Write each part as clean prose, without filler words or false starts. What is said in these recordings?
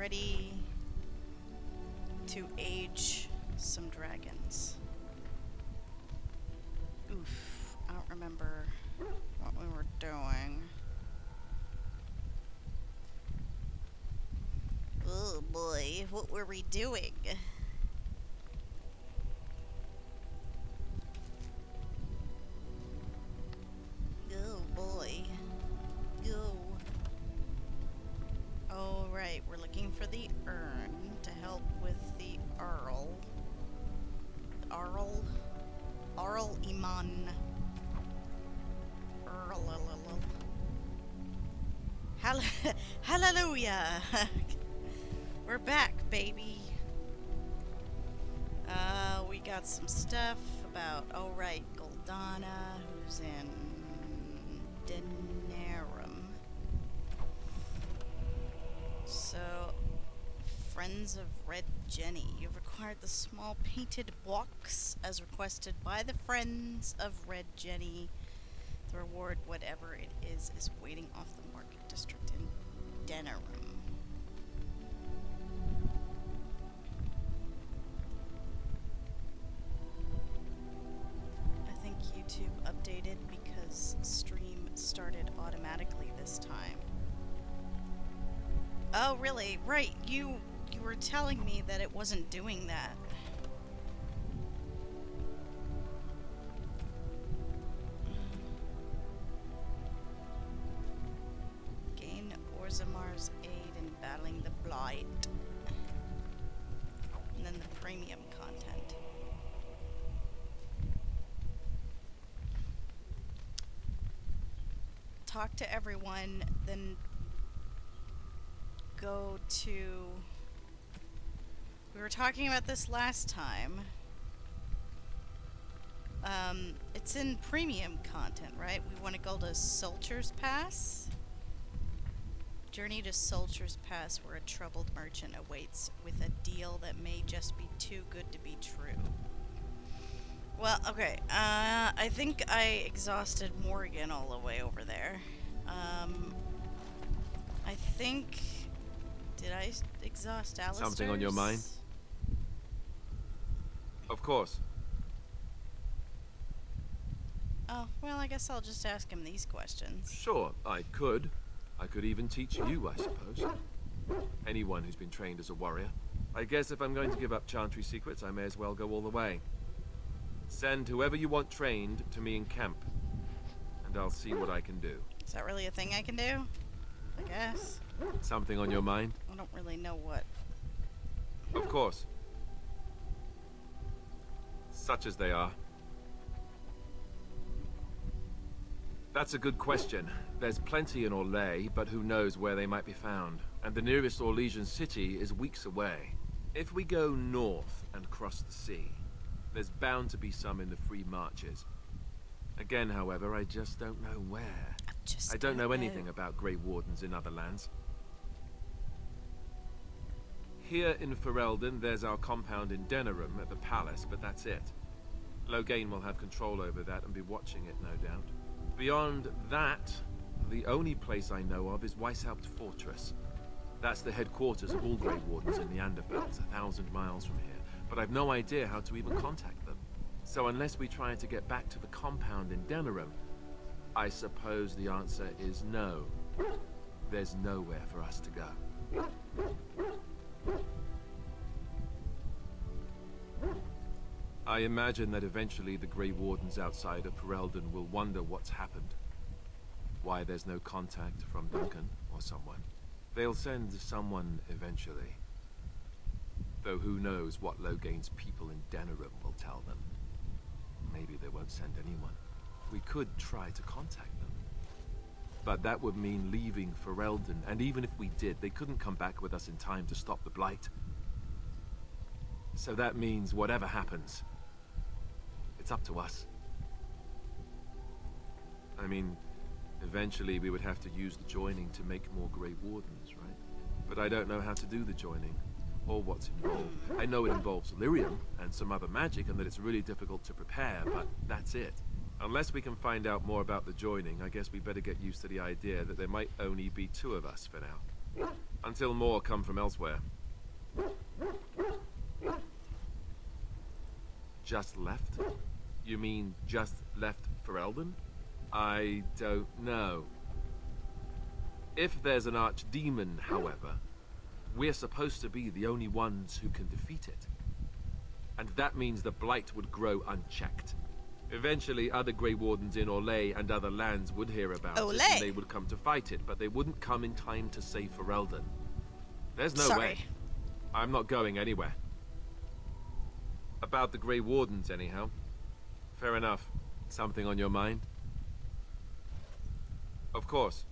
ready to age some dragons. Oof, I don't remember what we were doing. Oh boy, what were we doing? Oh boy. Go. Oh right, we're looking for the urn to help with the Earl. Arl Iman. Hallelujah! We're back, baby. We got some stuff about, oh right, Goldana, who's in Denerim. So, Friends of Red Jenny. You've acquired the small painted box as requested by the Friends of Red Jenny. The reward, whatever it is waiting off the market district in Denerim. I think YouTube updated because stream started automatically this time. Oh, really? Right, you were telling me that it wasn't doing that. Gain Orzamar's aid in battling the Blight. And then the premium content. Talk to everyone, then go to... We were talking about this last time. It's in premium content, right? We want to go to Soldier's Pass. Journey to Soldier's Pass, where a troubled merchant awaits with a deal that may just be too good to be true. Well, okay. I think I exhausted Morgan all the way over there. I think... Did I exhaust Alistair's? Something on your mind? Of course. Oh, well, I guess I'll just ask him these questions. Sure, I could. I could even teach you, I suppose. Anyone who's been trained as a warrior. I guess if I'm going to give up Chantry secrets, I may as well go all the way. Send whoever you want trained to me in camp, and I'll see what I can do. Is that really a thing I can do? I guess. Something on your mind? I don't really know what. Of course. Such as they are. That's a good question. There's plenty in Orlais, but who knows where they might be found. And the nearest Orlesian city is weeks away. If we go north and cross the sea, there's bound to be some in the free marches. Again, however, I just don't know where. I don't know anything about Grey Wardens in other lands. Here in Ferelden, there's our compound in Denerim at the palace, but that's it. Loghain will have control over that and be watching it, no doubt. Beyond that, the only place I know of is Weishaupt Fortress. That's the headquarters of all Grey Wardens in the Anderfelds, 1,000 miles from here. But I've no idea how to even contact them. So unless we try to get back to the compound in Denerim, I suppose the answer is no. There's nowhere for us to go. I imagine that eventually the Grey Wardens outside of Ferelden will wonder what's happened. Why there's no contact from Duncan or someone. They'll send someone eventually. Though who knows what Loghain's people in Denerim will tell them. Maybe they won't send anyone. We could try to contact them. But that would mean leaving Ferelden, and even if we did, they couldn't come back with us in time to stop the Blight. So that means whatever happens, it's up to us. I mean, eventually we would have to use the joining to make more Grey Wardens, right? But I don't know how to do the joining, or what's involved. I know it involves lyrium and some other magic, and that it's really difficult to prepare, but that's it. Unless we can find out more about the joining, I guess we better get used to the idea that there might only be 2 of us for now. Until more come from elsewhere. Just left? You mean just left Ferelden? I don't know. If there's an archdemon, however, we're supposed to be the only ones who can defeat it. And that means the Blight would grow unchecked. Eventually, other Grey Wardens in Orlais and other lands would hear about it, and they would come to fight it, but they wouldn't come in time to save Ferelden. There's no way. I'm not going anywhere. About the Grey Wardens, anyhow. Fair enough. Something on your mind? Of course.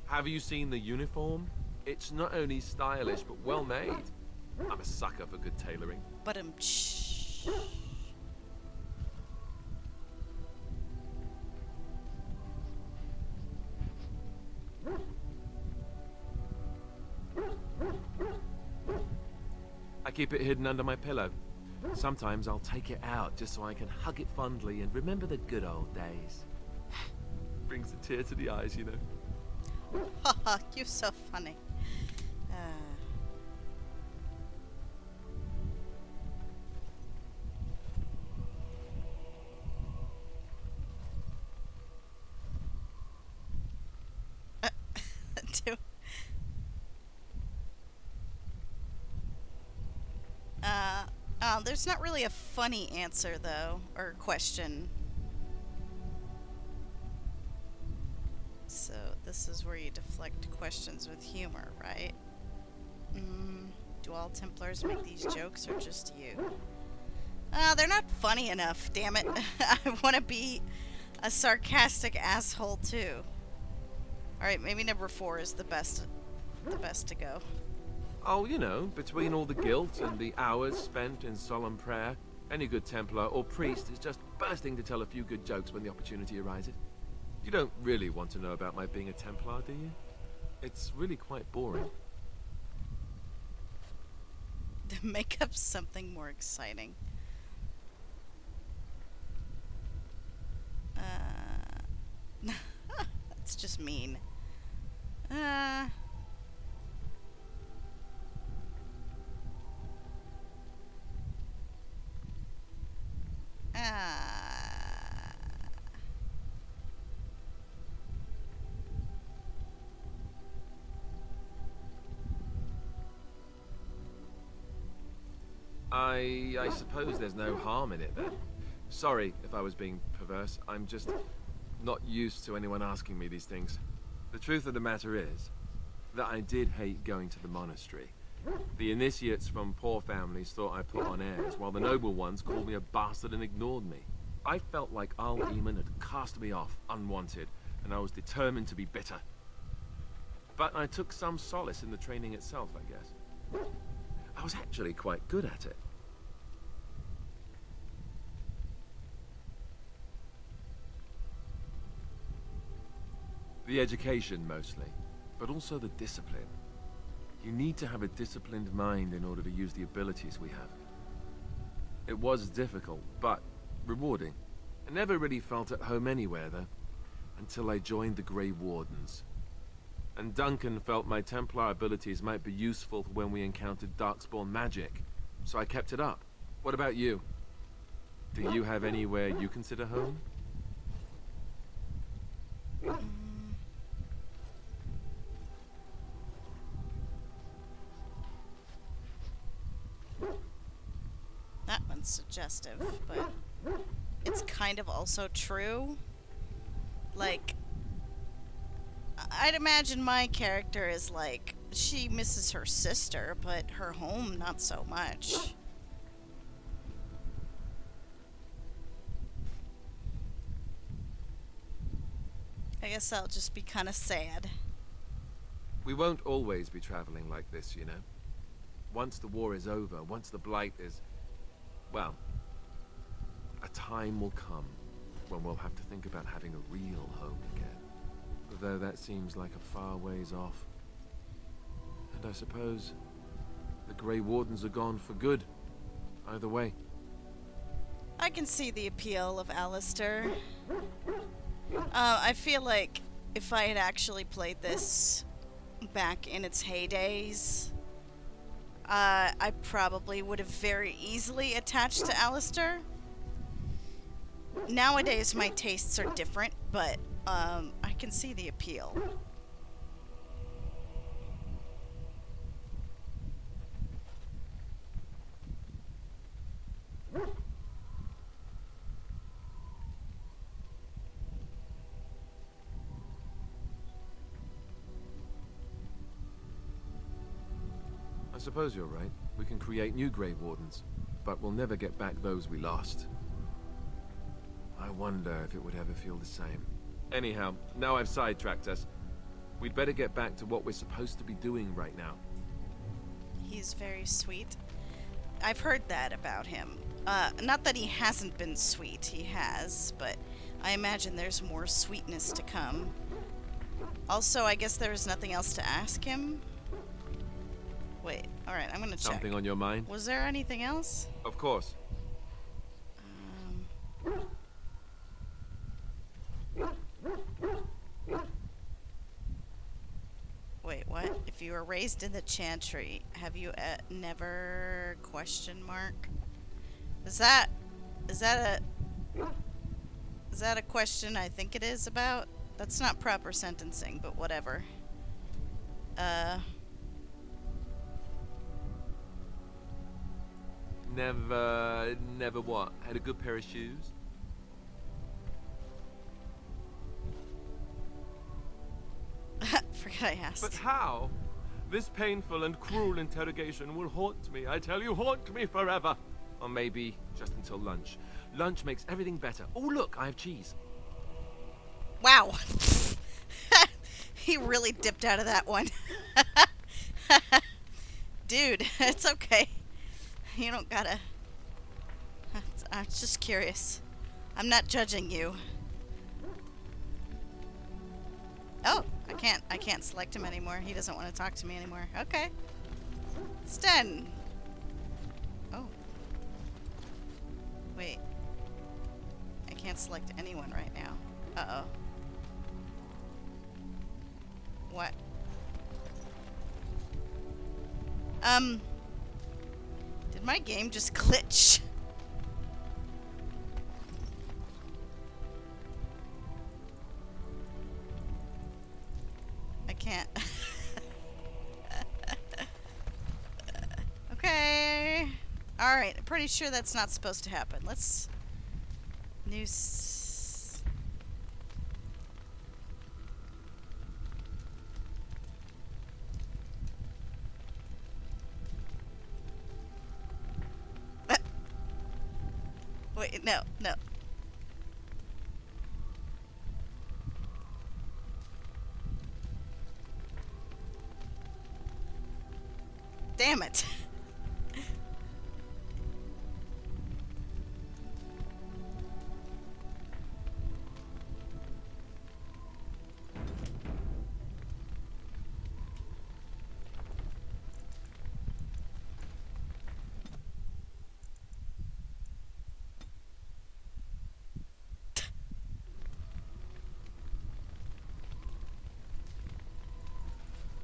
Have you seen the uniform? It's not only stylish, but well made. I'm a sucker for good tailoring. But I keep it hidden under my pillow. Sometimes I'll take it out just so I can hug it fondly and remember the good old days. Brings a tear to the eyes, you know. Haha, you're so funny. Do- there's not really a funny answer, though, or question. So, this is where you deflect questions with humor, right? Do all Templars make these jokes, or just you? They're not funny enough, damn it. I want to be a sarcastic asshole, too. Alright, maybe number 4 is the best to go. Oh, you know, between all the guilt and the hours spent in solemn prayer, any good Templar or priest is just bursting to tell a few good jokes when the opportunity arises. You don't really want to know about my being a Templar, do you? It's really quite boring. Make up something more exciting. That's just mean. I suppose there's no harm in it then. Sorry if I was being perverse. I'm just not used to anyone asking me these things. The truth of the matter is that I did hate going to the monastery. The initiates from poor families thought I put on airs, while the noble ones called me a bastard and ignored me. I felt like Al Eamon had cast me off, unwanted, and I was determined to be bitter. But I took some solace in the training itself, I guess. I was actually quite good at it. The education, mostly, but also the discipline. You need to have a disciplined mind in order to use the abilities we have. It was difficult, but rewarding. I never really felt at home anywhere, though, until I joined the Grey Wardens. And Duncan felt my Templar abilities might be useful for when we encountered Darkspawn magic, so I kept it up. What about you? Do you have anywhere you consider home? That one's suggestive, but it's kind of also true. Like, I'd imagine my character is like, she misses her sister, but her home, not so much. I guess I'll just be kind of sad. We won't always be traveling like this, you know. Once the war is over, once the Blight is... well, a time will come when we'll have to think about having a real home again. Though that seems like a far ways off. And I suppose the Grey Wardens are gone for good. Either way. I can see the appeal of Alistair. I feel like if I had actually played this back in its heydays, I probably would have very easily attached to Alistair. Nowadays, my tastes are different, but I can see the appeal. I suppose you're right. We can create new Grey Wardens, but we'll never get back those we lost. I wonder if it would ever feel the same. Anyhow, now I've sidetracked us. We'd better get back to what we're supposed to be doing right now. He's very sweet. I've heard that about him. Not that he hasn't been sweet, he has, but I imagine there's more sweetness to come. Also, I guess there's nothing else to ask him. Wait, alright, I'm gonna check. Something on your mind? Was there anything else? Of course. Wait, what? If you were raised in the Chantry, have you never question mark? Is that a question I think it is about? That's not proper sentencing, but whatever. Never what? Had a good pair of shoes? Forgot I asked. But how? This painful and cruel interrogation will haunt me. I tell you, haunt me forever. Or maybe just until lunch. Lunch makes everything better. Oh, look, I have cheese. Wow. He really dipped out of that one. Dude, it's okay. You don't gotta... I'm just curious. I'm not judging you. Oh, I can't select him anymore. He doesn't want to talk to me anymore. Okay. Sten. Oh. Wait. I can't select anyone right now. Uh-oh. What? Did my game just glitch? I can't. Okay. Alright, I'm pretty sure that's not supposed to happen. Let's... Wait, no, no. Damn it.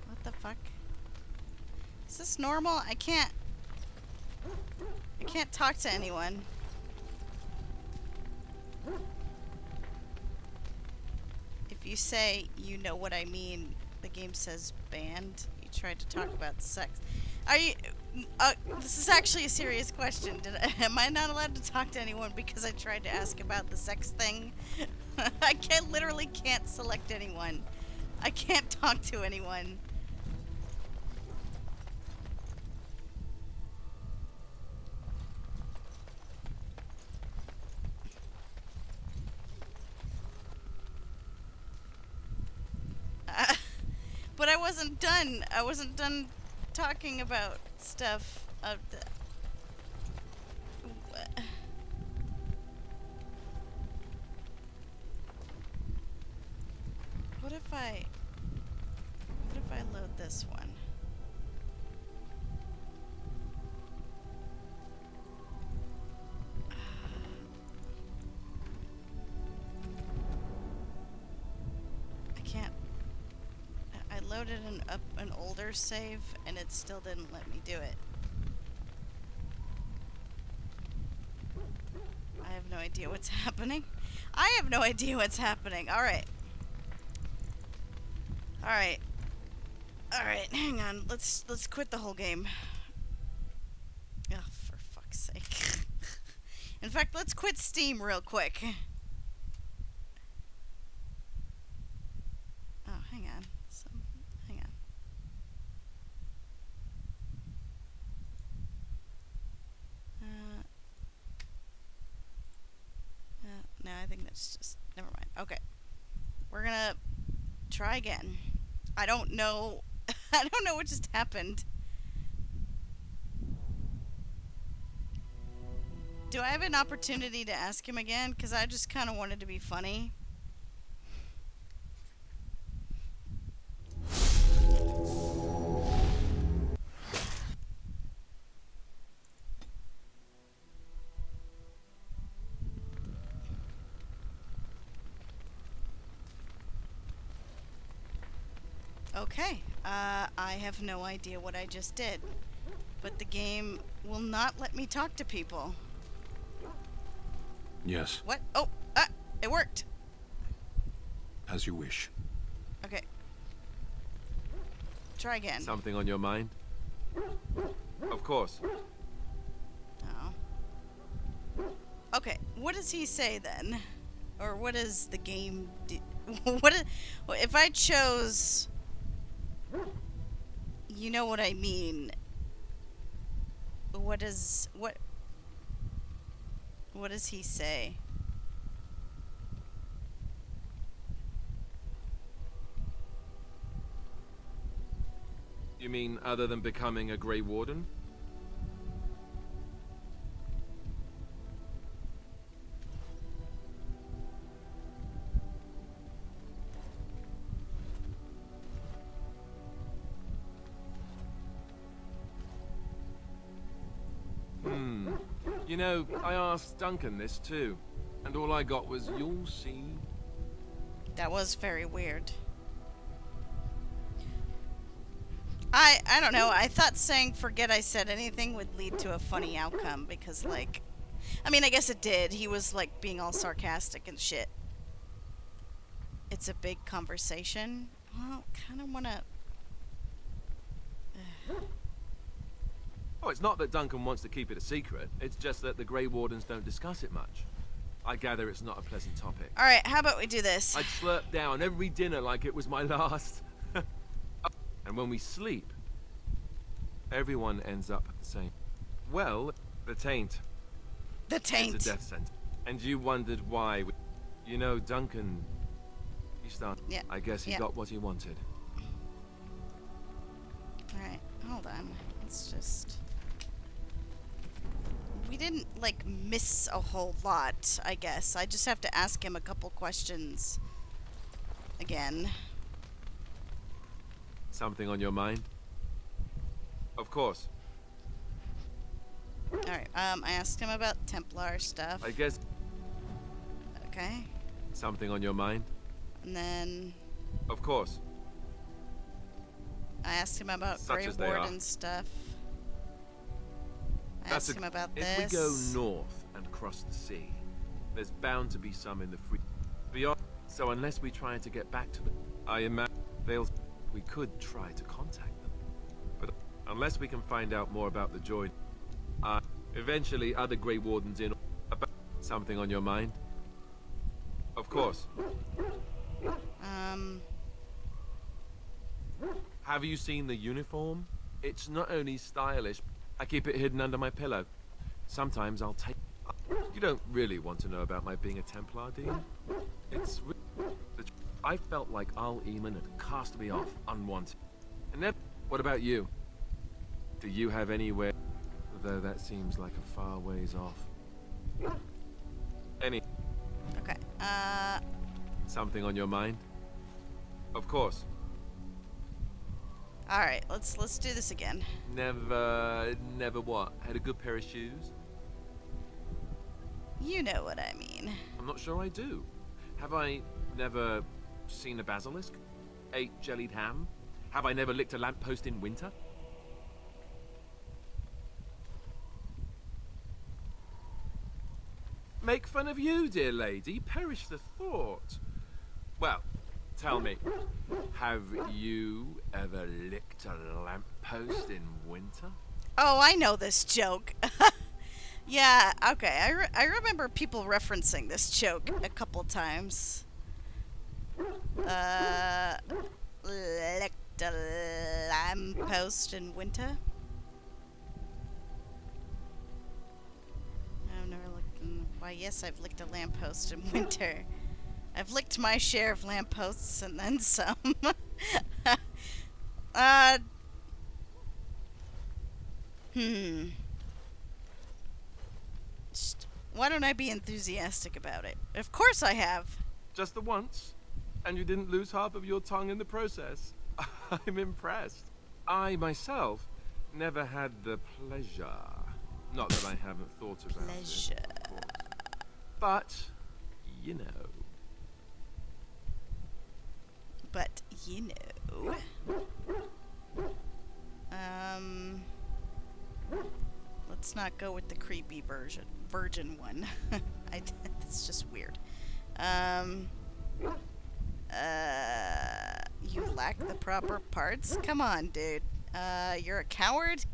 What the fuck? Is this normal? I can't talk to anyone. If you say you know what I mean, the game says banned. You tried to talk about sex. Are you... this is actually a serious question. Am I not allowed to talk to anyone because I tried to ask about the sex thing? I literally can't select anyone. I can't talk to anyone. But I wasn't done. I wasn't done talking about stuff of the... What if I load this one? I can't loaded up an older save and it still didn't let me do it. I have no idea what's happening. I have no idea what's happening. Alright. Alright. Alright, hang on. Let's quit the whole game. Oh, for fuck's sake. In fact, let's quit Steam real quick. Oh, hang on. Hang on. No, I think that's just... Never mind. Okay. We're gonna try again. I don't know... I don't know what just happened. Do I have an opportunity to ask him again? Because I just kind of wanted to be funny. Okay, I have no idea what I just did, but the game will not let me talk to people. Yes, What? Oh, it worked. as you wish. Okay. Try again. Something on your mind? Of course. Oh. Okay, what does he say then? Or what does the game do? If I chose... You know what I mean. What does he say? You mean other than becoming a Grey Warden? You know, I asked Duncan this too, and all I got was, "You'll see." That was very weird. I don't know. I thought saying "forget I said anything" would lead to a funny outcome because, like, I mean, I guess it did. He was like being all sarcastic and shit. It's a big conversation. Well, kind of wanna. Oh, it's not that Duncan wants to keep it a secret. It's just that the Grey Wardens don't discuss it much. I gather it's not a pleasant topic. All right, how about we do this? I'd slurp down every dinner like it was my last. And when we sleep, everyone ends up the same. Well, the taint. The taint. It's a death sentence. And you wondered why. You know, Duncan... He started... Yeah. I guess he got what he wanted. All right, hold on. Let's just... We didn't, like, miss a whole lot, I guess. I just have to ask him a couple questions again. Something on your mind? Of course. Alright, I asked him about Templar stuff. I guess... Okay. Something on your mind? And then Of course. I asked him about Such Grey as they are. Warden stuff. I That's asked him about If this. we go north and cross the sea, there's bound to be some in the free... Beyond... So unless we try to get back to them, I imagine they'll... We could try to contact them. But unless we can find out more about the joy... eventually other Grey Wardens in... About something on your mind? Of course. Have you seen the uniform? It's not only stylish, I keep it hidden under my pillow. Sometimes I'll take... You don't really want to know about my being a Templar, do you? It's... I felt like Al Eamon had cast me off unwanted. And then... What about you? Do you have anywhere... Though that seems like a far ways off. Any... Okay. Something on your mind? Of course. All right. Let's do this again. Never what? Had a good pair of shoes? You know what I mean. I'm not sure I do. Have I never seen a basilisk? Ate jellied ham? Have I never licked a lamppost in winter? Make fun of you, dear lady. Perish the thought. Well, tell me, have you ever licked a lamppost in winter? Oh, I know this joke. Yeah, okay. I remember people referencing this joke a couple times. Licked a lamppost in winter? I've never licked in... Why, yes, I've licked a lamppost in winter. I've licked my share of lampposts and then some. uh... Hmm. Why don't I be enthusiastic about it? Of course I have. Just the once? And you didn't lose half of your tongue in the process? I'm impressed. I, myself, never had the pleasure. Not that I haven't thought about Pleasure. it, of course. But, you know. But, you know. Let's not go with the creepy virgin one. That's just weird. You lack the proper parts? Come on, dude. You're a coward?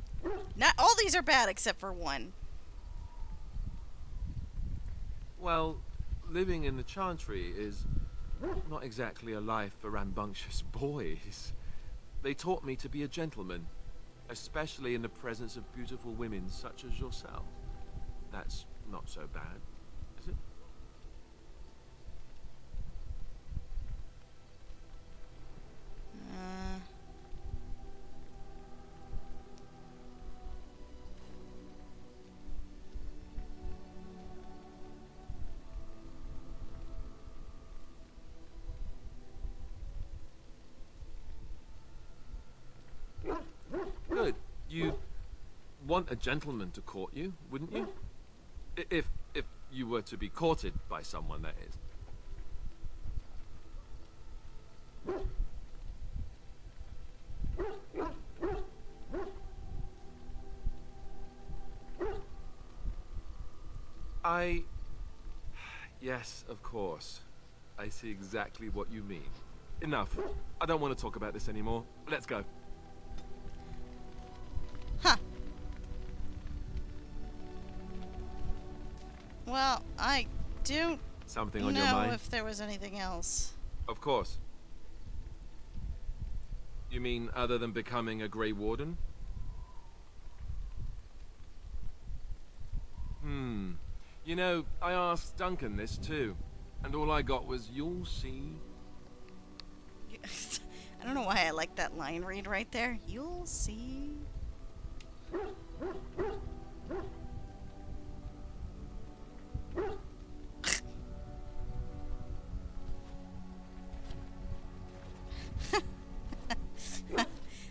Not all these are bad except for one. Well, living in the Chantry is not exactly a life for rambunctious boys. They taught me to be a gentleman, especially in the presence of beautiful women such as yourself. That's not so bad, is it? Good. You'd want a gentleman to court you, wouldn't you? If you were to be courted by someone, that is. Yes, of course. I see exactly what you mean. Enough. I don't want to talk about this anymore. Let's go. Huh. Well, I don't Something on your know mind? if there was anything else. Of course. You mean other than becoming a Grey Warden? You know, I asked Duncan this too, and all I got was, "You'll see." I don't know why I like that line read right there. You'll see.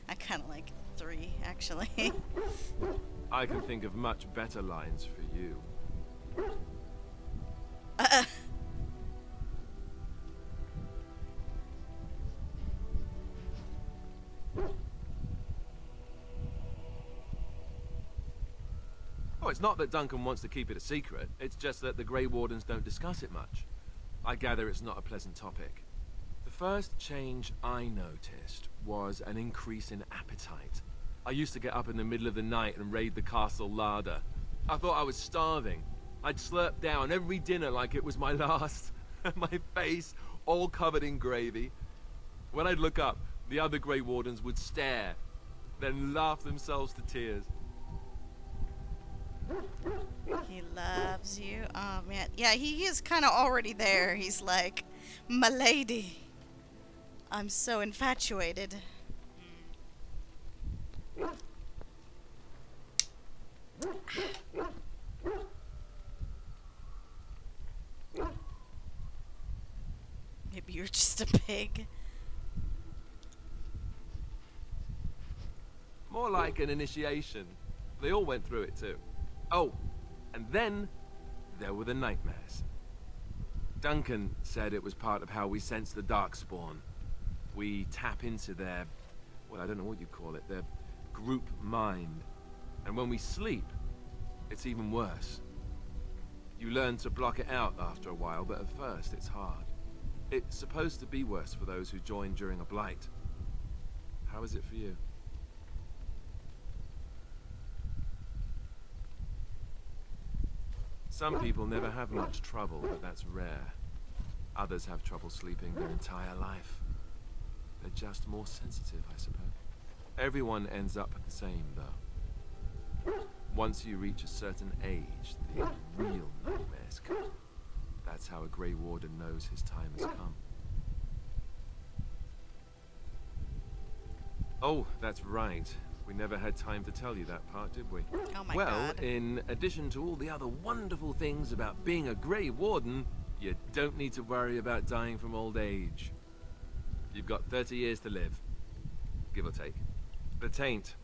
I kind of like 3, actually. I can think of much better lines for you. Oh, it's not that Duncan wants to keep it a secret. It's just that the Grey Wardens don't discuss it much. I gather it's not a pleasant topic. The first change I noticed was an increase in appetite. I used to get up in the middle of the night and raid the castle larder. I thought I was starving. I'd slurp down every dinner like it was my last. My face all covered in gravy. When I'd look up, the other Grey Wardens would stare, then laugh themselves to tears. He loves you. Oh, man. Yeah, he is kind of already there. He's like, "My lady, I'm so infatuated." Maybe you're just a pig. More like an initiation. They all went through it too. Oh, and then there were the nightmares. Duncan said it was part of how we sense the Darkspawn. We tap into their well, I don't know what you call it, their group mind. And when we sleep, it's even worse. You learn to block it out after a while, but at first it's hard. It's supposed to be worse for those who join during a blight. How is it for you? Some people never have much trouble, but that's rare. Others have trouble sleeping their entire life. They're just more sensitive, I suppose. Everyone ends up the same, though. Once you reach a certain age, the real nightmares come. That's how a Grey Warden knows his time has come. Oh, that's right. We never had time to tell you that part, did we? Oh my well, god. in addition to all the other wonderful things about being a Grey Warden, you don't need to worry about dying from old age. You've got 30 years to live, give or take. The taint,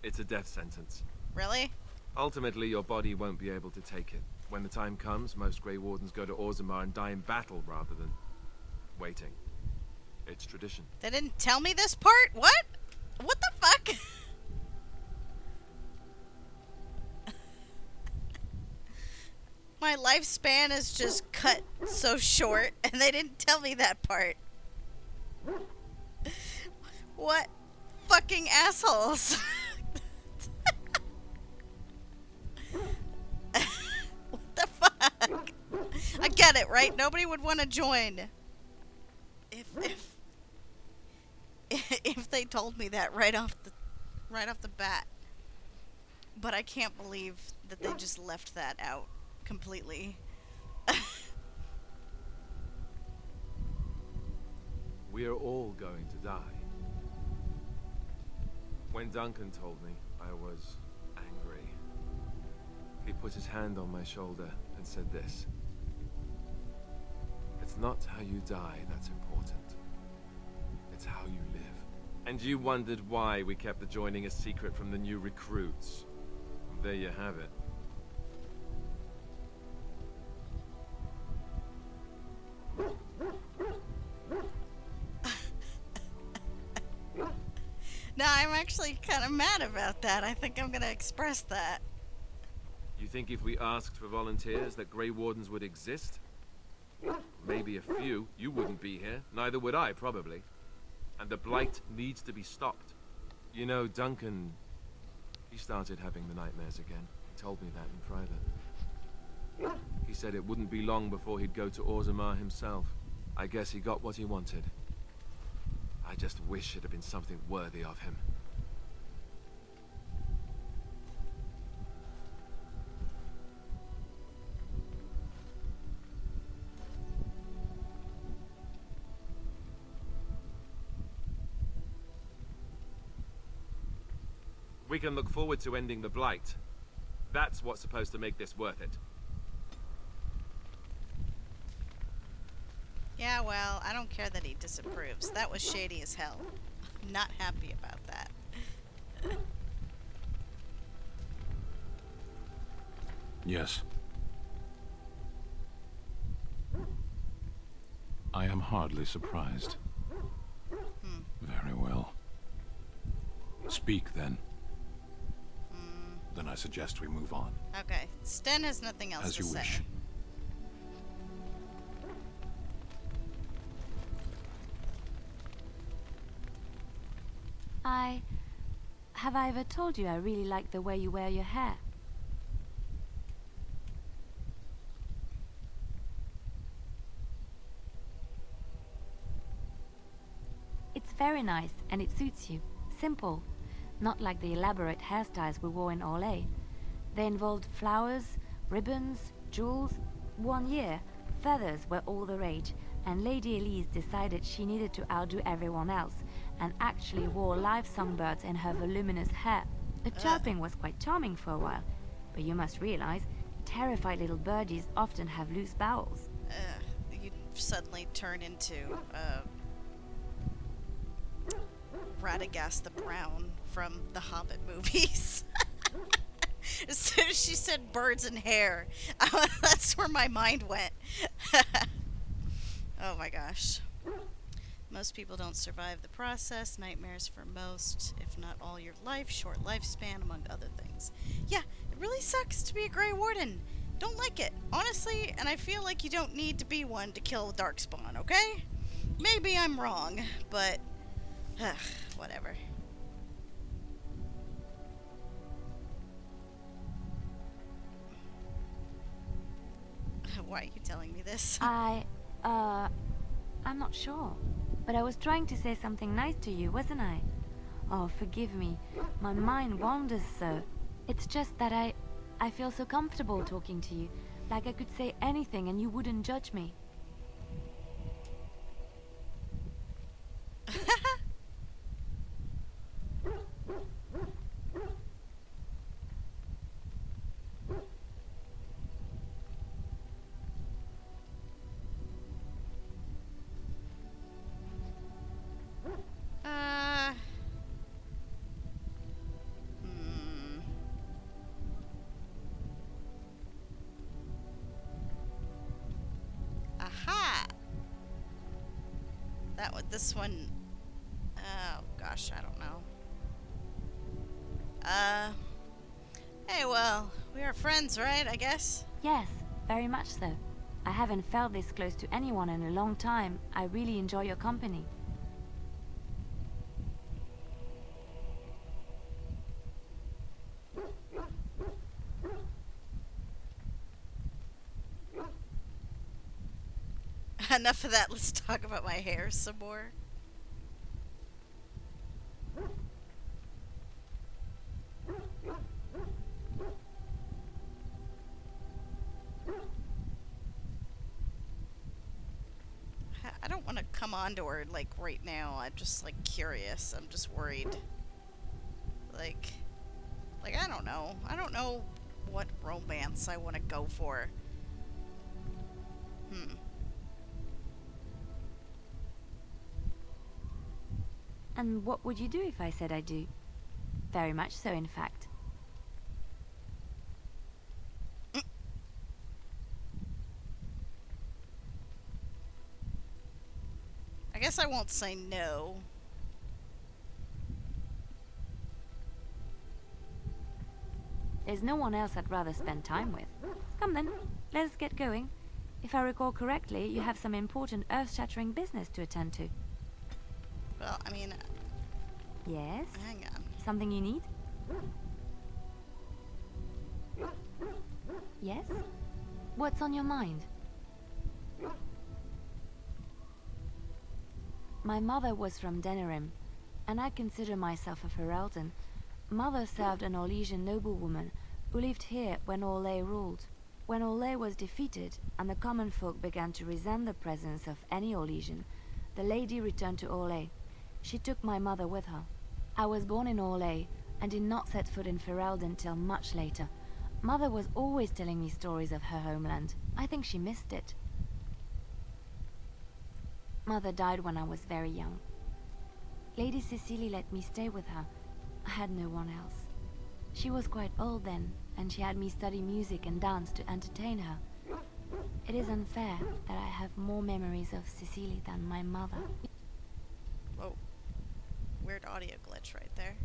it's a death sentence. Really? Ultimately, your body won't be able to take it. When the time comes, most Grey Wardens go to Orzammar and die in battle rather than waiting. It's tradition. They didn't tell me this part? What? What the fuck? My lifespan is just cut so short, and they didn't tell me that part. What fucking assholes? What the fuck? I get it, right? Nobody would want to join if they told me that right off the bat. But I can't believe that they just left that out completely. We are all going to die. When Duncan told me, I was angry. He put his hand on my shoulder and said this. It's not how you die that's important. It's how you live. And you wondered why we kept the joining a secret from the new recruits. There you have it. No, I'm actually kind of mad about that. I think I'm gonna express that. You think if we asked for volunteers that Grey Wardens would exist? Maybe a few. You wouldn't be here. Neither would I, probably. And the blight needs to be stopped. You know, Duncan, he started having the nightmares again. He told me that in private. He said it wouldn't be long before he'd go to Orzammar himself. I guess he got what he wanted. I just wish it had been something worthy of him. We can look forward to ending the blight. That's what's supposed to make this worth it. Yeah, well, I don't care that he disapproves. That was shady as hell. I'm not happy about that. Yes. I am hardly surprised. Very well. Speak, then. Then I suggest we move on. Okay, Sten has nothing else As to you say. wish. Have I ever told you I really like the way you wear your hair? It's very nice and it suits you. Simple. Not like the elaborate hairstyles we wore in Orlais. They involved flowers, ribbons, jewels. 1 year, feathers were all the rage, and Lady Elise decided she needed to outdo everyone else and actually wore live songbirds in her voluminous hair. The chirping was quite charming for a while, but you must realize, terrified little birdies often have loose bowels. You suddenly turn into Radagast the Brown from the Hobbit movies. As soon as she said birds and hair, that's where my mind went. Oh my gosh. Most people don't survive the process. Nightmares for most, if not all your life. Short lifespan, among other things. Yeah, it really sucks to be a Grey Warden. Don't like it, honestly, and I feel like you don't need to be one to kill Darkspawn, okay? Maybe I'm wrong, but... whatever. Why are you telling me this? I'm not sure. But I was trying to say something nice to you, wasn't I? Oh, forgive me. My mind wanders so. It's just that I feel so comfortable talking to you. Like I could say anything and you wouldn't judge me. Uh... Hmm... Aha! This one... Oh, gosh, I don't know. Hey, well, we are friends, right, I guess? Yes, very much so. I haven't felt this close to anyone in a long time. I really enjoy your company. Enough of that, let's talk about my hair some more. I don't want to come on to her, like, right now. I'm just, like, curious. I'm just worried. Like, I don't know. I don't know what romance I want to go for. And what would you do if I said I do? Very much so, in fact. I guess I won't say no. There's no one else I'd rather spend time with. Come then, let us get going. If I recall correctly, you have some important earth-shattering business to attend to. Well, I mean... Yes? Hang on. Something you need? Yes? What's on your mind? My mother was from Denerim, and I consider myself a Ferelden. Mother served an Orlesian noblewoman who lived here when Orlais ruled. When Orlais was defeated and the common folk began to resent the presence of any Orlesian, the lady returned to Orlais. She took my mother with her. I was born in Orlais and did not set foot in Ferelden till much later. Mother was always telling me stories of her homeland. I think she missed it. Mother died when I was very young. Lady Cecily let me stay with her. I had no one else. She was quite old then, and she had me study music and dance to entertain her. It is unfair that I have more memories of Cecily than my mother. Whoa. Weird audio glitch right there.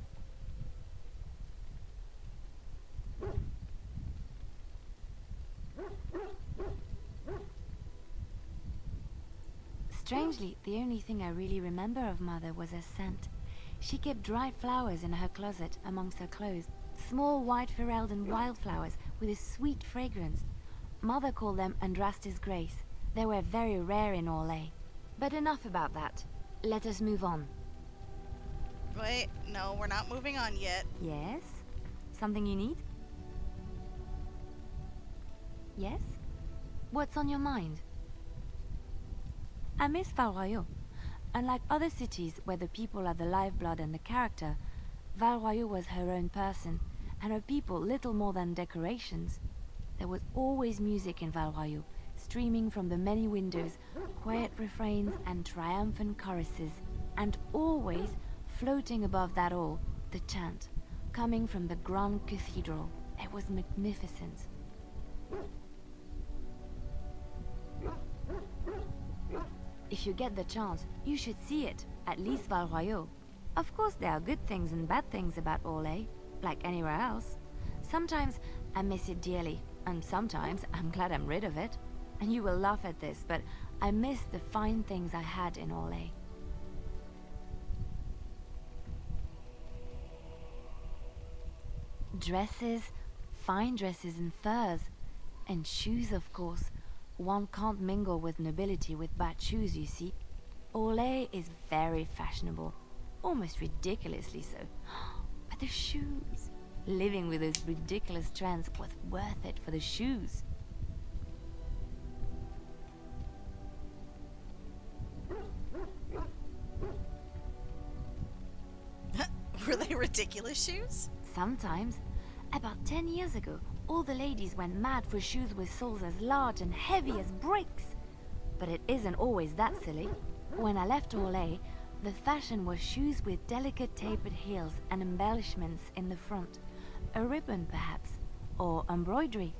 Strangely, the only thing I really remember of Mother was her scent. She kept dried flowers in her closet amongst her clothes. Small white Ferelden wildflowers with a sweet fragrance. Mother called them Andrastis Grace. They were very rare in Orlais. But enough about that. Let us move on. Wait, no, we're not moving on yet. Yes? Something you need? Yes? What's on your mind? I miss Val Royeaux. Unlike other cities where the people are the lifeblood and the character, Val Royeaux was her own person, and her people little more than decorations. There was always music in Val Royeaux, streaming from the many windows, quiet refrains and triumphant choruses, and always, floating above that all, the chant, coming from the Grand Cathedral. It was magnificent. If you get the chance, you should see it, at least Val Royaux. Of course there are good things and bad things about Orlais, like anywhere else. Sometimes I miss it dearly, and sometimes I'm glad I'm rid of it. And you will laugh at this, but I miss the fine things I had in Orlais. Dresses, fine dresses and furs, and shoes, of course. One can't mingle with nobility with bad shoes, you see. Orlais is very fashionable, almost ridiculously so. But the shoes, living with those ridiculous trends was worth it for the shoes. Were they ridiculous shoes? Sometimes. About 10 years ago, all the ladies went mad for shoes with soles as large and heavy as bricks. But it isn't always that silly. When I left Orlais, the fashion was shoes with delicate tapered heels and embellishments in the front. A ribbon, perhaps, or embroidery.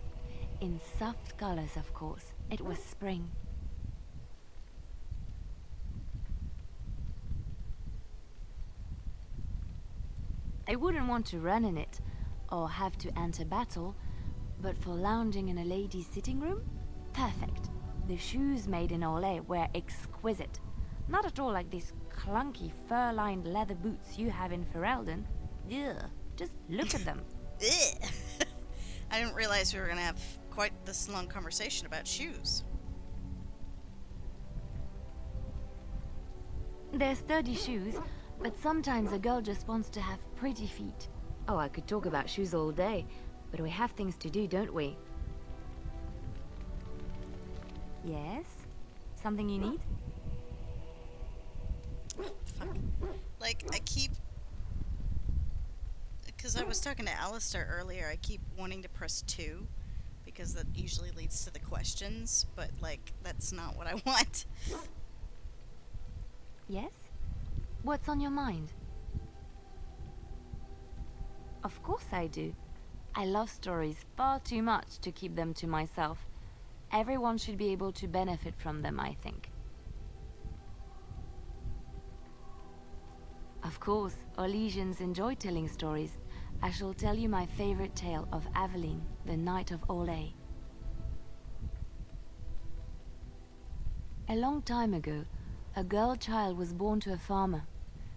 In soft colors, of course. It was spring. I wouldn't want to run in it, or have to enter battle, but for lounging in a lady's sitting room, perfect. The shoes made in Orlais were exquisite. Not at all like these clunky fur-lined leather boots you have in Ferelden. Ugh, just look at them. Ugh. I didn't realize we were going to have quite this long conversation about shoes. They're sturdy shoes, but sometimes a girl just wants to have pretty feet. Oh, I could talk about shoes all day, but we have things to do, don't we? Yes? Something you need? Fuck. Like, I keep... Because I was talking to Alistair earlier, I keep wanting to press 2, because that usually leads to the questions, but, like, that's not what I want. Yes? What's on your mind? Of course I do. I love stories far too much to keep them to myself. Everyone should be able to benefit from them, I think. Of course, Orlesians enjoy telling stories. I shall tell you my favorite tale of Aveline, the Knight of Orlais. A long time ago, a girl child was born to a farmer.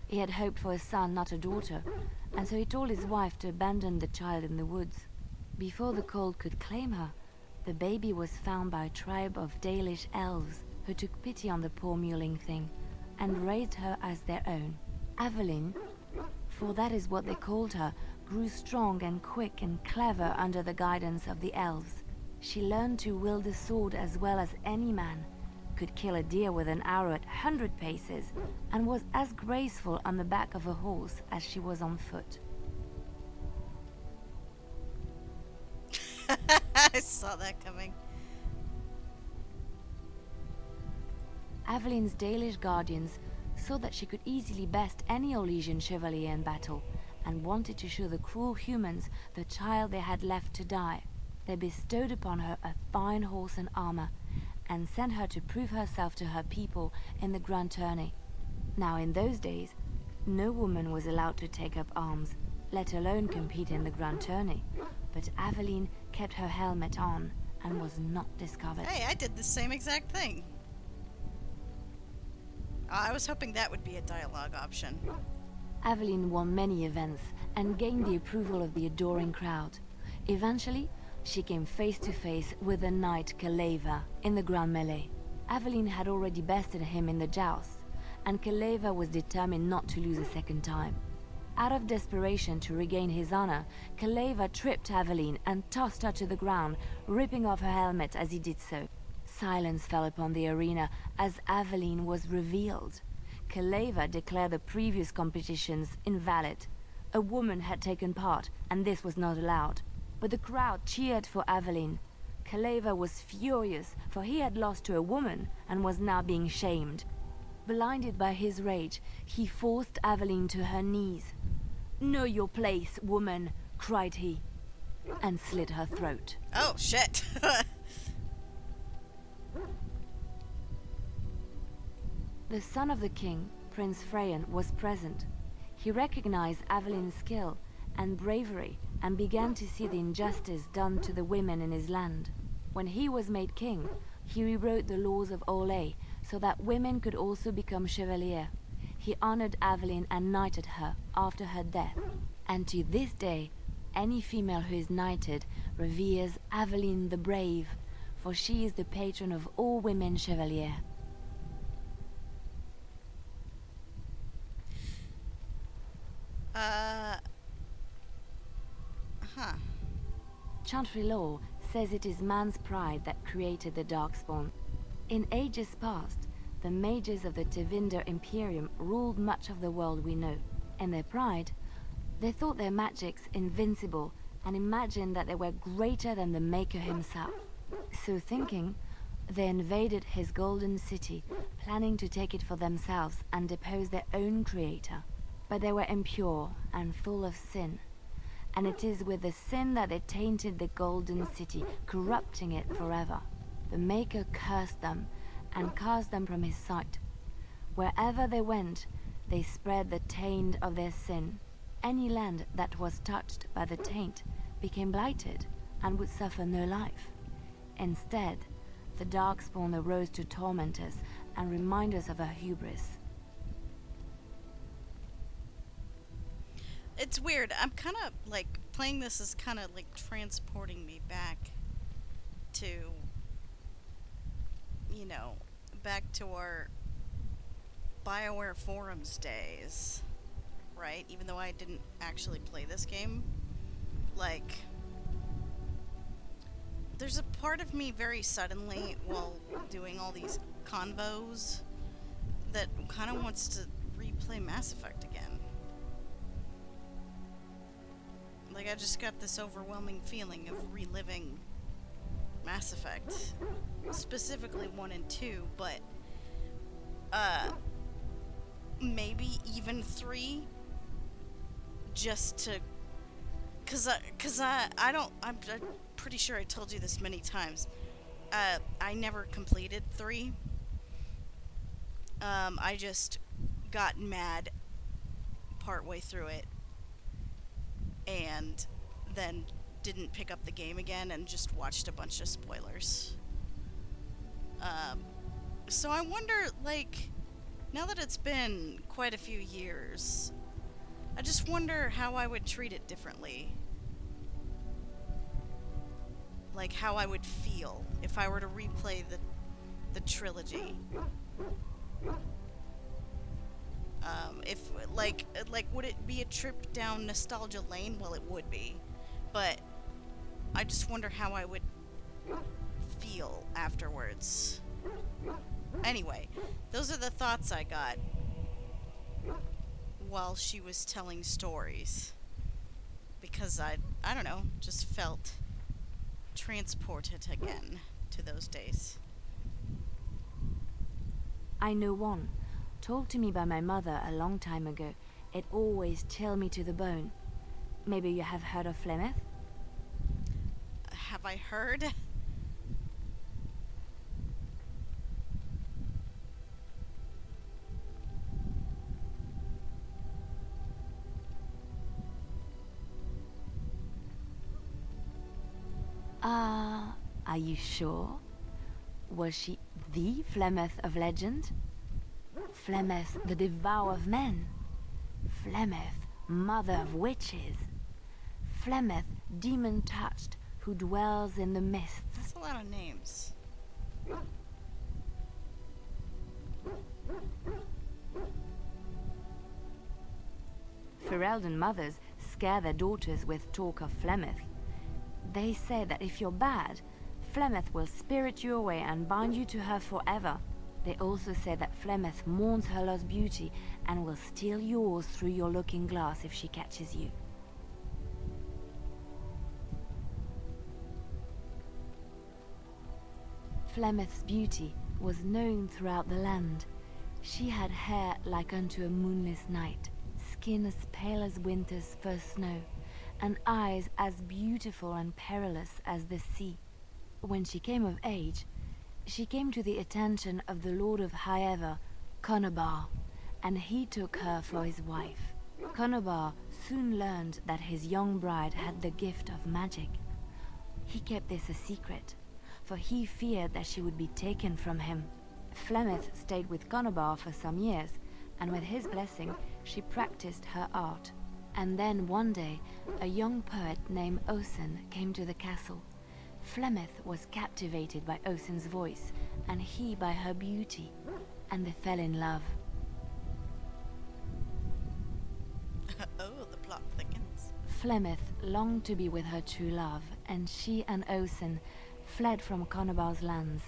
He had hoped for a son, not a daughter, and so he told his wife to abandon the child in the woods. Before the cold could claim her, the baby was found by a tribe of Dalish elves who took pity on the poor mewling thing and raised her as their own. Aveline, for that is what they called her, grew strong and quick and clever under the guidance of the elves. She learned to wield the sword as well as any man, could kill a deer with an arrow at 100 paces, and was as graceful on the back of a horse as she was on foot. I saw that coming. Aveline's Dalish guardians saw that she could easily best any Orlesian chevalier in battle, and wanted to show the cruel humans the child they had left to die. They bestowed upon her a fine horse and armor, and sent her to prove herself to her people in the grand tourney. Now in those days, no woman was allowed to take up arms, let alone compete in the grand tourney, but Aveline kept her helmet on and was not discovered. Hey, I did the same exact thing. I was hoping that would be a dialogue option. Aveline won many events and gained the approval of the adoring crowd. Eventually, she came face to face with the knight Kaleva in the Grand Melee. Aveline had already bested him in the joust, and Kaleva was determined not to lose a second time. Out of desperation to regain his honor, Kaleva tripped Aveline and tossed her to the ground, ripping off her helmet as he did so. Silence fell upon the arena as Aveline was revealed. Kaleva declared the previous competitions invalid. A woman had taken part, and this was not allowed. But the crowd cheered for Aveline. Kaleva was furious, for he had lost to a woman and was now being shamed. Blinded by his rage, he forced Aveline to her knees. "Know your place, woman," cried he, and slit her throat. Oh, shit. The son of the king, Prince Freyan, was present. He recognized Avelin's skill and bravery and began to see the injustice done to the women in his land. When he was made king, he rewrote the laws of Orlais so that women could also become chevalier. He honored Aveline and knighted her after her death. And to this day, any female who is knighted reveres Aveline the Brave, for she is the patron of all women chevalier. Chantry law says it is man's pride that created the Darkspawn. In ages past, the mages of the Tevinder Imperium ruled much of the world we know. In their pride, they thought their magics invincible and imagined that they were greater than the Maker himself. So thinking, they invaded his golden city, planning to take it for themselves and depose their own creator. But they were impure and full of sin. And it is with the sin that they tainted the golden city, corrupting it forever. The Maker cursed them and cast them from his sight. Wherever they went, they spread the taint of their sin. Any land that was touched by the taint became blighted and would suffer no life. Instead, the Darkspawn arose to torment us and remind us of our hubris. It's weird. I'm kind of like playing this is kind of like transporting me back to, you know, back to our Bioware forums days, right? Even though I didn't actually play this game, like, there's a part of me very suddenly while doing all these convos that kind of wants to replay Mass Effect again. Like, I just got this overwhelming feeling of reliving Mass Effect, specifically 1 and 2, but maybe even 3, just to, cause I'm pretty sure I told you this many times. I never completed 3. I just got mad partway through it, and then didn't pick up the game again and just watched a bunch of spoilers. So I wonder, like, now that it's been quite a few years, I just wonder how I would treat it differently. Like, how I would feel if I were to replay the trilogy. If, like, would it be a trip down nostalgia lane? Well, it would be. But I just wonder how I would feel afterwards. Anyway, those are the thoughts I got while she was telling stories. Because I don't know, just felt transported again to those days. I know one, told to me by my mother a long time ago. It always chilled me to the bone. Maybe you have heard of Flemeth? Have I heard? Are you sure? Was she the Flemeth of legend? Flemeth, the devourer of men? Flemeth, mother of witches? Flemeth, demon-touched, who dwells in the mists? That's a lot of names. Ferelden mothers scare their daughters with talk of Flemeth. They say that if you're bad, Flemeth will spirit you away and bind you to her forever. They also say that Flemeth mourns her lost beauty and will steal yours through your looking glass if she catches you. Flemeth's beauty was known throughout the land. She had hair like unto a moonless night, skin as pale as winter's first snow, and eyes as beautiful and perilous as the sea. When she came of age, she came to the attention of the Lord of High Ever, Conobar, and he took her for his wife. Conobar soon learned that his young bride had the gift of magic. He kept this a secret, for he feared that she would be taken from him. Flemeth stayed with Conobar for some years, and with his blessing, she practiced her art. And then one day, a young poet named Osen came to the castle. Flemeth was captivated by Osen's voice, and he by her beauty, and they fell in love. Oh, the plot thickens. Flemeth longed to be with her true love, and she and Osen fled from Conobar's lands,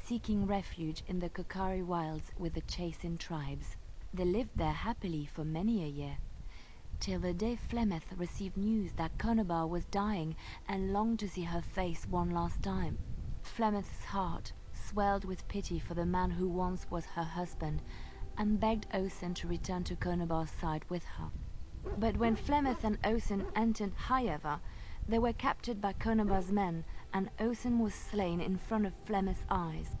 seeking refuge in the Kokari wilds with the Chasing tribes. They lived there happily for many a year, till the day Flemeth received news that Conobar was dying and longed to see her face one last time. Flemeth's heart swelled with pity for the man who once was her husband, and begged Osen to return to Conobar's side with her. But when Flemeth and Osen entered Highever, they were captured by Conobar's men, and Osen was slain in front of Flemeth's eyes.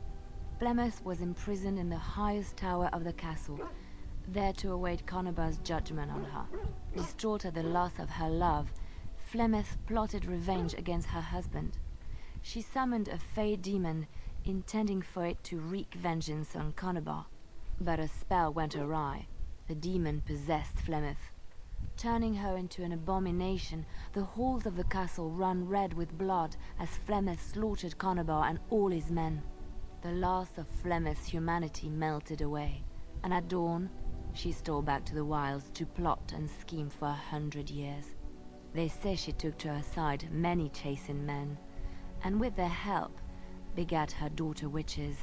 Flemeth was imprisoned in the highest tower of the castle, there to await Conobar's judgment on her. Distraught at the loss of her love, Flemeth plotted revenge against her husband. She summoned a fey demon, intending for it to wreak vengeance on Conobar. But a spell went awry. The demon possessed Flemeth. Turning her into an abomination, the halls of the castle ran red with blood as Flemeth slaughtered Conobar and all his men. The last of Flemeth's humanity melted away, and at dawn, she stole back to the wilds to plot and scheme for 100 years. They say she took to her side many Chasing men, and with their help, begat her daughter witches,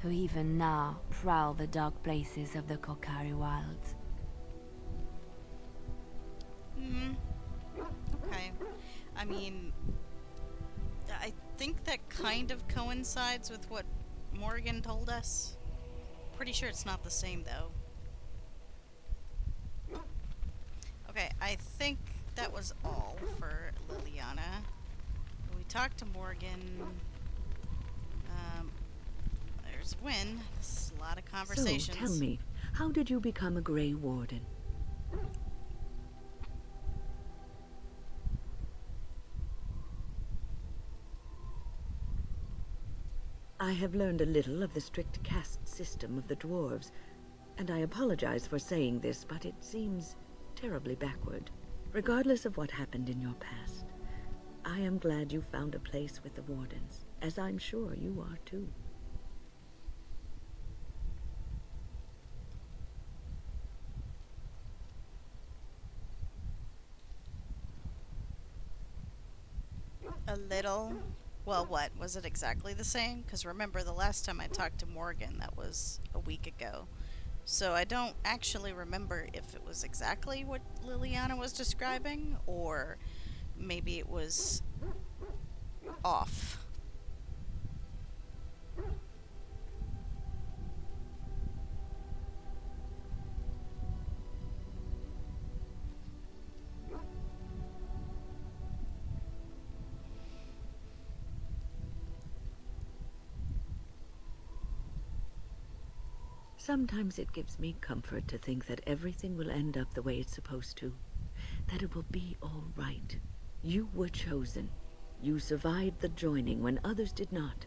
who even now prowl the dark places of the Kokari wilds. Okay. I mean, I think that kind of coincides with what Morgan told us. Pretty sure it's not the same, though. Okay, I think that was all for Liliana. We talked to Morgan. There's Wynne. There's a lot of conversations. So, tell me, how did you become a Grey Warden? I have learned a little of the strict caste system of the dwarves, and I apologize for saying this, but it seems terribly backward. Regardless of what happened in your past, I am glad you found a place with the Wardens, as I'm sure you are too. A little. Well, what? Was it exactly the same? Because remember, the last time I talked to Morgan, that was a week ago. So I don't actually remember if it was exactly what Liliana was describing, or maybe it was off. Sometimes it gives me comfort to think that everything will end up the way it's supposed to. That it will be all right. You were chosen. You survived the joining when others did not.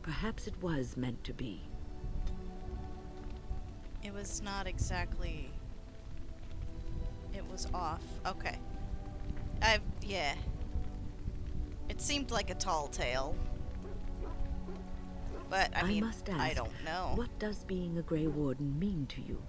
Perhaps it was meant to be. It was not exactly... It was off. Okay. Yeah. It seemed like a tall tale. But, I mean, must ask, I don't know. what does being a Grey Warden mean to you?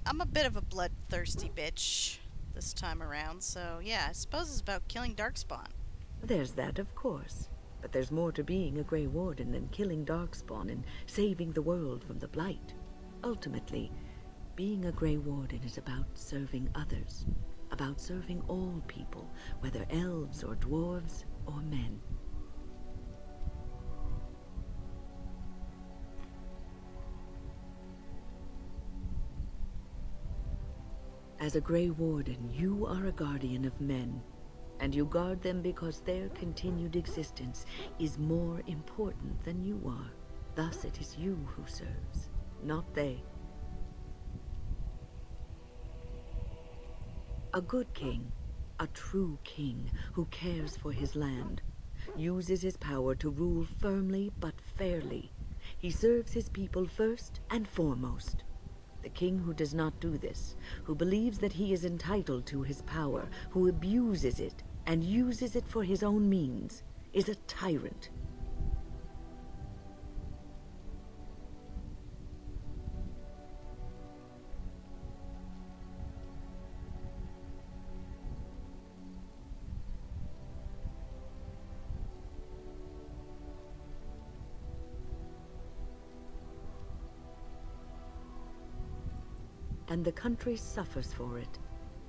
I'm a bit of a bloodthirsty bitch this time around, so yeah, I suppose it's about killing Darkspawn. There's that, of course. But there's more to being a Grey Warden than killing Darkspawn and saving the world from the Blight. Ultimately, being a Grey Warden is about serving others. About serving all people, whether elves or dwarves or men. As a Grey Warden, you are a guardian of men, and you guard them because their continued existence is more important than you are. Thus it is you who serves, not they. A good king, a true king who cares for his land, uses his power to rule firmly but fairly. He serves his people first and foremost. The king who does not do this, who believes that he is entitled to his power, who abuses it and uses it for his own means, is a tyrant. And the country suffers for it.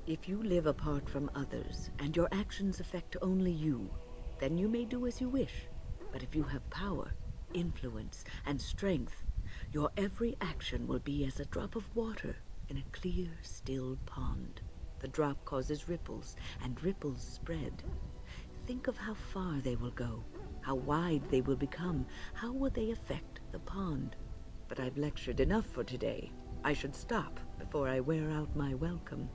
If you live apart from others, and your actions affect only you, then you may do as you wish. But if you have power, influence, and strength, your every action will be as a drop of water in a clear, still pond. The drop causes ripples, and ripples spread. Think of how far they will go, how wide they will become, how will they affect the pond. But I've lectured enough for today. I should stop before I wear out my welcome.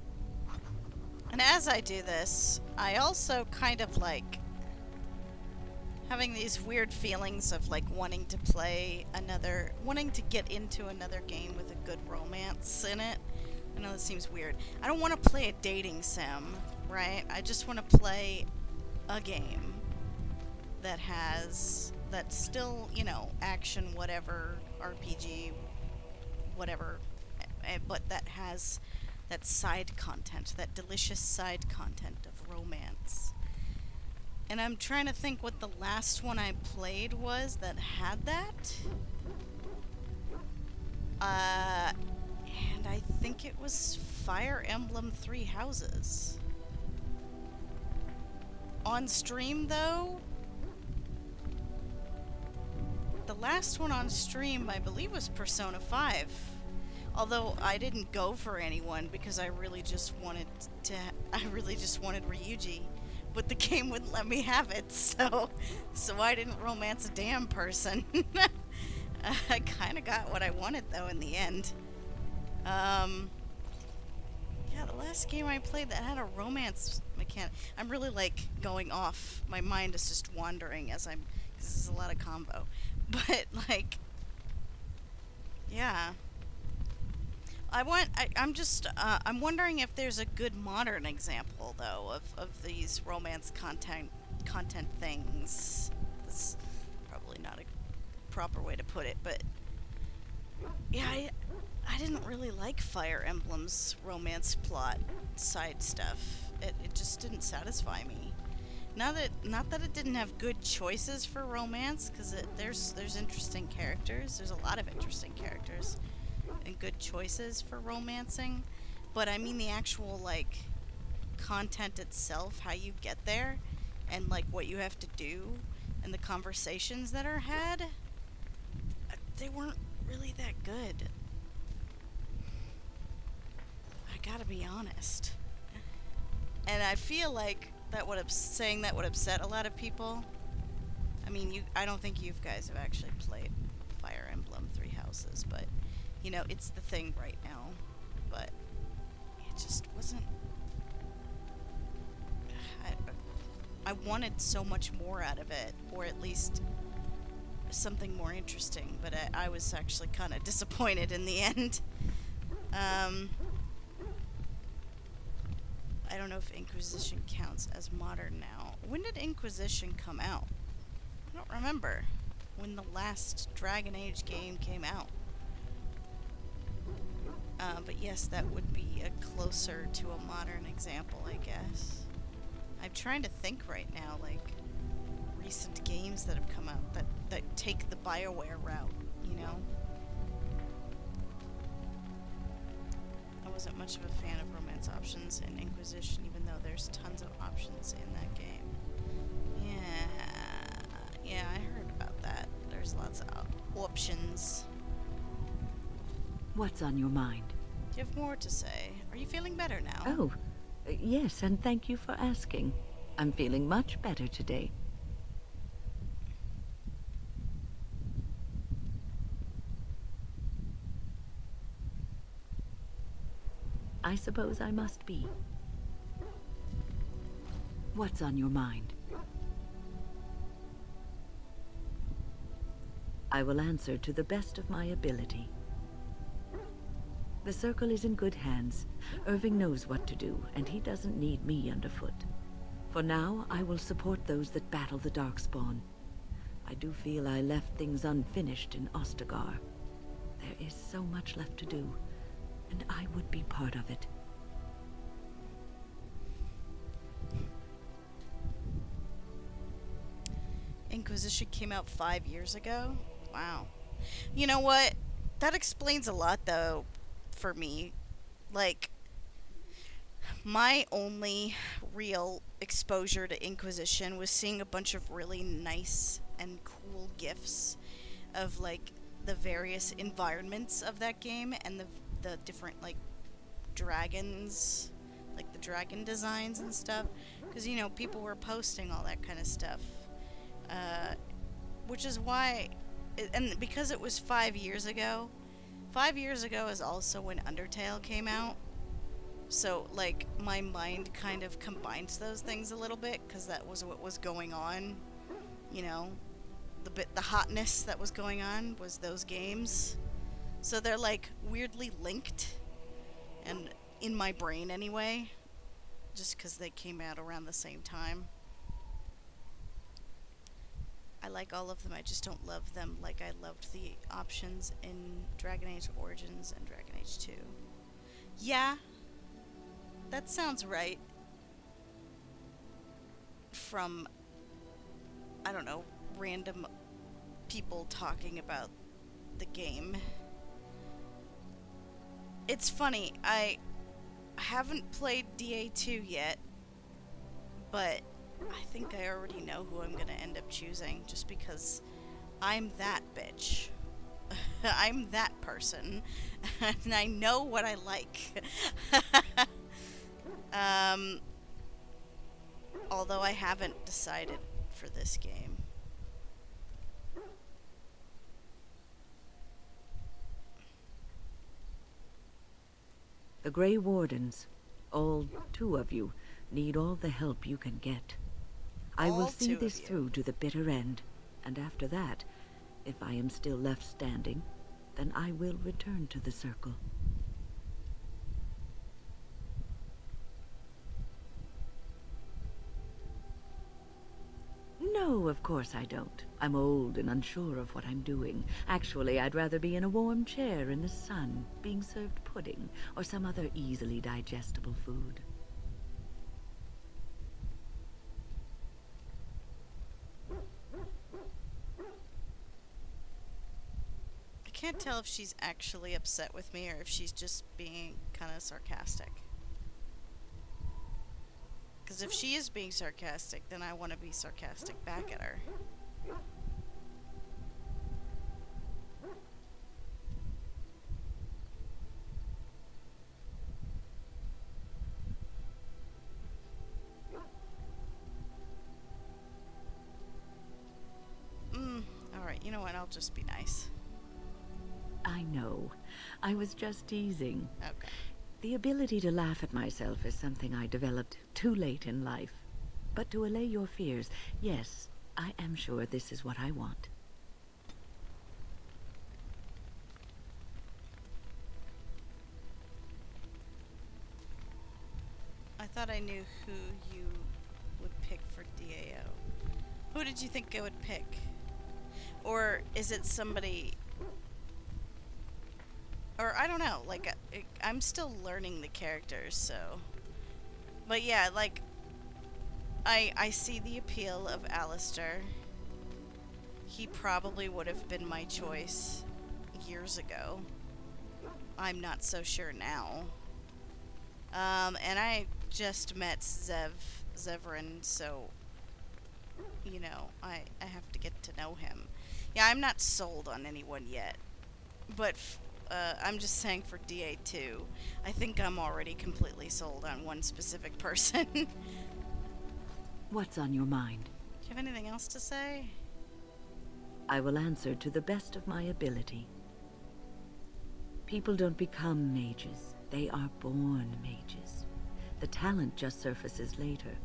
And as I do this, I also kind of like having these weird feelings of like wanting to get into another game with a good romance in it. I know this seems weird. I don't want to play a dating sim, right? I just want to play a game that's still, you know, action, whatever, RPG, whatever, but that has that side content, that delicious side content of romance. And I'm trying to think what the last one I played was that had that. And I think it was Fire Emblem Three Houses. On stream, though, the last one on stream, I believe, was Persona 5. Although I didn't go for anyone because I really just wanted Ryuji, but the game wouldn't let me have it, so I didn't romance a damn person. I kind of got what I wanted though in the end. Yeah, the last game I played that had a romance mechanic. I'm really like going off. My mind is just wandering as because this is a lot of combo. But like, yeah. I'm wondering if there's a good modern example though of these romance content things. That's probably not a proper way to put it, but yeah, I didn't really like Fire Emblem's romance plot side stuff. It just didn't satisfy me. Not that it didn't have good choices for romance, because there's interesting characters. There's a lot of interesting characters and good choices for romancing, but I mean the actual like content itself, how you get there, and like what you have to do, and the conversations that are had. They weren't really that good. I gotta be honest. And I feel like saying that would upset a lot of people. I mean, I don't think you guys have actually played Fire Emblem Three Houses, but you know, it's the thing right now. But it just wasn't. I wanted so much more out of it, or at least something more interesting, but I was actually kind of disappointed in the end. I don't know if Inquisition counts as modern now. When did Inquisition come out? I don't remember when the last Dragon Age game came out. But yes, that would be a closer to a modern example, I guess. I'm trying to think right now, like, recent games that have come out that take the Bioware route, you know? I wasn't much of a fan of romance options in Inquisition, even though there's tons of options in that game. Yeah, I heard about that. There's lots of options. What's on your mind? You have more to say. Are you feeling better now? Oh, yes, and thank you for asking. I'm feeling much better today. I suppose I must be. What's on your mind? I will answer to the best of my ability. The Circle is in good hands. Irving knows what to do, and he doesn't need me underfoot. For now, I will support those that battle the Darkspawn. I do feel I left things unfinished in Ostagar. There is so much left to do, and I would be part of it. Inquisition came out 5 years ago? Wow. You know what? That explains a lot, though, for me. Like, my only real exposure to Inquisition was seeing a bunch of really nice and cool gifs of, like, the various environments of that game and the different, like, dragons, like the dragon designs and stuff. Because, you know, people were posting all that kind of stuff. Which is why, and because it was 5 years ago, 5 years ago is also when Undertale came out. So, like, my mind kind of combines those things a little bit, because that was what was going on. You know, the hotness that was going on was those games. So they're, like, weirdly linked, and in my brain anyway, just because they came out around the same time. I like all of them, I just don't love them like I loved the options in Dragon Age Origins and Dragon Age 2. Yeah, that sounds right. From, I don't know, random people talking about the game. It's funny, I haven't played DA2 yet, but I think I already know who I'm gonna end up choosing, just because I'm that bitch. I'm that person, and I know what I like. Although I haven't decided for this game. The Grey Wardens, all 2 of you, need all the help you can get. I will All see 2 of this you. through to the bitter end, and after that, if I am still left standing, then I will return to the Circle. No, of course I don't. I'm old and unsure of what I'm doing. Actually, I'd rather be in a warm chair in the sun, being served pudding, or some other easily digestible food. I can't tell if she's actually upset with me or if she's just being kind of sarcastic. Because if she is being sarcastic, then I want to be sarcastic back at her. Alright, you know what? I'll just be nice. I know. I was just teasing. Okay. The ability to laugh at myself is something I developed too late in life. But to allay your fears, yes, I am sure this is what I want. I thought I knew who you would pick for DAO. Who did you think I would pick? Or is it somebody... Or I don't know, like, I'm still learning the characters, so... But yeah, like, I see the appeal of Alistair. He probably would have been my choice years ago. I'm not so sure now. And I just met Zevran, so, you know, I have to get to know him. Yeah, I'm not sold on anyone yet. But I'm just saying for DA2. I think I'm already completely sold on one specific person. Do you What's on your mind? have anything else to say? I will answer to the best of my ability. People don't become mages. They are born mages. The talent just surfaces later.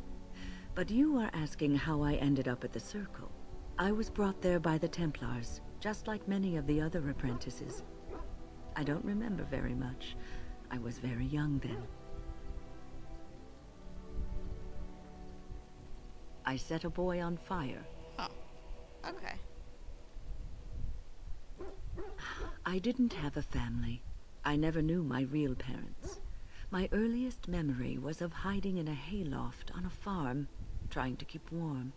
But you are asking how I ended up at the Circle. I was brought there by the Templars, just like many of the other apprentices. I don't remember very much. I was very young then. I set a boy on fire. Oh, okay. I didn't have a family. I never knew my real parents. My earliest memory was of hiding in a hayloft on a farm, trying to keep warm.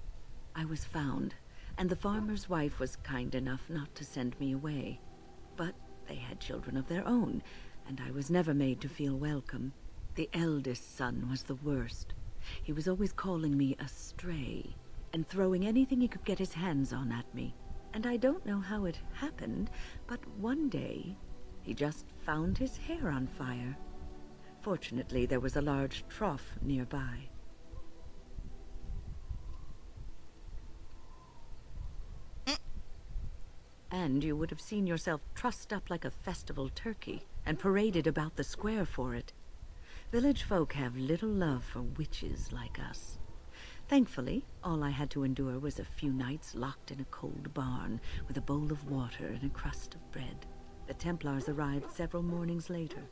I was found, and the farmer's wife was kind enough not to send me away. But they had children of their own, and I was never made to feel welcome. The eldest son was the worst. He was always calling me a stray, and throwing anything he could get his hands on at me. And I don't know how it happened, but one day, he just found his hair on fire. Fortunately, there was a large trough nearby. And you would have seen yourself trussed up like a festival turkey and paraded about the square for it. Village folk have little love for witches like us. Thankfully, all I had to endure was a few nights locked in a cold barn with a bowl of water and a crust of bread. The Templars arrived several mornings later.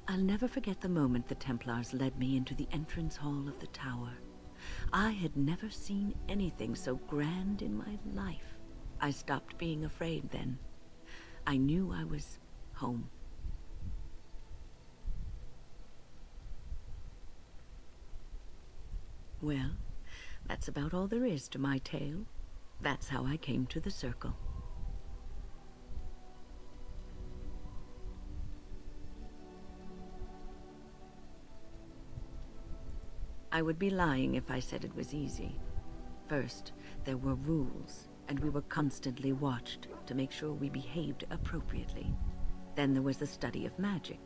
I'll never forget the moment the Templars led me into the entrance hall of the tower. I had never seen anything so grand in my life. I stopped being afraid then. I knew I was home. Well, that's about all there is to my tale. That's how I came to the Circle. I would be lying if I said it was easy. First, there were rules, and we were constantly watched to make sure we behaved appropriately. Then there was the study of magic.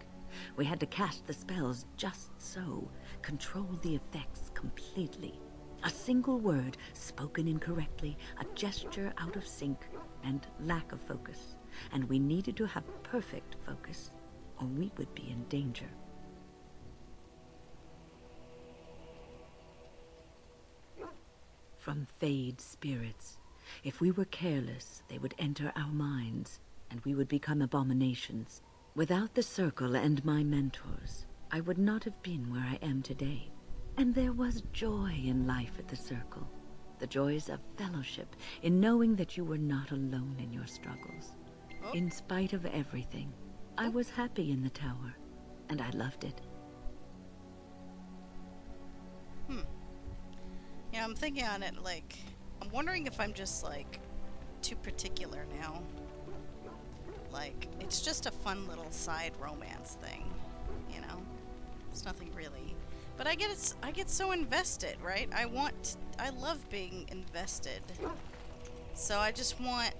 We had to cast the spells just so, control the effects completely. A single word spoken incorrectly, a gesture out of sync, and lack of focus. And we needed to have perfect focus, or we would be in danger. From Fade spirits. If we were careless, they would enter our minds, and we would become abominations. Without the Circle and my mentors, I would not have been where I am today. And there was joy in life at the Circle. The joys of fellowship, in knowing that you were not alone in your struggles. Oh. In spite of everything, I was happy in the tower, and I loved it. Yeah, I'm thinking on it, like, I'm wondering if I'm just, like, too particular now. Like, it's just a fun little side romance thing, you know? It's nothing really. But I get so invested, right? I love being invested. So I just want,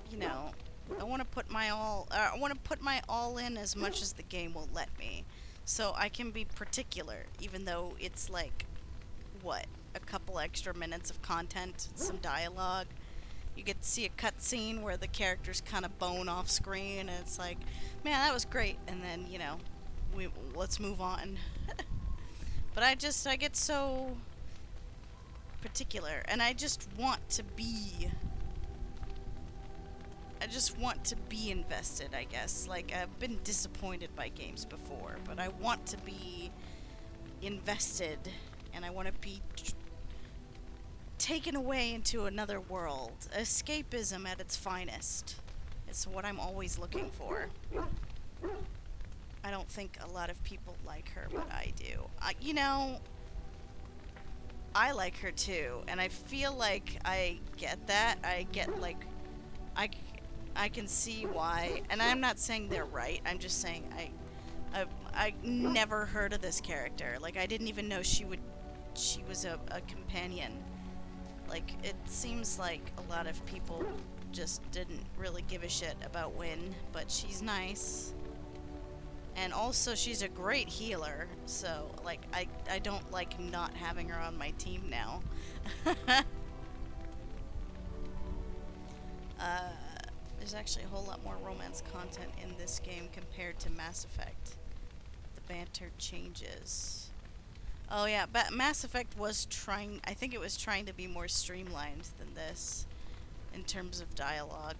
you know, I want to put my all in as much as the game will let me. So I can be particular, even though it's like, what, a couple extra minutes of content, some dialogue. You get to see a cutscene where the characters kind of bone off screen, and it's like, man, that was great. And then, you know, let's move on. But I get so particular, and I just want to be invested, I guess. Like, I've been disappointed by games before, but I want to be invested, and I want to be taken away into another world. Escapism at its finest. It's what I'm always looking for. I don't think a lot of people like her, but I do. You know, I like her too, and I feel like I get that. I get, like, I can see why, and I'm not saying they're right. I'm just saying I never heard of this character. Like, I didn't even know she she was a companion. Like, it seems like a lot of people just didn't really give a shit about Wynn, but she's nice. And also, she's a great healer, so, like, I don't like not having her on my team now. There's actually a whole lot more romance content in this game compared to Mass Effect. The banter changes. Oh yeah, but Mass Effect was trying, I think it was trying to be more streamlined than this in terms of dialogue.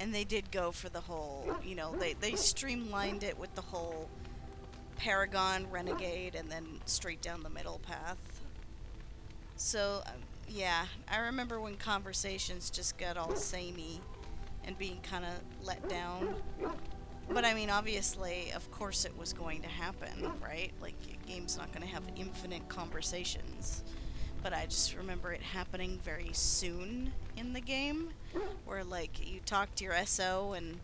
And they did go for the whole, you know, they streamlined it with the whole Paragon, Renegade, and then straight down the middle path. So, yeah, I remember when conversations just got all samey and being kind of let down. But I mean, obviously, of course it was going to happen, right? Like, a game's not going to have infinite conversations. But I just remember it happening very soon in the game, where, like, you talk to your SO and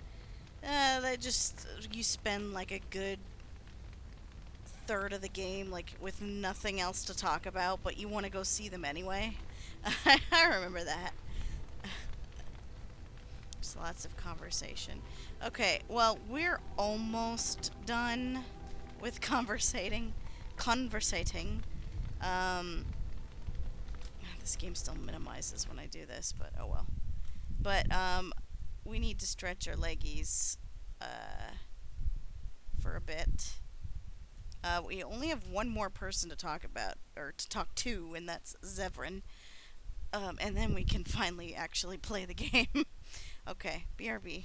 you spend, like, a good third of the game, like, with nothing else to talk about, but you want to go see them anyway. I remember that. Just lots of conversation. Okay, well, we're almost done with conversating. This game still minimizes when I do this, but oh well. But, we need to stretch our leggies, for a bit. We only have one more person to talk about, or to talk to, and that's Zevran. And then we can finally actually play the game. Okay, BRB.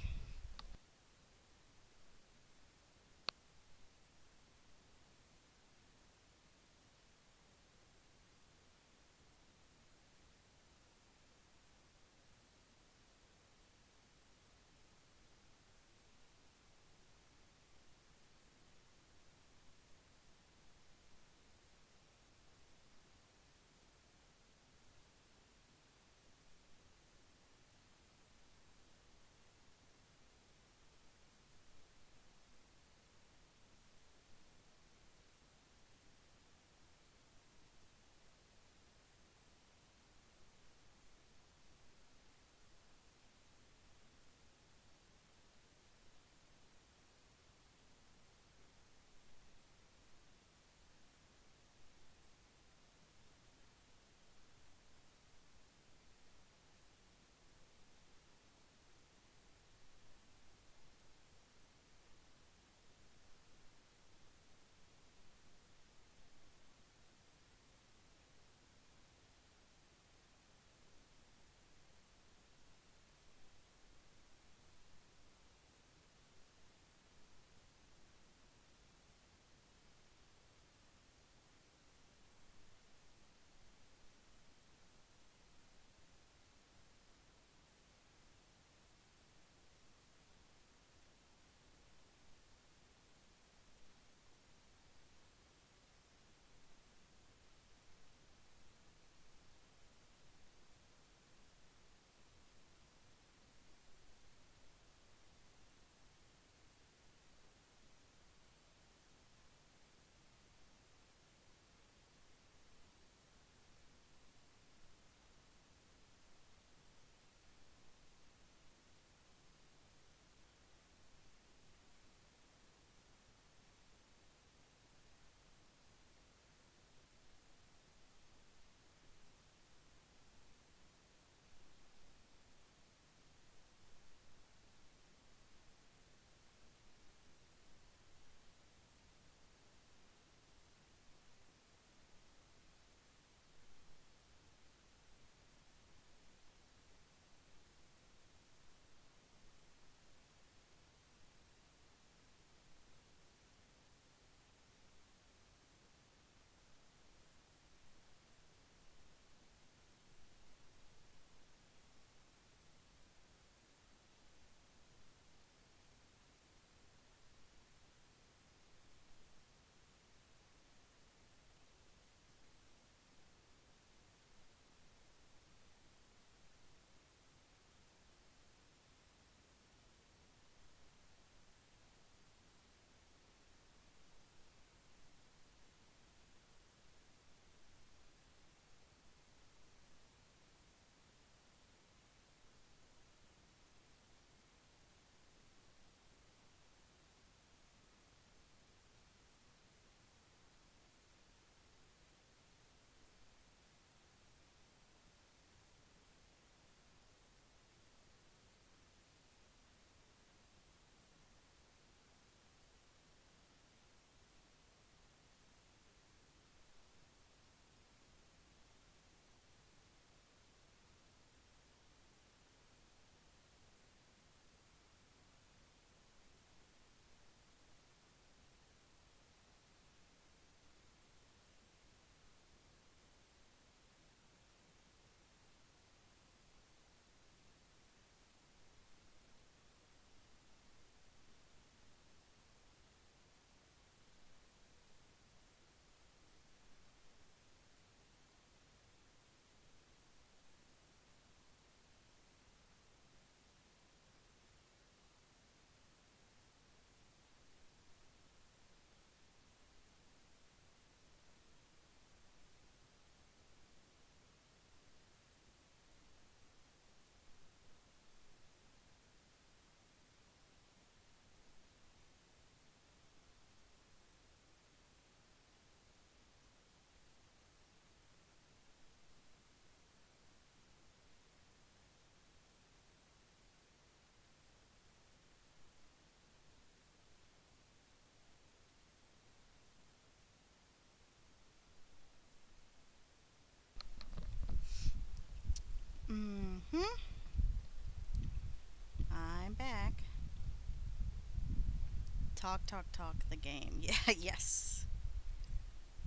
Talk, talk, talk the game. Yeah, yes.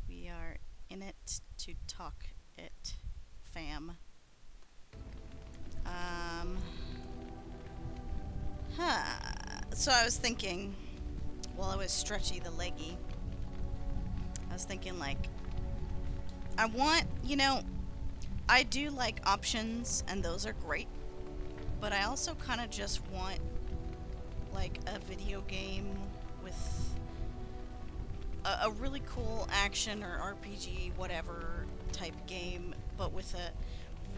We are in it to talk it, fam. Um, So I was thinking, while I was stretchy the leggy, I was thinking like, I want, I do like options and those are great, but I also kind of just want like a video game with a really cool action or RPG, whatever type game, but with a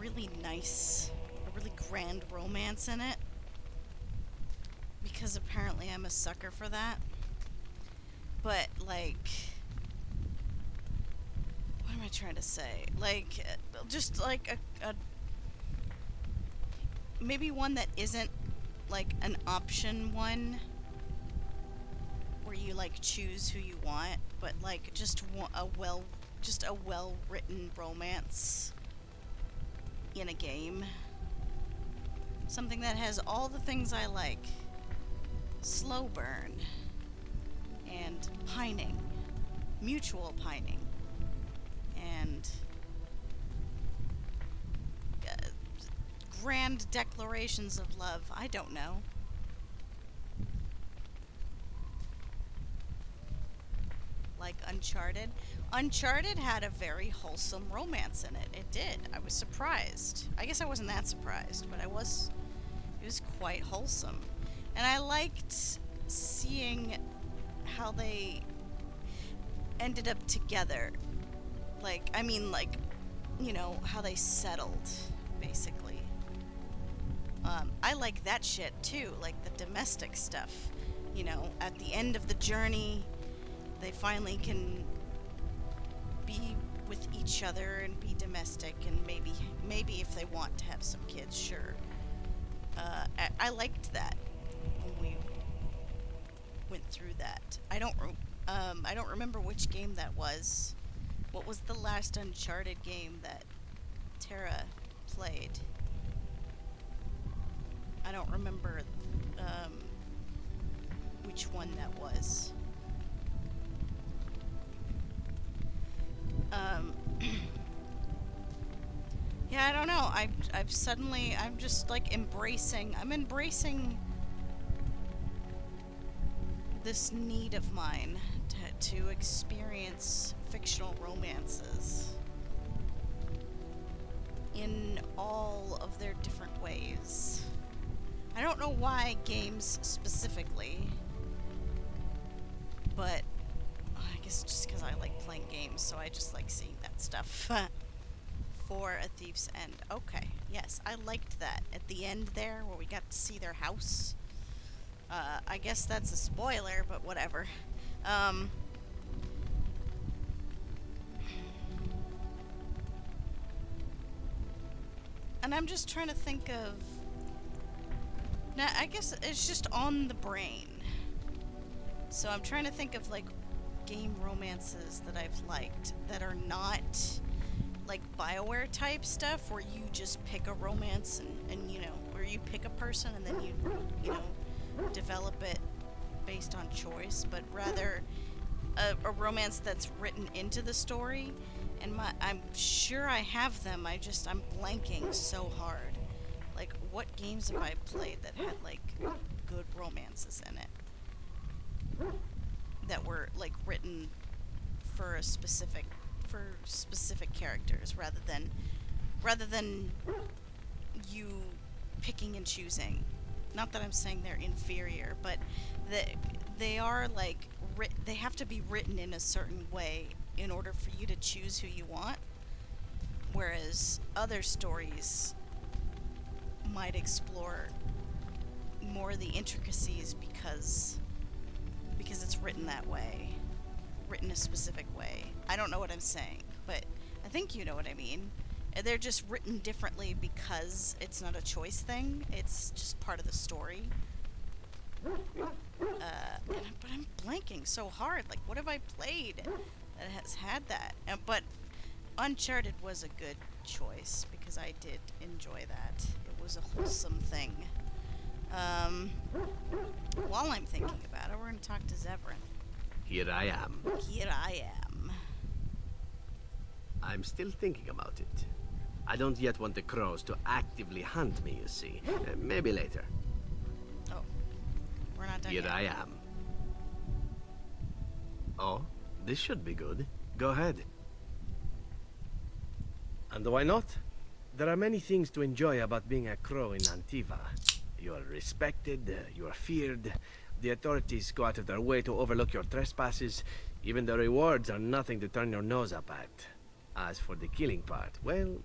really nice, a really grand romance in it. Because apparently I'm a sucker for that. But, like, what am I trying to say? Like, just like a maybe one that isn't like an option one where you like choose who you want, but like just a well written romance in a game. Something that has all the things I like. Slow burn and pining, mutual pining, and grand declarations of love. I don't know. Like Uncharted. Uncharted had a very wholesome romance in it. It did. I was surprised. I guess I wasn't that surprised, but it was quite wholesome. And I liked seeing how they ended up together. Like, I mean, like, how they settled, basically. I like that shit too, like the domestic stuff. At the end of the journey, they finally can be with each other and be domestic, and maybe if they want to have some kids, sure. I liked that when we went through that. I don't remember which game that was. What was the last Uncharted game that Tara played? I don't remember which one that was. Yeah, I don't know. I'm just like I'm embracing this need of mine to experience fictional romances in all of their different ways. I don't know why games specifically, but I guess just because I like playing games, so I just like seeing that stuff. For A Thief's End. Okay, yes, I liked that. At the end there, where we got to see their house. I guess that's a spoiler, but whatever. And I'm just trying to think of... Now, I guess it's just on the brain. So I'm trying to think of, like, game romances that I've liked that are not, like, Bioware type stuff where you just pick a romance and where you pick a person and then you develop it based on choice, but rather a romance that's written into the story. And I'm sure I have them, I'm blanking so hard. Like, what games have I played that had, like, good romances in it? That were, like, written for specific characters rather than you picking and choosing. Not that I'm saying they're inferior, but they are, like, they have to be written in a certain way in order for you to choose who you want. Whereas other stories might explore more of the intricacies because it's written that way, written a specific way. I don't know what I'm saying, but I think you know what I mean. They're just written differently because it's not a choice thing, it's just part of the story. But I'm blanking so hard. Like, what have I played that has had that? But Uncharted was a good choice because I did enjoy that. It was a wholesome thing. While I'm thinking about about it. We're gonna talk to Zevran. Here I am. Here I am. I'm still thinking about it. I don't yet want the crows to actively hunt me, you see. Maybe later. Oh. We're not done Here yet. I am. Oh, this should be good. Go ahead. And why not? There are many things to enjoy about being a crow in Antiva. You are respected, you are feared. The authorities go out of their way to overlook your trespasses. Even the rewards are nothing to turn your nose up at. As for the killing part, well,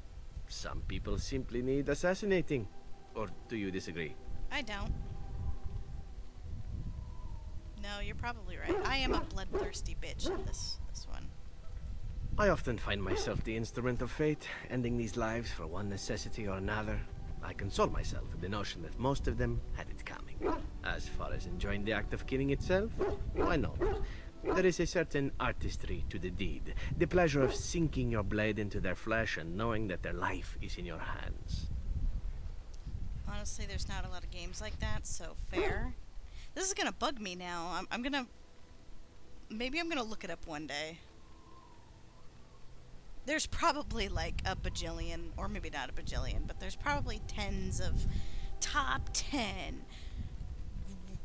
some people simply need assassinating. Or do you disagree? I don't. No, you're probably right. I am a bloodthirsty bitch in this one. I often find myself the instrument of fate, ending these lives for one necessity or another. I console myself with the notion that most of them had it coming. As far as enjoying the act of killing itself, why not? There is a certain artistry to the deed, the pleasure of sinking your blade into their flesh and knowing that their life is in your hands. Honestly, there's not a lot of games like that, so fair. This is gonna bug me now. I'm gonna... Maybe I'm gonna look it up one day. There's probably like a bajillion, or maybe not a bajillion, but there's probably tens of top 10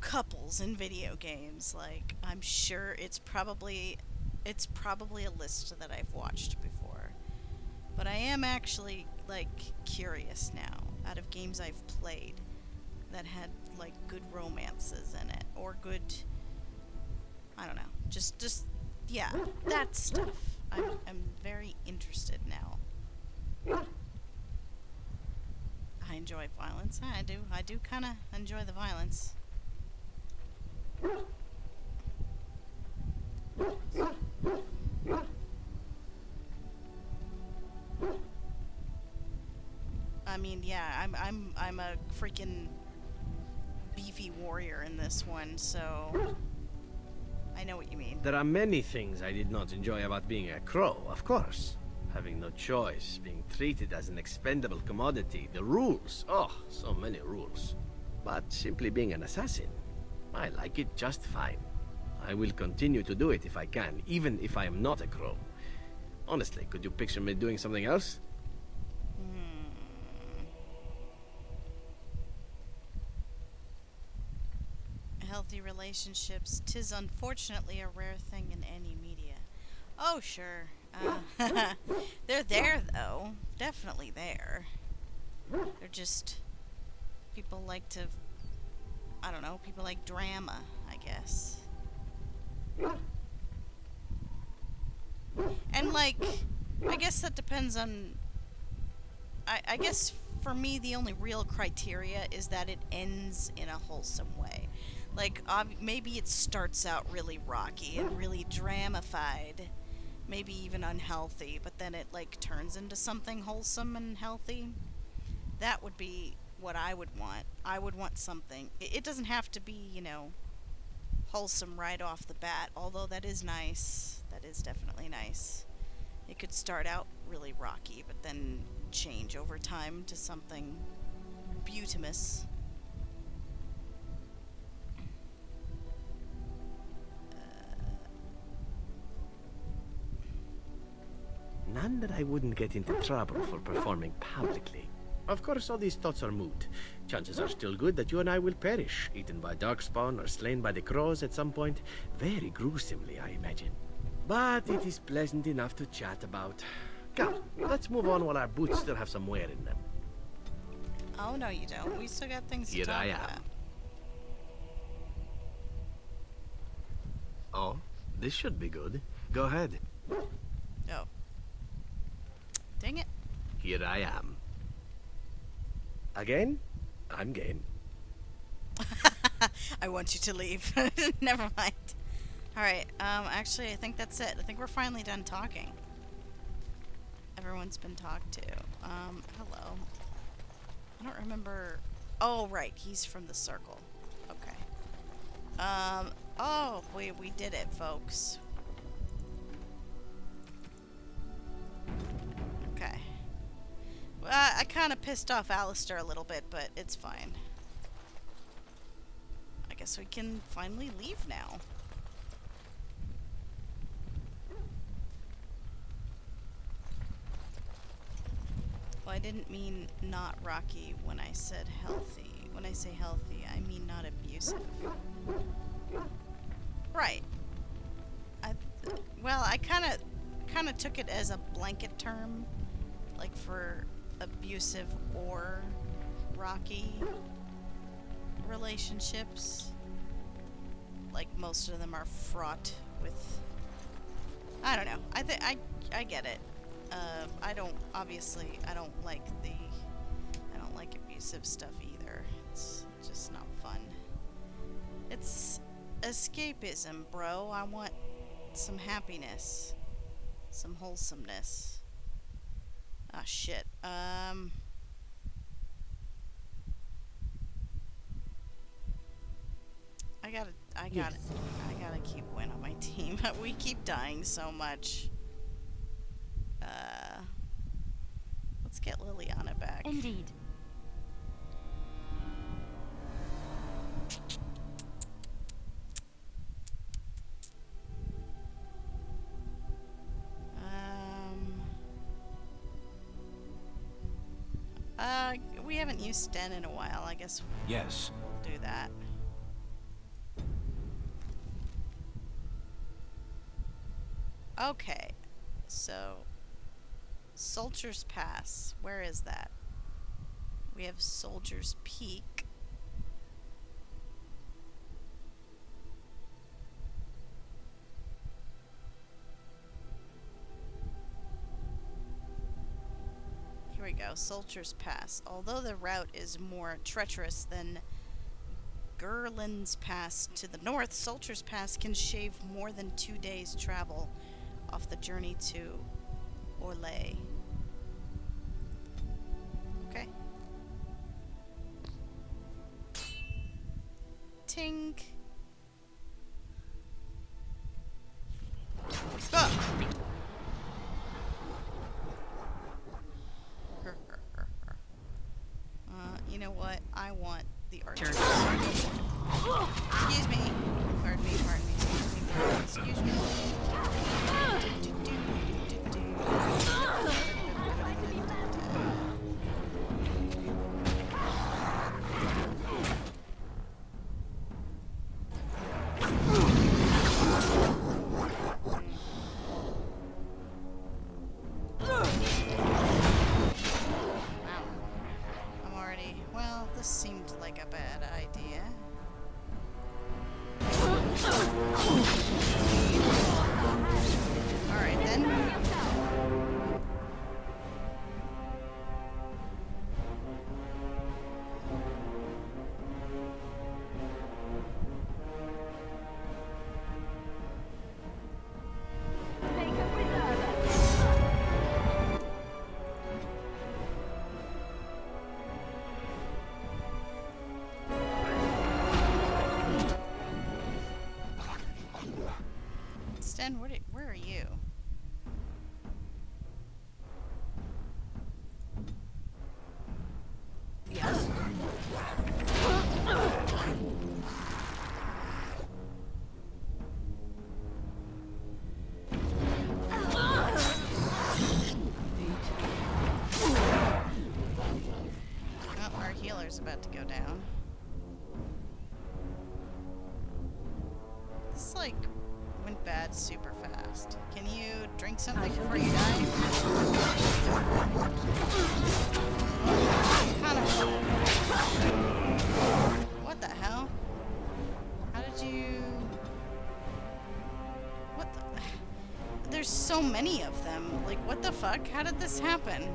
couples in video games. Like, I'm sure it's probably a list that I've watched before. But I am actually, like, curious now, out of games I've played that had, like, good romances in it, or good, I don't know, just, yeah, that stuff. I'm very interested now. I enjoy violence. I do kind of enjoy the violence. I mean, yeah, I'm a freaking beefy warrior in this one, so I know what you mean. There are many things I did not enjoy about being a crow, of course. Having no choice, being treated as an expendable commodity, the rules. Oh, so many rules. But simply being an assassin, I like it just fine. I will continue to do it if I can, even if I am not a crow. Honestly, could you picture me doing something else? Healthy relationships, 'tis unfortunately a rare thing in any media. Oh, sure. They're there, though. Definitely there. They're just... People like to... I don't know, people like drama, I guess. And, like, I guess that depends on... I guess for me, the only real criteria is that it ends in a wholesome way. Like, maybe it starts out really rocky and really dramified, maybe even unhealthy, but then it, like, turns into something wholesome and healthy. That would be what I would want. I would want something. It doesn't have to be, you know, wholesome right off the bat, although that is nice. That is definitely nice. It could start out really rocky, but then change over time to something beautimous. None that I wouldn't get into trouble for performing publicly. Of course, all these thoughts are moot. Chances are still good that you and I will perish, eaten by darkspawn or slain by the crows at some point. Very gruesomely, I imagine. But it is pleasant enough to chat about. Come, let's move on while our boots still have some wear in them. Oh, no, you don't. We still got things to Here talk I am. about. Oh, this should be good. Go ahead. Oh. Dang it. Here I am. Again? I'm game. I want you to leave. Never mind. Alright, actually, I think that's it. I think we're finally done talking. Everyone's been talked to. Hello. I don't remember... Oh, right, he's from the circle. Okay. Oh, we did it, folks. Okay. Well, I kind of pissed off Alistair a little bit, but it's fine. I guess we can finally leave now. Well, I didn't mean not rocky when I said healthy. When I say healthy, I mean not abusive. Right. Well, I kind of took it as a blanket term, like for abusive or rocky relationships. Like most of them are fraught with, I don't know. I get it. I don't like abusive stuff either. It's just not fun. It's escapism, bro. I want some happiness, some wholesomeness. Ah, shit. I gotta keep Win on my team. We keep dying so much. Let's get Liliana back. Indeed. We haven't used Sten in a while. I guess Yes. we'll do that. Okay, so Soldier's Pass. Where is that? We have Soldier's Peak. Here we go, Soldier's Pass. Although the route is more treacherous than Gerland's Pass to the north, Soldier's Pass can shave more than 2 days' travel off the journey to Orlais. Okay. Tink. Ah! You know what? I want the archer. Excuse me. Pardon me, pardon me, excuse me. This seemed like a bad idea. Alright then. Sten, where are you? Yes. Well, our healer's about to go down. This like went bad super fast. Can you drink something before you die? Kind of. What the hell? How did you? What the? There's so many of them. Like, what the fuck? How did this happen?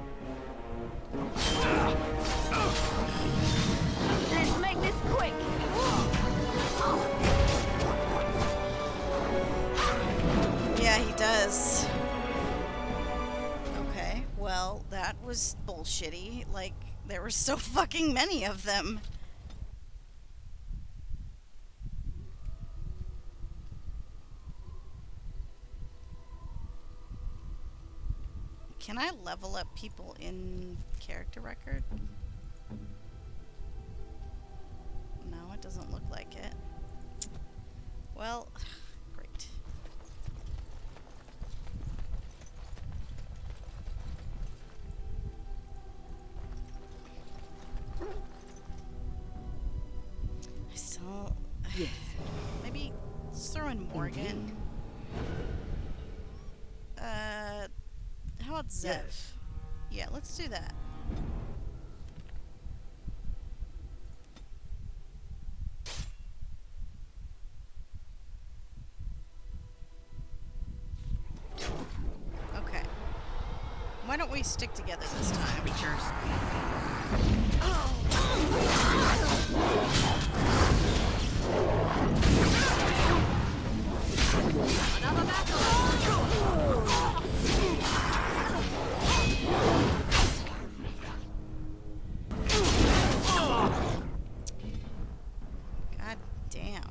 Let's make this quick. Yeah, he does. Okay, well, that was bullshitty. Like, there were so fucking many of them. Can I level up people in character record? No, it doesn't look like it. Well, great. I still... Yes. Maybe let's throw in Morgan. How about Zev? Yes. Yeah, let's do that. Okay. Why don't we stick together this time? God damn.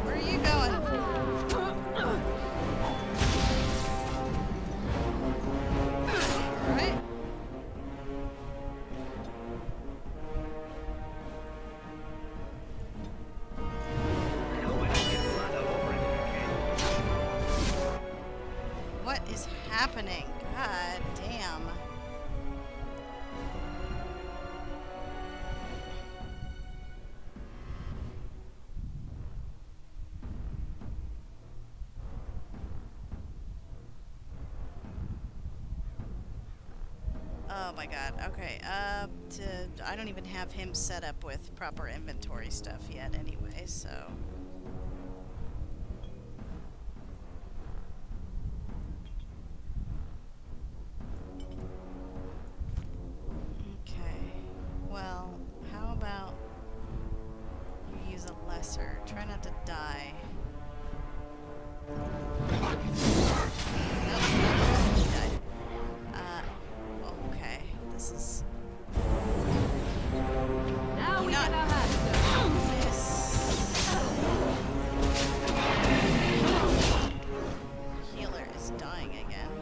Where are you going? Alright. What is happening? God damn. Oh my god. Okay. I don't even have him set up with proper inventory stuff yet anyway, so. Okay. Well, how about you use a lesser? Try not to die. Nope, he died. Okay. This is. Now we Not get our hands dirty. this. Healer is dying again.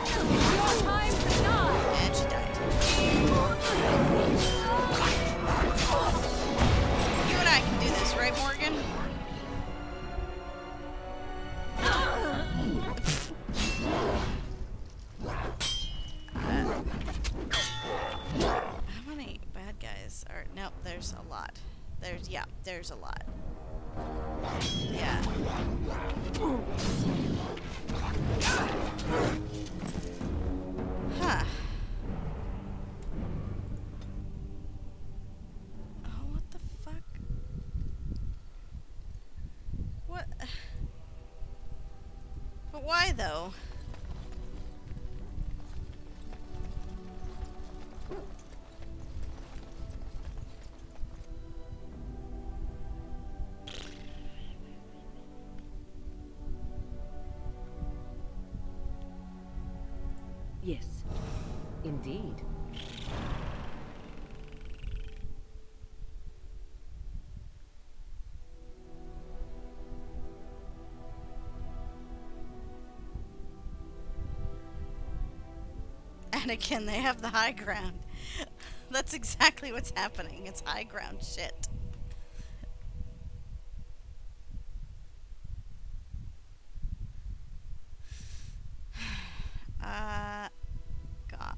Your time to die. And she died. You and I can do this, right, Morgan? How many bad guys are... Nope, there's a lot. There's a lot. Yeah. Huh. Oh, what the fuck? What? But why, though? Yes, indeed. Anakin, they have the high ground. That's exactly what's happening. It's high ground shit. God,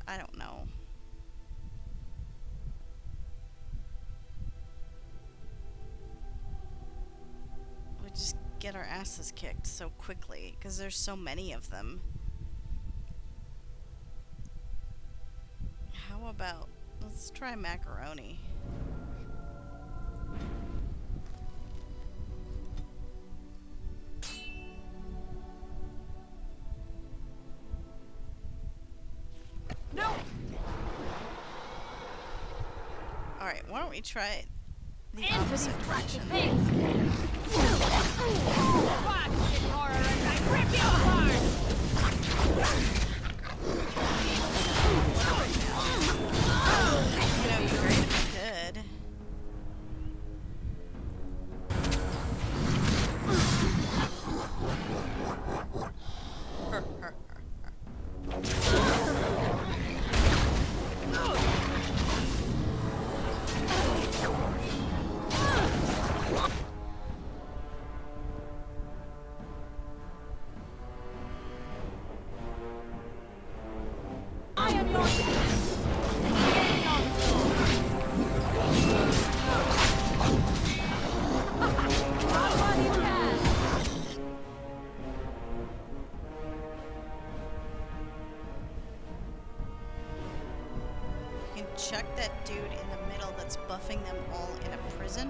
I don't know. We just get our asses kicked so quickly because there's so many of them. How about let's try macaroni? No. All right, why don't we try the Into opposite these direction? things. Watch it, horror, as I rip you apart. chuck that dude in the middle that's buffing them all in a prison.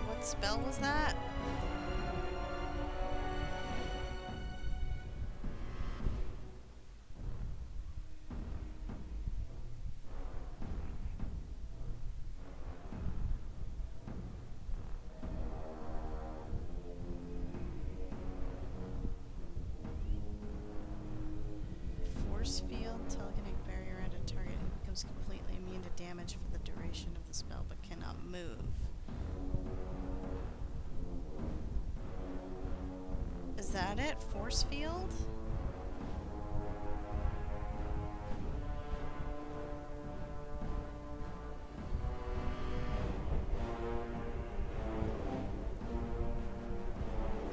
What spell was that? Force field, telekinetic barrier around a target who becomes completely immune to damage for the duration of the spell but cannot move. Is that it? Force field?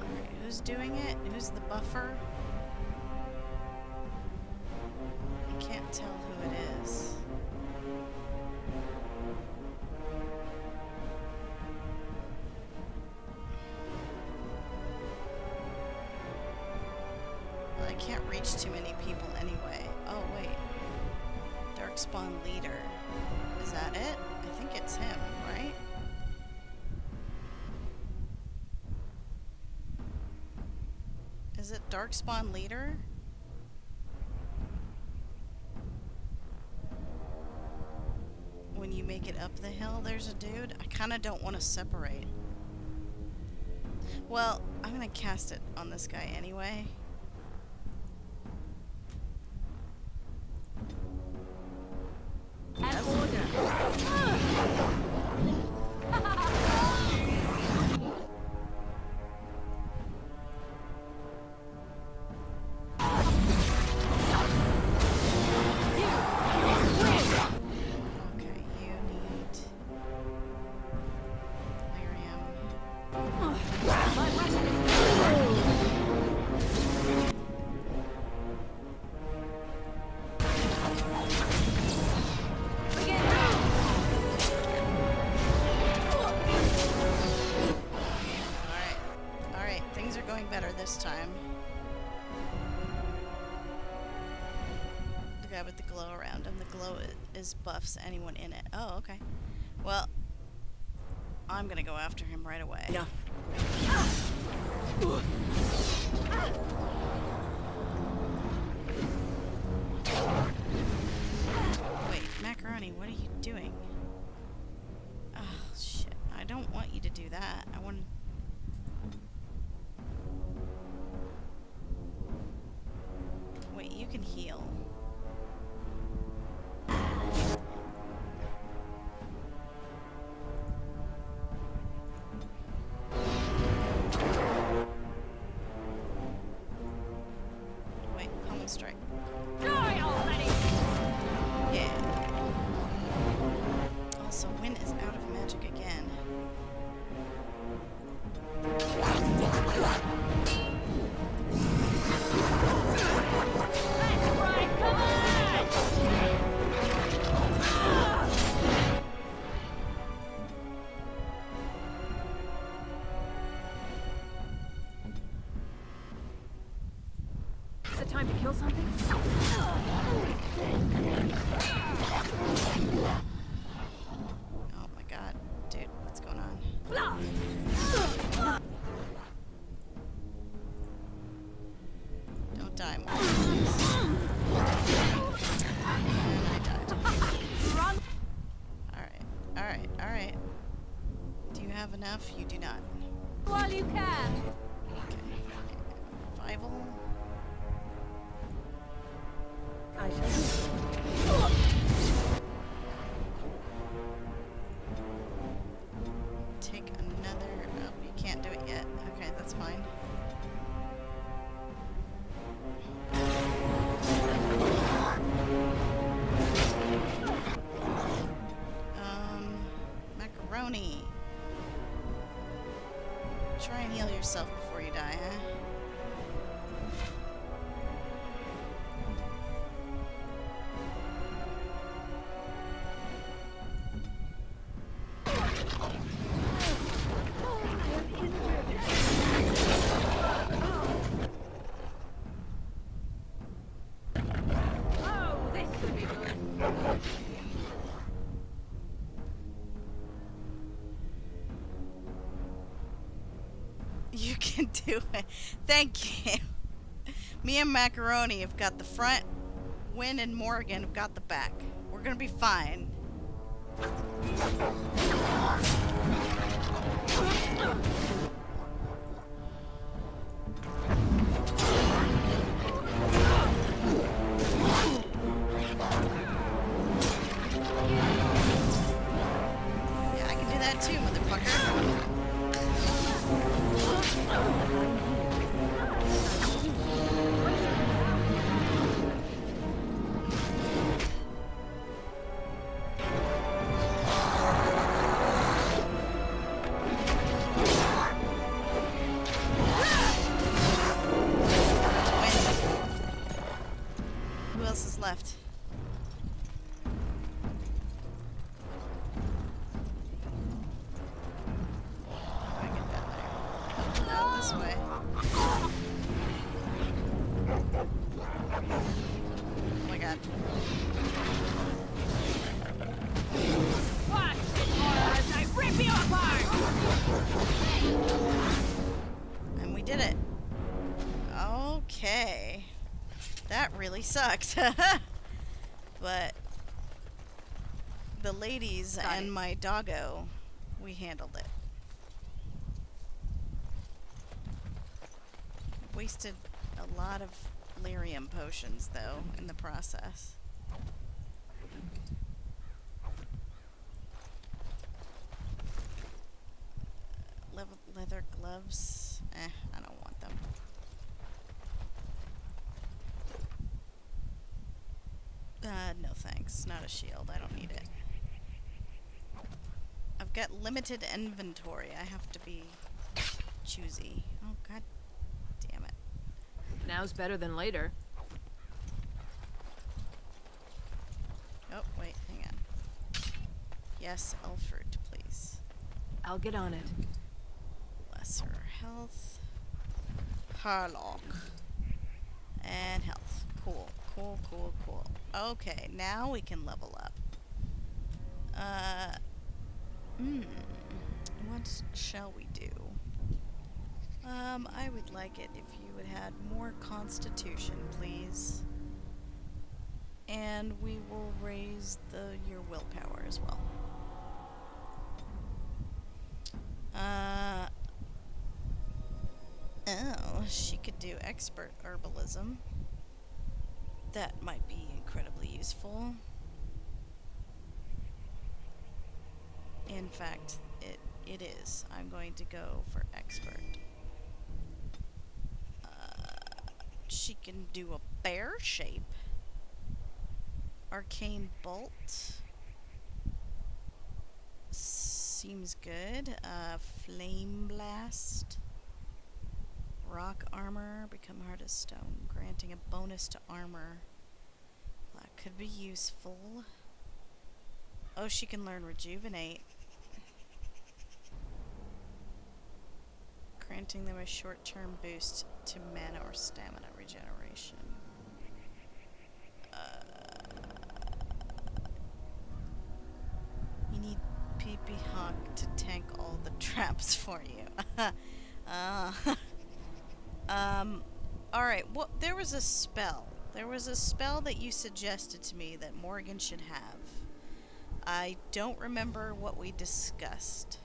Alright, who's doing it? Who's the buffer? I can't tell who it is. Well, I can't reach too many people anyway. Oh, wait. Darkspawn leader. Is that it? I think it's him, right? Is it Darkspawn leader? When you make it up the hill, there's a dude. I kind of don't want to separate. Well, I'm gonna cast it on this guy anyway. An order. Okay, you need lyrium. Alright, things are going better this time. The guy with the glow around him. The glow is buffs anyone in it. Oh, okay. Well, I'm gonna go after him right away. Wait, Macaroni, what are you doing? Oh, shit. I don't want you to do that. I want... Wait, you can heal. Wait, pummel strike. Yeah. Also, Win is out of magic again. Is it time to kill something? Oh my god. Dude, what's going on? Don't die more. And I died. Alright. Do you have enough? You do not. While you can. Okay. Revival. I shall. Take another. Oh, you can't do it yet. Okay, that's fine. Macaroni. Try and heal yourself before you die, huh? Oh, this should be good. You can do it. Thank you. Me and Macaroni have got the front. Win and Morgan have got the back. We're gonna be fine. Yeah, I can do that too, motherfucker. Who else is left? How do I get down there? Oh, this way. Oh my god. Watch as I rip you apart! And we did it. Okay. That really sucked. But the ladies and my doggo, we handled it. Wasted a lot of lyrium potions, though, in the process. Leather gloves. I don't want them. No thanks. Not a shield. I don't need it. I've got limited inventory. I have to be choosy. Oh, god damn it. Now's better than later. Oh, wait, hang on. Yes, Elford, please. I'll get on it. Lesser health. Harlock. And health. Cool, cool, cool, cool. Okay, now we can level up. What shall we do? I would like it if you would add more constitution, please. And we will raise your willpower as well. Oh, she could do expert herbalism. That might be incredibly useful. In fact, it is. I'm going to go for expert. She can do a bear shape. Arcane bolt. Seems good. Flame blast. Rock armor. Become hard as stone. Granting a bonus to armor. That could be useful. Oh, she can learn rejuvenate. Granting them a short-term boost to mana or stamina regeneration. You need PP Hawk to tank all the traps for you. Alright, well, there was a spell. There was a spell that you suggested to me that Morgan should have. I don't remember what we discussed.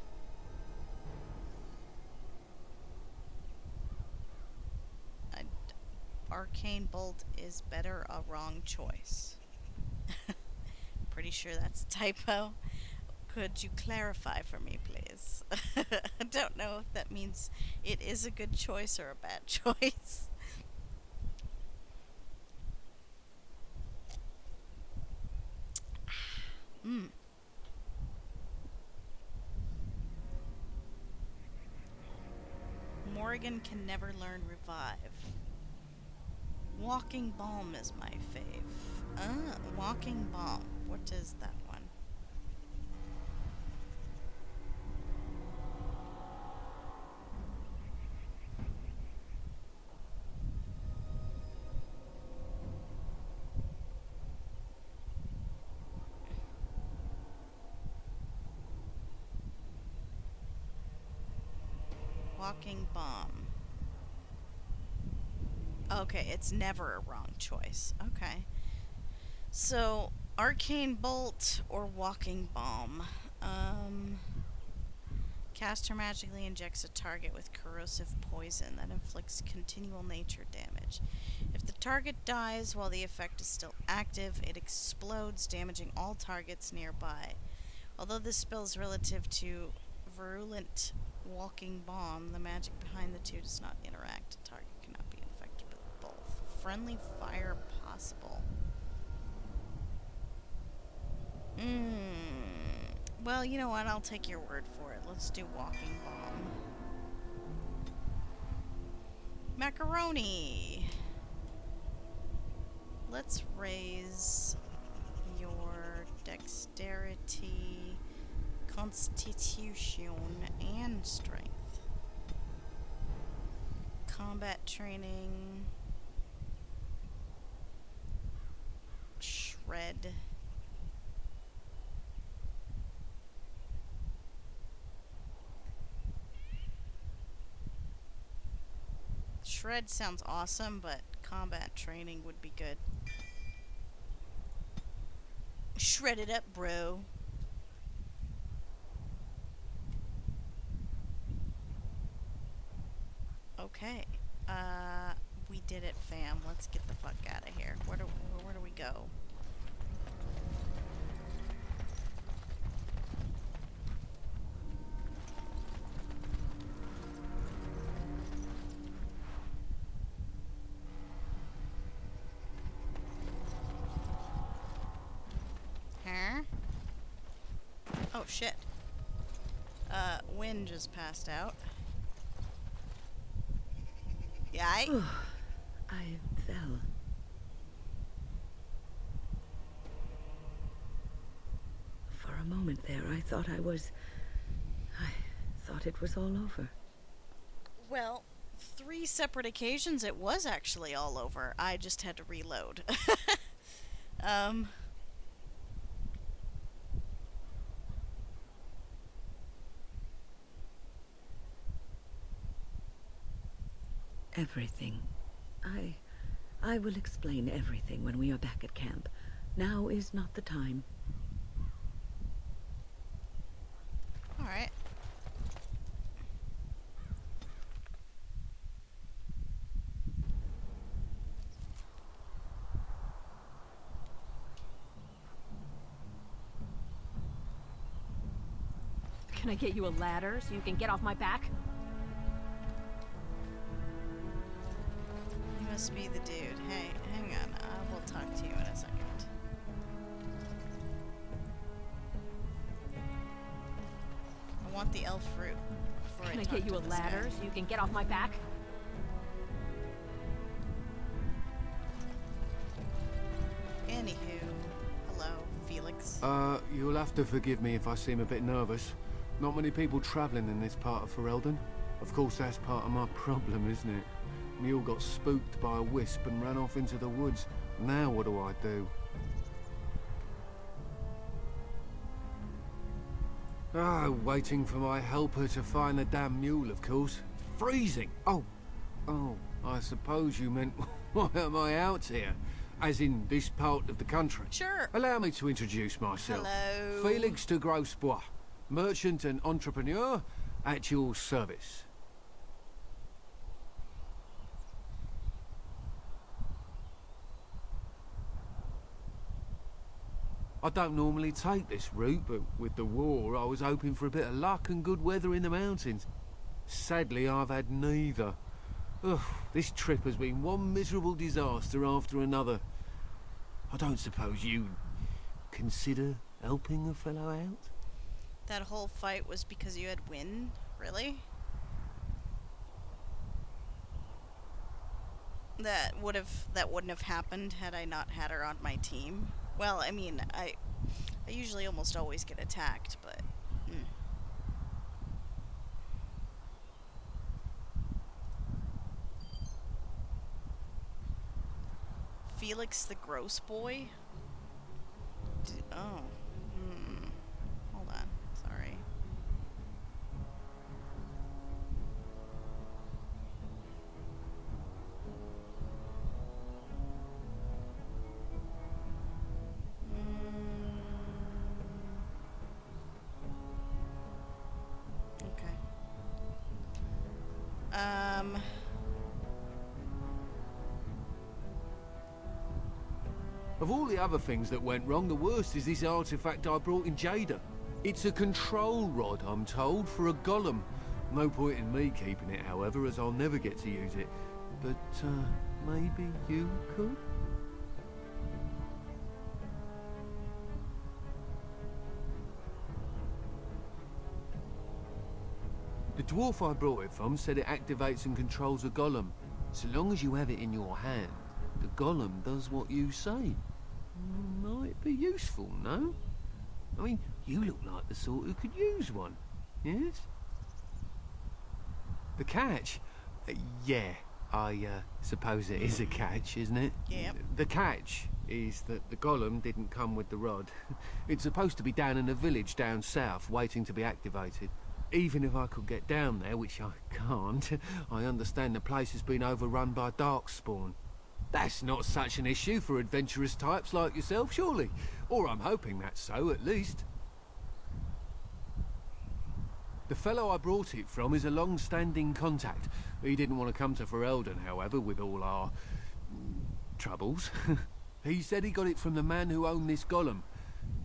Arcane Bolt is better, a wrong choice. Pretty sure that's a typo. Could you clarify for me, please? I don't know if that means it is a good choice or a bad choice. Morgan can never learn revive. Walking Balm is my fave. Walking Balm. What is that one? walking bomb. Okay, it's never a wrong choice. Okay. So, arcane bolt or walking bomb. Caster magically injects a target with corrosive poison that inflicts continual nature damage. If the target dies while the effect is still active, it explodes, damaging all targets nearby. Although this spell is relative to virulent walking bomb, the magic behind the two does not interact. The target cannot be infected with both. Friendly fire possible. Well, you know what? I'll take your word for it. Let's do walking bomb. Macaroni! Let's raise your dexterity, constitution, and strength. Combat training. Shred. Shred sounds awesome, but combat training would be good. Shred it up, bro. Okay. We did it, fam. Let's get the fuck out of here. Where do we go? Huh? Oh, shit. Wind just passed out. Yikes. I fell. For a moment there, I thought it was all over. Well, 3 separate occasions it was actually all over. I just had to reload. Everything. I will explain everything when we are back at camp. Now is not the time. Alright. Can I get you a ladder so you can get off my back? You must be the dude. Hey, hang on. I will talk to you in a second. I want the elf fruit before Can I talk get you to a this ladder guy. so you can get off my back? Anywho, hello, Felix. You'll have to forgive me if I seem a bit nervous. Not many people travelling in this part of Ferelden. Of course, that's part of my problem, isn't it? Mule got spooked by a wisp and ran off into the woods. Now what do I do? Waiting for my helper to find the damn mule, of course. Freezing! Oh, I suppose you meant, why am I out here? As in this part of the country. Sure. Allow me to introduce myself. Hello. Felix de Grosbois, merchant and entrepreneur at your service. I don't normally take this route, but with the war, I was hoping for a bit of luck and good weather in the mountains. Sadly, I've had neither. Ugh, this trip has been one miserable disaster after another. I don't suppose you'd consider helping a fellow out? That whole fight was because you had wind? Really? That wouldn't have happened had I not had her on my team. Well, I mean, I usually almost always get attacked, but Felix the Gross Boy? Oh. Hold on. Sorry. Of all the other things that went wrong, the worst is this artifact I brought in Jada. It's a control rod, I'm told, for a golem. No point in me keeping it, however, as I'll never get to use it. But, maybe you could? The dwarf I brought it from said it activates and controls a golem. So long as you have it in your hand, the golem does what you say. Might be useful, no? I mean, you look like the sort who could use one, yes? The catch? Yeah, I suppose it is a catch, isn't it? Yep. The catch is that the golem didn't come with the rod. It's supposed to be down in a village down south, waiting to be activated. Even if I could get down there, which I can't, I understand the place has been overrun by darkspawn. That's not such an issue for adventurous types like yourself, surely? Or I'm hoping that's so, at least. The fellow I brought it from is a long-standing contact. He didn't want to come to Ferelden, however, with all our... troubles. He said he got it from the man who owned this golem.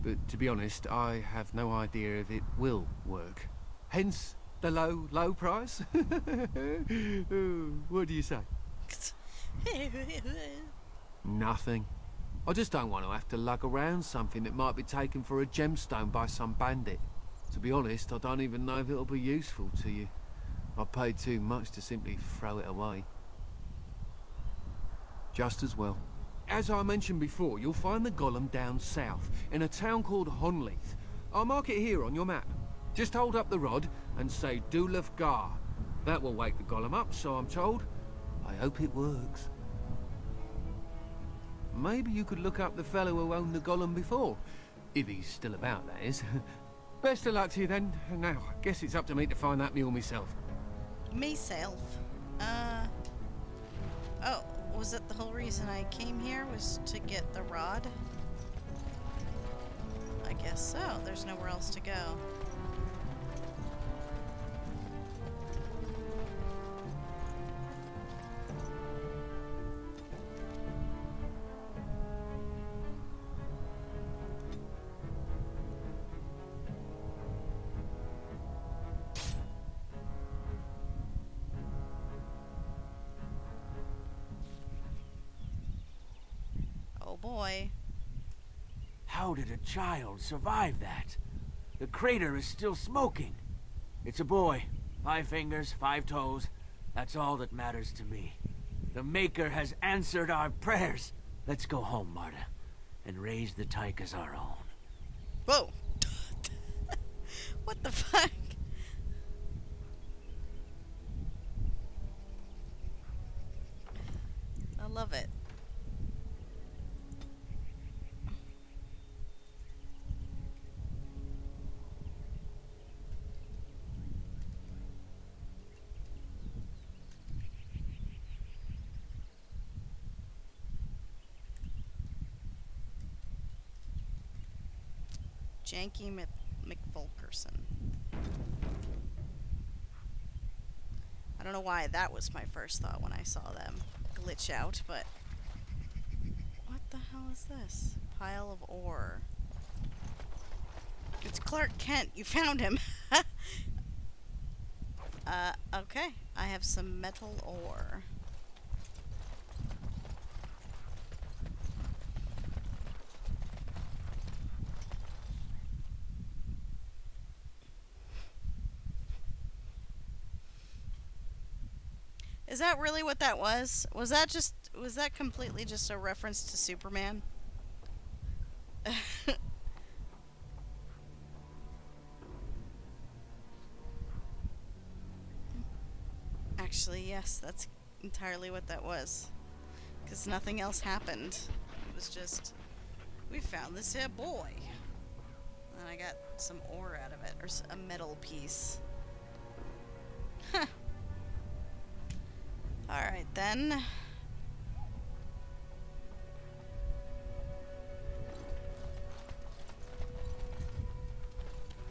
But to be honest, I have no idea if it will work. Hence the low price. What do you say? Nothing. I just don't want to have to lug around something that might be taken for a gemstone by some bandit. To be honest, I don't even know if it'll be useful to you. I paid too much to simply throw it away. Just as well. As I mentioned before, you'll find the golem down south, in a town called Honleith. I'll mark it here on your map. Just hold up the rod and say Dulaf Gar. That will wake the golem up, so I'm told. I hope it works. Maybe you could look up the fellow who owned the golem before. If he's still about, that is. Best of luck to you then. Now, I guess it's up to me to find that mule myself. Myself. Oh, was that the whole reason I came here, was to get the rod? I guess so. There's nowhere else to go. Oh boy. How did a child survive that? The crater is still smoking. It's a boy. 5 fingers, 5 toes. That's all that matters to me. The Maker has answered our prayers. Let's go home, Marta, and raise the tyke as our own. Whoa. What the fuck? I love it. Janky McVulkerson. I don't know why that was my first thought when I saw them glitch out, but... What the hell is this? Pile of ore. It's Clark Kent. You found him. Okay. I have some metal ore. Is that really what that was? Was that completely just a reference to Superman? Actually, yes, that's entirely what that was. Because nothing else happened. It was just, we found this here boy. And I got some ore out of it, or a metal piece. Huh. Alright then.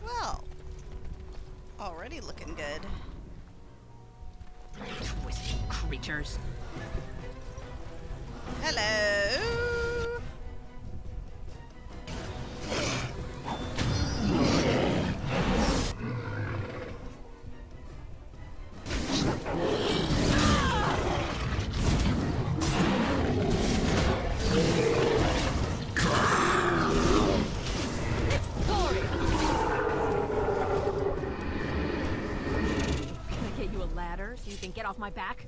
Well, already looking good. Twisted creatures. Hello! can get off my back?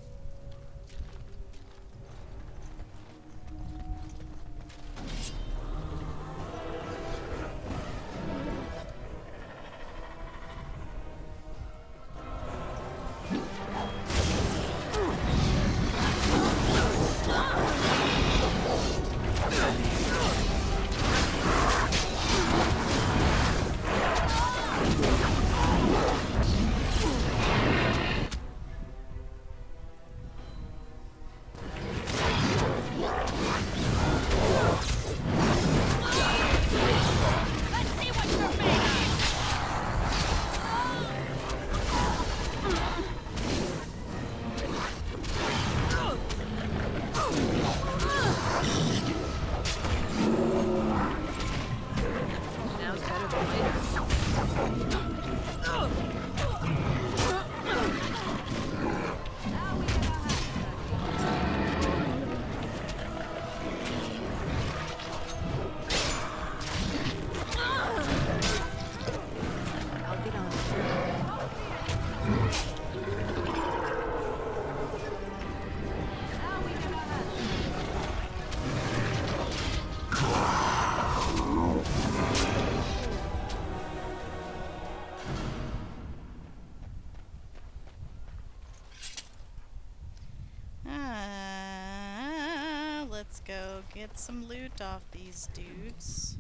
Let's go get some loot off these dudes.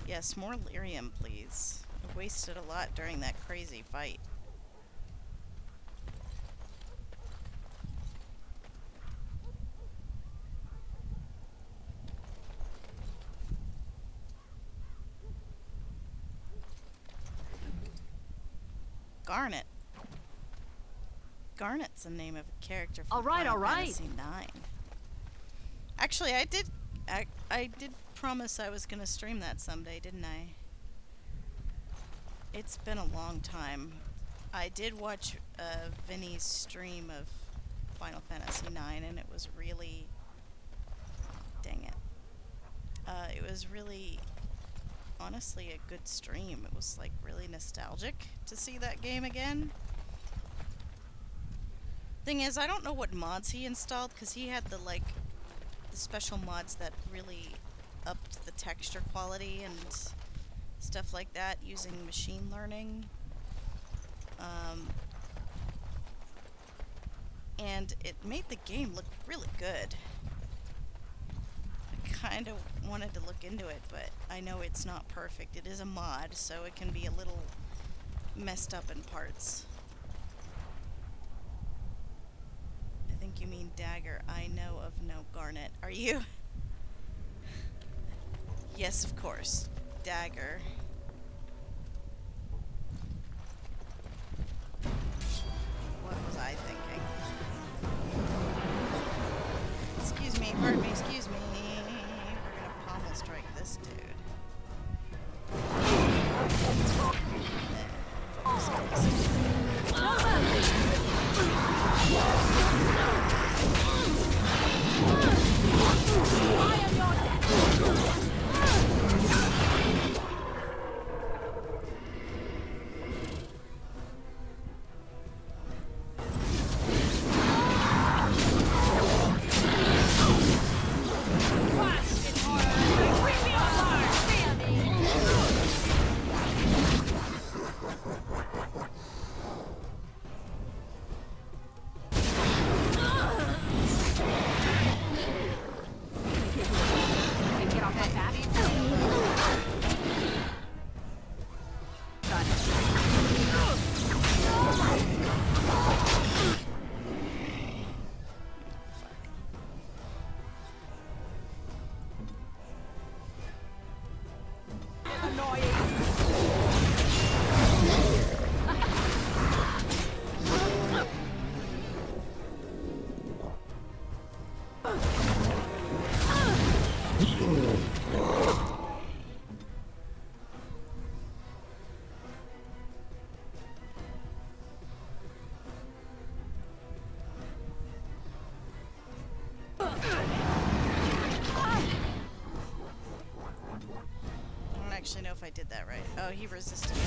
Yes, more lyrium, please. I wasted a lot during that crazy fight. Garnet. Garnet's the name of a character from Final Fantasy IX. Actually, I did promise I was gonna stream that someday, didn't I? It's been a long time. I did watch Vinny's stream of Final Fantasy IX, and it was really, dang it. It was really, honestly, a good stream. It was like really nostalgic to see that game again. Thing is, I don't know what mods he installed, because he had the special mods that really upped the texture quality and stuff like that using machine learning. And it made the game look really good. I kind of wanted to look into it, but I know it's not perfect. It is a mod, so it can be a little messed up in parts. I think you mean dagger. I know of no Garnet. Are you? Yes, of course. Dagger. What was I thinking? Excuse me, pardon me, excuse me. We're gonna pommel strike this dude. Focus on this dude. I am your death! Actually know if I did that right. Oh, he resisted.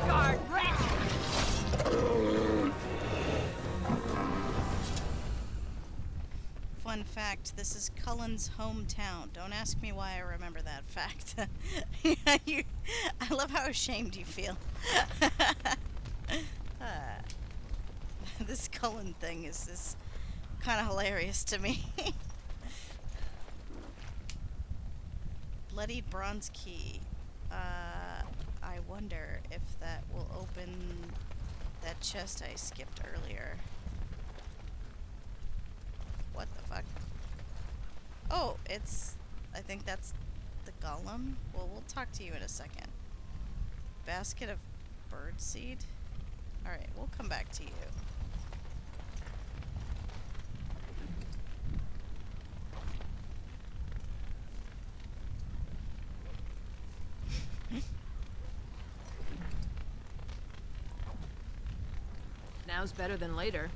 Guard, wretch! Fun fact, this is Cullen's hometown. Don't ask me why I remember that fact. I love how ashamed you feel. This Cullen thing is kind of hilarious to me. Bloodied bronze key. I wonder if that will open that chest I skipped earlier. What the fuck? Oh, I think that's the golem. Well, we'll talk to you in a second. Basket of birdseed? Alright, we'll come back to you. Now's better than later.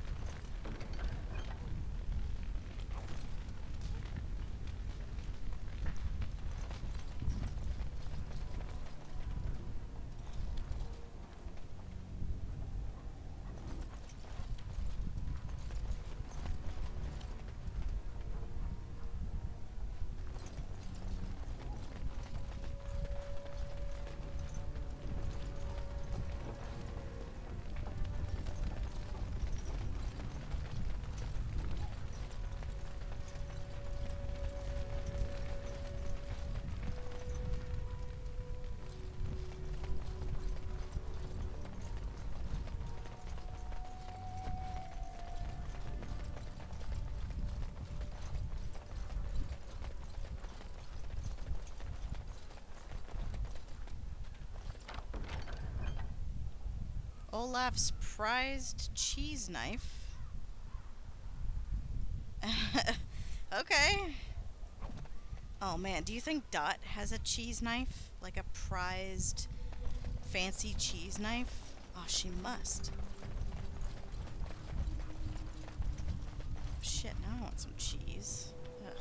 Olaf's prized cheese knife. Okay. Oh man, do you think Dot has a cheese knife? Like a prized fancy cheese knife? Oh, she must. Shit, now I want some cheese. Ugh.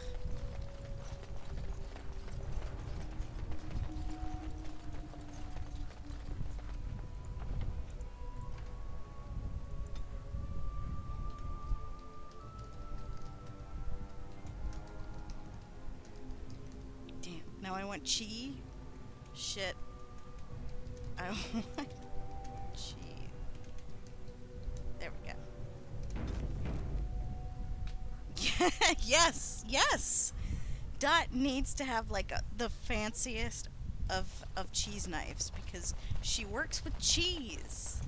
Damn, now I want cheese. Shit. I want cheese. There we go. Yes, yes. Dot needs to have like the fanciest of cheese knives because she works with cheese.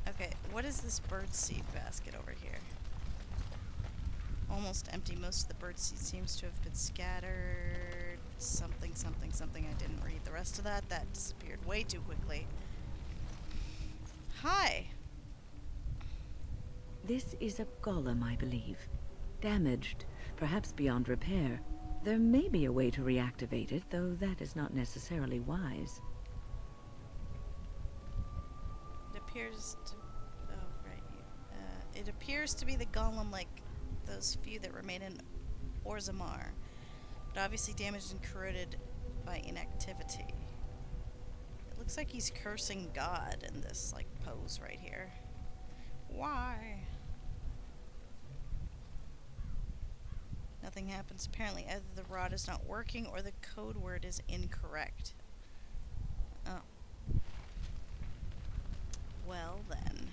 Okay, what is this birdseed basket over here? Almost empty. Most of the birdseed seems to have been scattered. Something, something, something. I didn't read the rest of that. That disappeared way too quickly. Hi. This is a golem, I believe. Damaged, perhaps beyond repair. There may be a way to reactivate it, though that is not necessarily wise. It appears to... Oh, right. It appears to be the golem like those few that remain in Orzammar, but obviously damaged and corroded by inactivity. It looks like he's cursing God in this, like, pose right here. Why? Nothing happens. Apparently, either the rod is not working or the code word is incorrect. Oh. Well, then.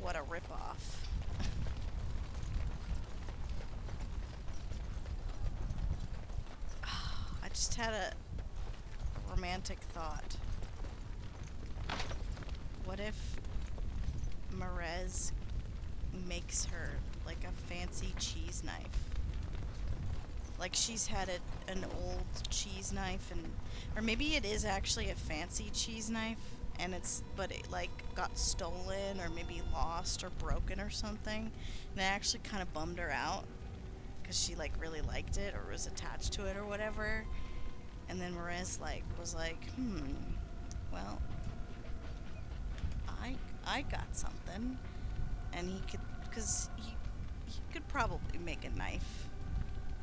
What a ripoff. I just had a romantic thought. What if Merez makes her like a fancy cheese knife? Like she's had an old cheese knife, and or maybe it is actually a fancy cheese knife, and but it like got stolen or maybe lost or broken or something, and it actually kind of bummed her out because she like really liked it or was attached to it or whatever. And then Merez was like, well, I got something, and he could, because he could probably make a knife.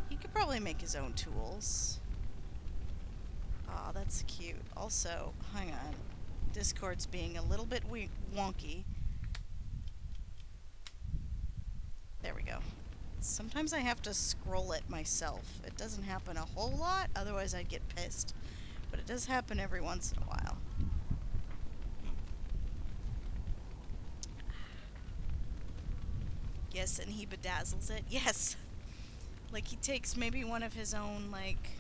He could probably make his own tools. Aw, that's cute. Also, hang on. Discord's being a little bit wonky. There we go. Sometimes I have to scroll it myself. It doesn't happen a whole lot, otherwise I'd get pissed. But it does happen every once in a while. Yes, and he bedazzles it. Yes! Like, he takes maybe one of his own, like,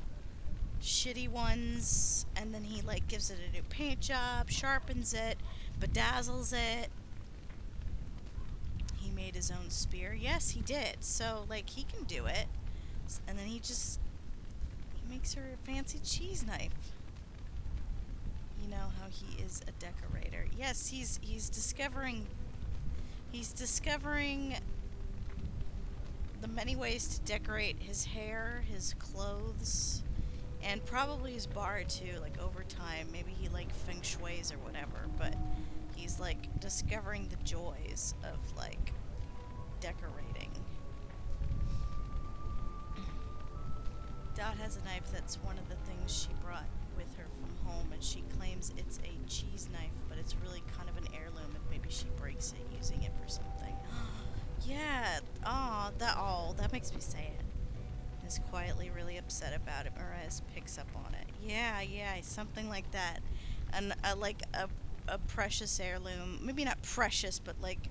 shitty ones, and then he, like, gives it a new paint job, sharpens it, bedazzles it. He made his own spear. Yes, he did. So, like, he can do it. And then he makes her a fancy cheese knife. You know how he is a decorator. Yes, he's discovering the many ways to decorate his hair, his clothes, and probably his bar too, like over time. Maybe he like feng shuis or whatever, but he's like discovering the joys of like decorating. Dot has a knife that's one of the things she brought with her from home, and she claims it's a cheese knife, but it's really kind of an heirloom, and maybe she breaks it using it for something. Yeah, that makes me sad. Is quietly really upset about it. Mirez picks up on it. Yeah, something like that. And like a precious heirloom, maybe not precious, but like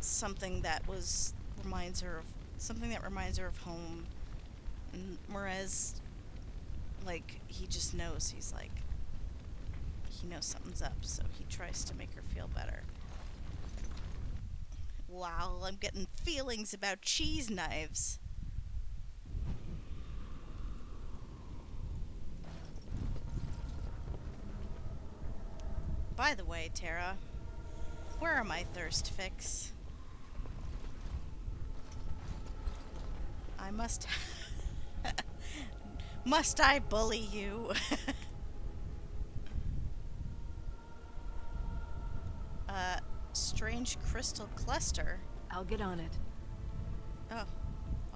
something that reminds her of home. And Mirez, like, he just knows. He knows something's up, so he tries to make her feel better. Wow, I'm getting feelings about cheese knives. By the way, Tara, where are my thirst fix? I must... Must I bully you? Strange crystal cluster. I'll get on it. Oh,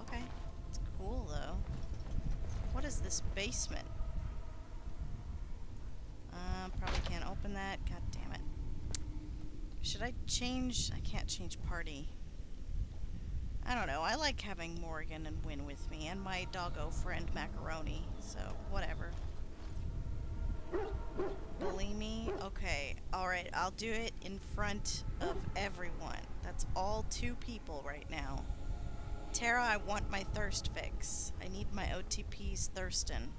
okay. It's cool, though. What is this basement? Probably can't open that. God damn it. Should I change? I can't change party. I don't know. I like having Morgan and Win with me, and my doggo friend Macaroni, so whatever. Bully me? Okay. Alright, I'll do it in front of everyone. That's all 2 people right now. Tara, I want my thirst fix. I need my OTPs thirsting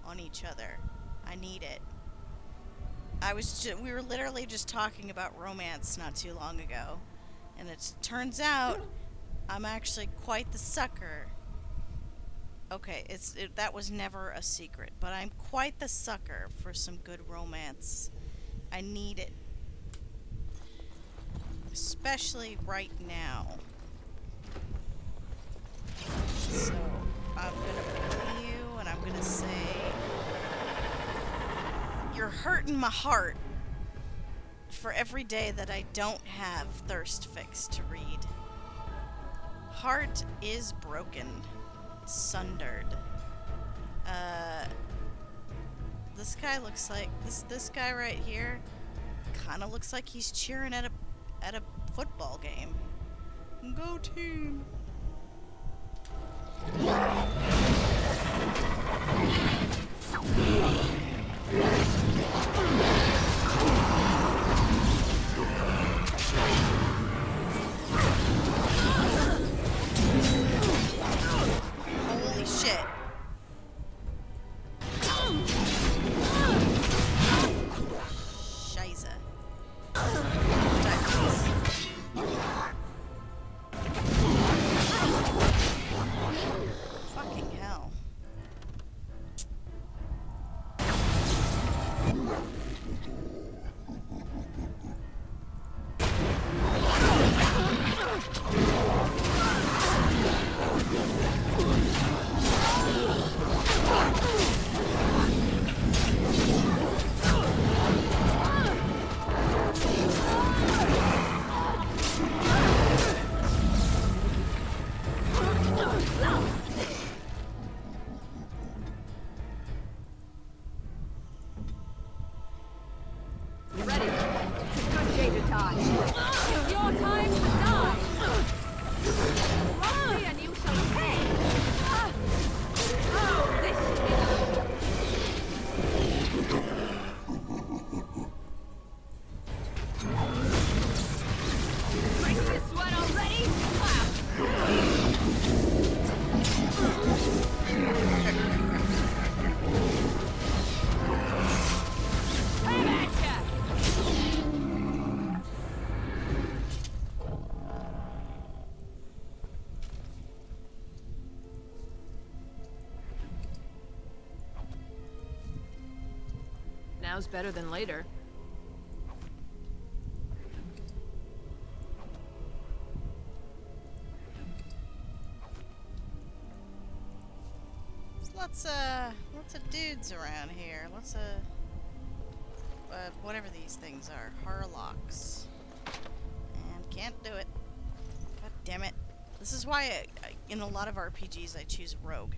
on each other. I need it. We were literally just talking about romance not too long ago. And it turns out I'm actually quite the sucker. Okay, that was never a secret, but I'm quite the sucker for some good romance. I need it. Especially right now. So, I'm gonna bully you, and I'm gonna say... You're hurting my heart for every day that I don't have Thirst Fix to read. Heart is broken. Sundered. This guy looks like this guy right here kind of looks like he's cheering at a football game. Go team. Holy shit. Scheiße. Die, please. Fucking hell. Now's better than later. There's lots of dudes around here. Lots of whatever these things are, harlocks, and can't do it. God damn it! This is why in a lot of RPGs I choose rogue.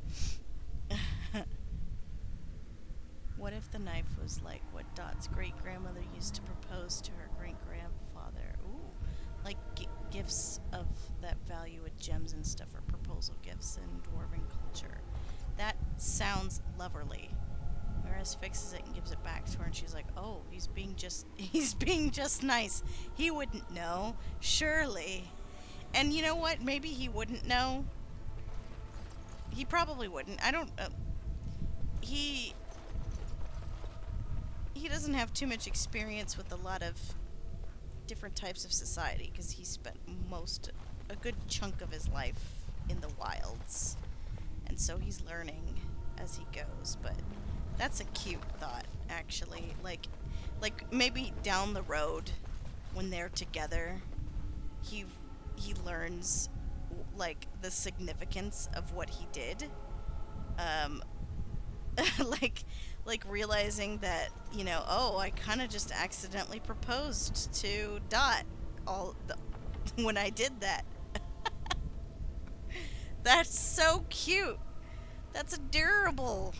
What if the knife was like what Dot's great-grandmother used to propose to her great-grandfather? Ooh, like gifts of that value with gems and stuff, or proposal gifts in dwarven culture. That sounds loverly. Maris fixes it and gives it back to her, and she's like, "Oh, he's being just nice. He wouldn't know, surely." And you know what? Maybe he wouldn't know. He probably wouldn't. I don't. He doesn't have too much experience with a lot of different types of society because he spent a good chunk of his life in the wilds, and so he's learning as he goes. But that's a cute thought, actually. Like maybe down the road, when they're together, he learns like the significance of what he did. Um, like realizing that, you know, oh, I kind of just accidentally proposed to Dot when I did that. That's so cute. That's adorable.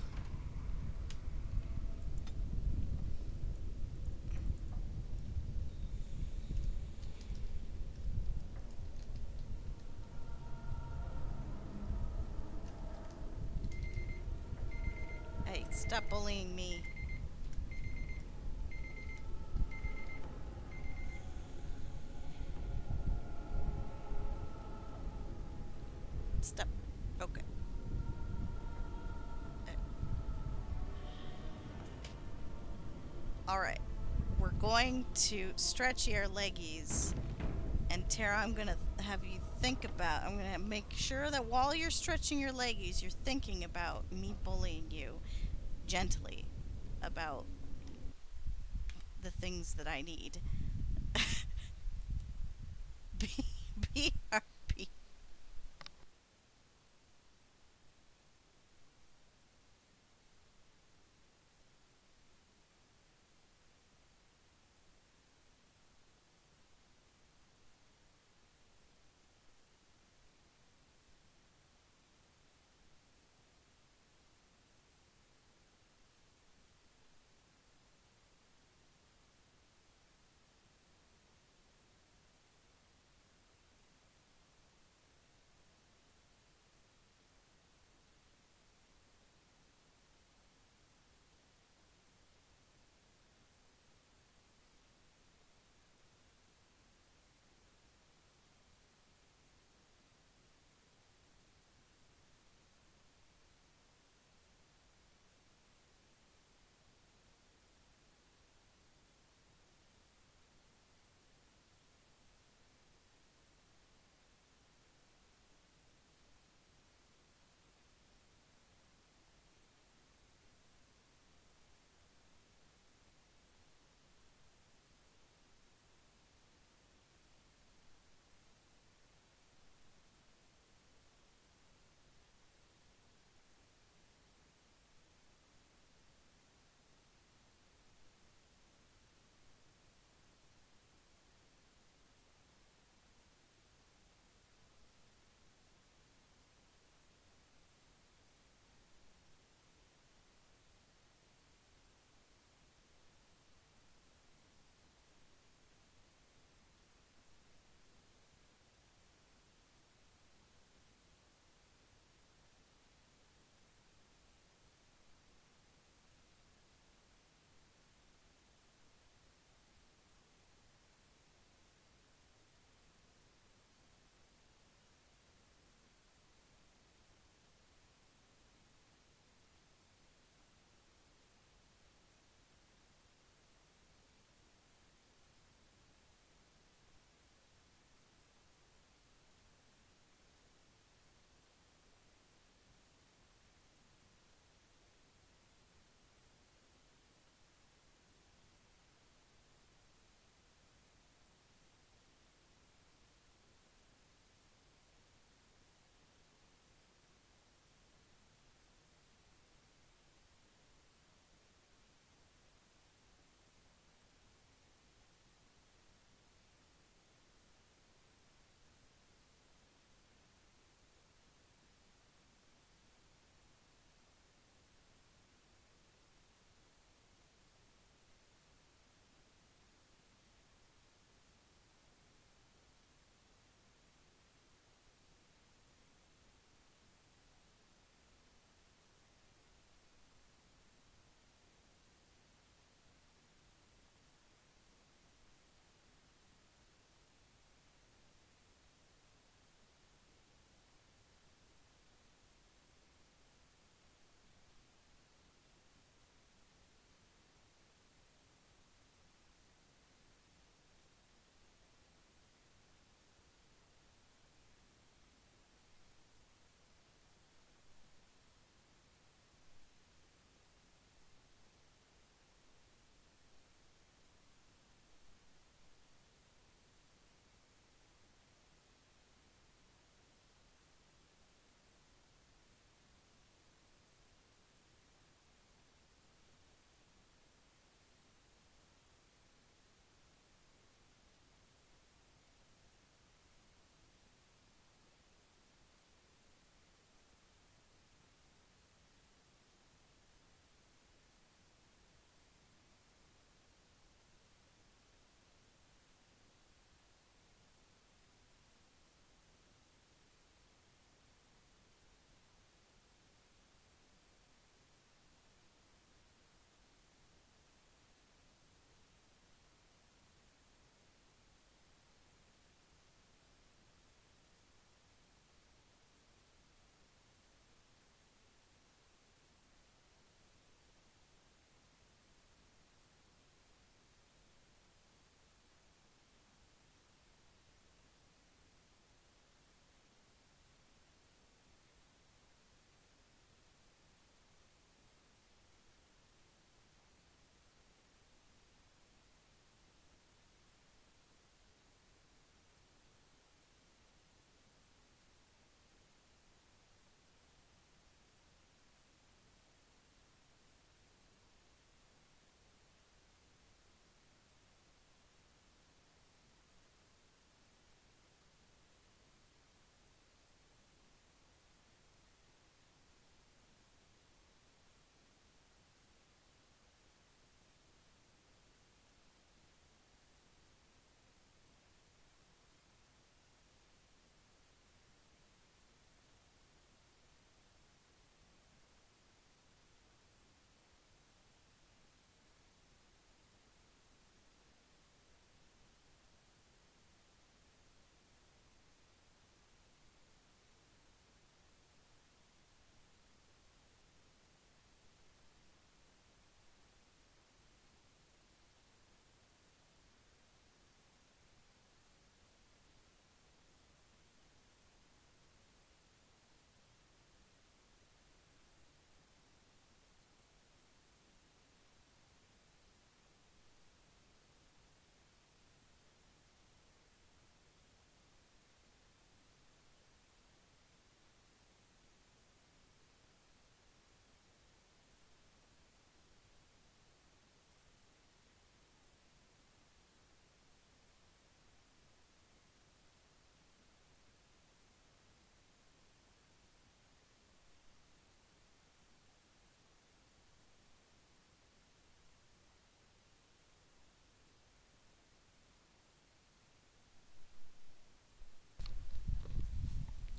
Hey, stop bullying me. Stop. Okay. Alright. We're going to stretch your leggies. And Tara, I'm gonna have you I'm gonna make sure that while you're stretching your leggies, you're thinking about me bullying you gently about the things that I need. BRB.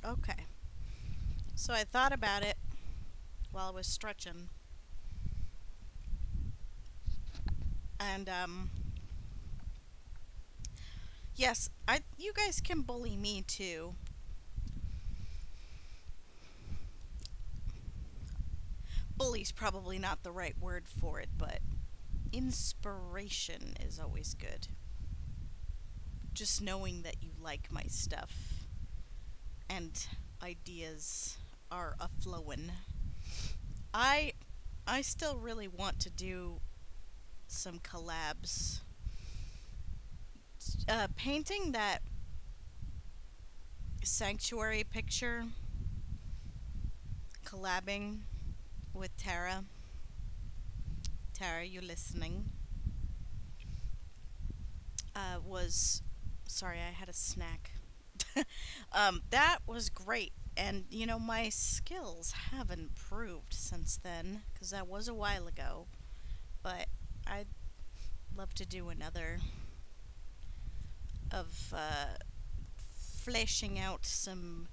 Okay. So I thought about it while I was stretching. And yes, you guys can bully me too. Bully's probably not the right word for it, but inspiration is always good. Just knowing that you like my stuff and ideas are a flowin'. I I still really want to do some collabs. Painting that sanctuary picture, collabing with Tara. Tara, you listening? Was sorry, I had a snack. That was great. And my skills have improved since then, because that was a while ago. But I'd love to do another of fleshing out some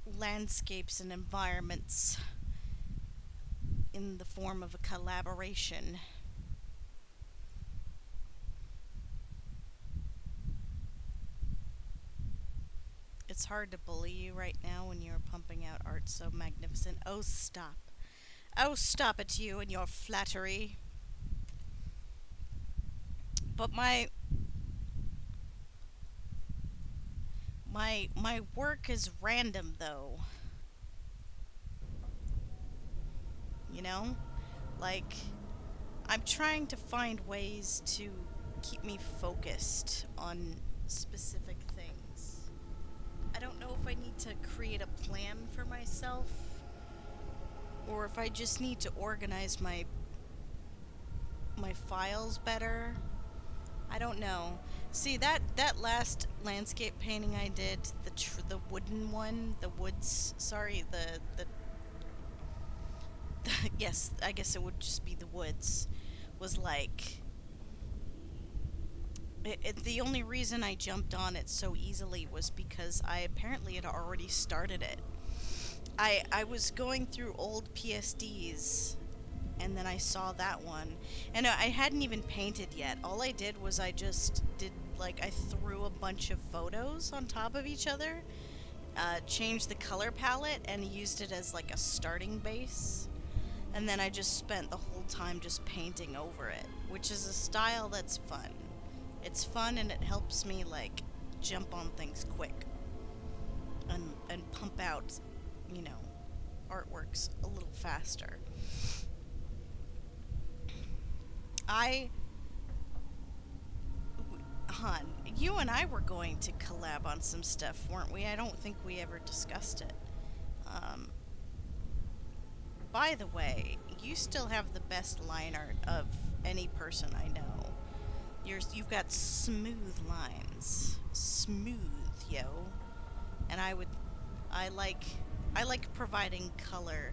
landscapes and environments in the form of a collaboration. It's hard to bully you right now when you're pumping out art so magnificent. Oh, stop. Oh, stop it, you and your flattery. But my work is random though. You know? Like I'm trying to find ways to keep me focused on specific things. I don't know if I need to create a plan for myself or if I just need to organize my files better. I don't know. See that last landscape painting I did, the wooden one, the woods. Sorry, the yes, I guess it would just be the woods. Was like the only reason I jumped on it so easily was because I apparently had already started it. I was going through old PSDs and then I saw that one. And I hadn't even painted yet. All I did was I just did, like, I threw a bunch of photos on top of each other, changed the color palette, and used it as, like, a starting base. And then I just spent the whole time just painting over it, which is a style that's fun. It's fun and it helps me, like, jump on things quick and pump out, artworks a little faster. Han, you and I were going to collab on some stuff, weren't we? I don't think we ever discussed it. By the way, you still have the best line art of any person I know. You've got smooth lines. Smooth, yo. And I like providing color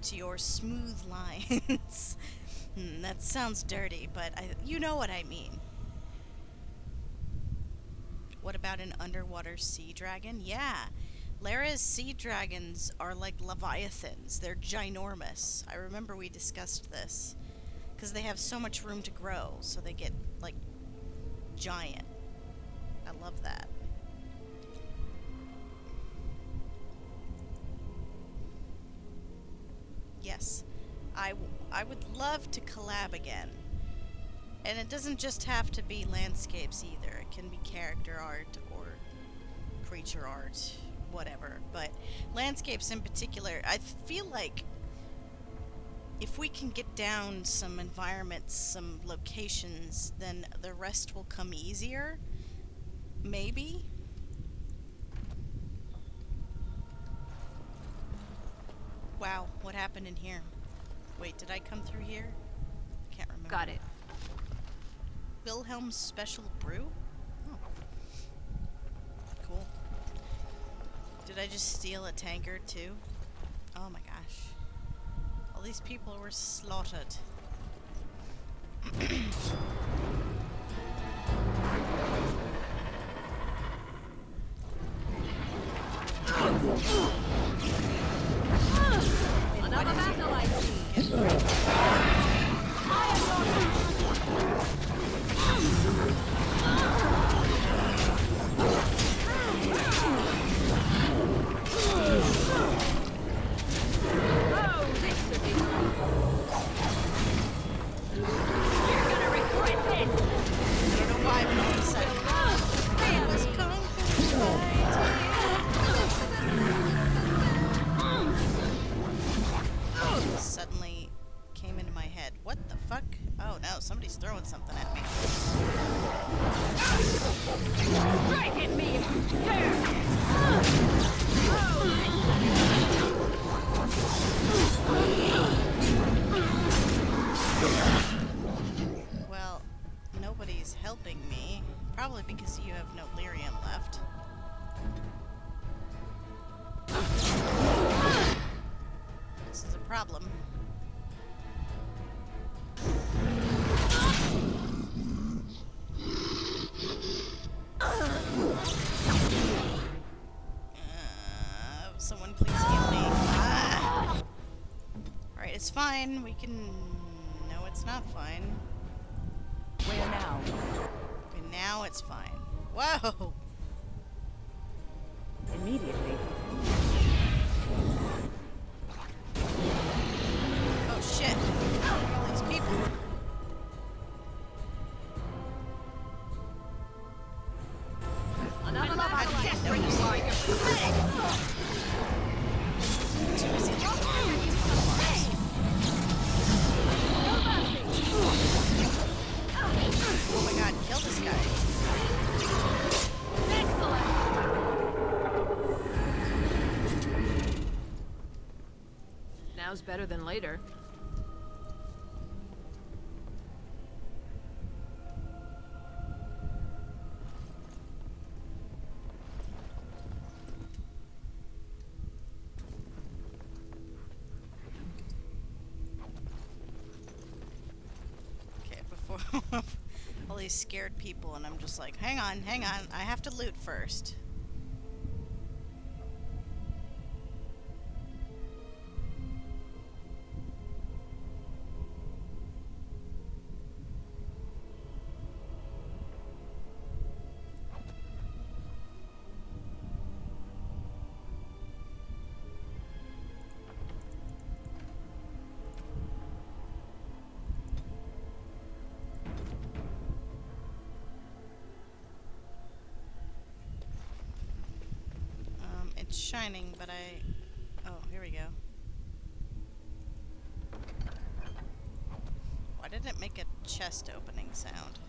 to your smooth lines. That sounds dirty, but you know what I mean. What about an underwater sea dragon? Yeah. Lara's sea dragons are like leviathans. They're ginormous. I remember we discussed this. Because they have so much room to grow, so they get, like, giant. I love that. Yes. I would love to collab again. And it doesn't just have to be landscapes either. It can be character art or creature art, whatever. But landscapes in particular, I feel like if we can get down some environments, some locations, then the rest will come easier. Maybe. Wow, what happened in here? Wait, did I come through here? Can't remember. Got it. Wilhelm's Special Brew? Oh. Cool. Did I just steal a tankard too? Oh my gosh. All these people were slaughtered. no lyrium left. This is a problem. Someone please heal me. Ah! Alright, it's fine. We can... No, it's not fine. Where now? Okay, now it's fine. Whoa! Immediately. Oh shit! All these people. Another How do you know you saw your too busy looking at these motherfuckers. Oh my god, kill this guy. Now's better than later. Okay, before all these scared people, and I'm just like, hang on, I have to loot first. It's shining, but oh, here we go. Why didn't it make a chest opening sound?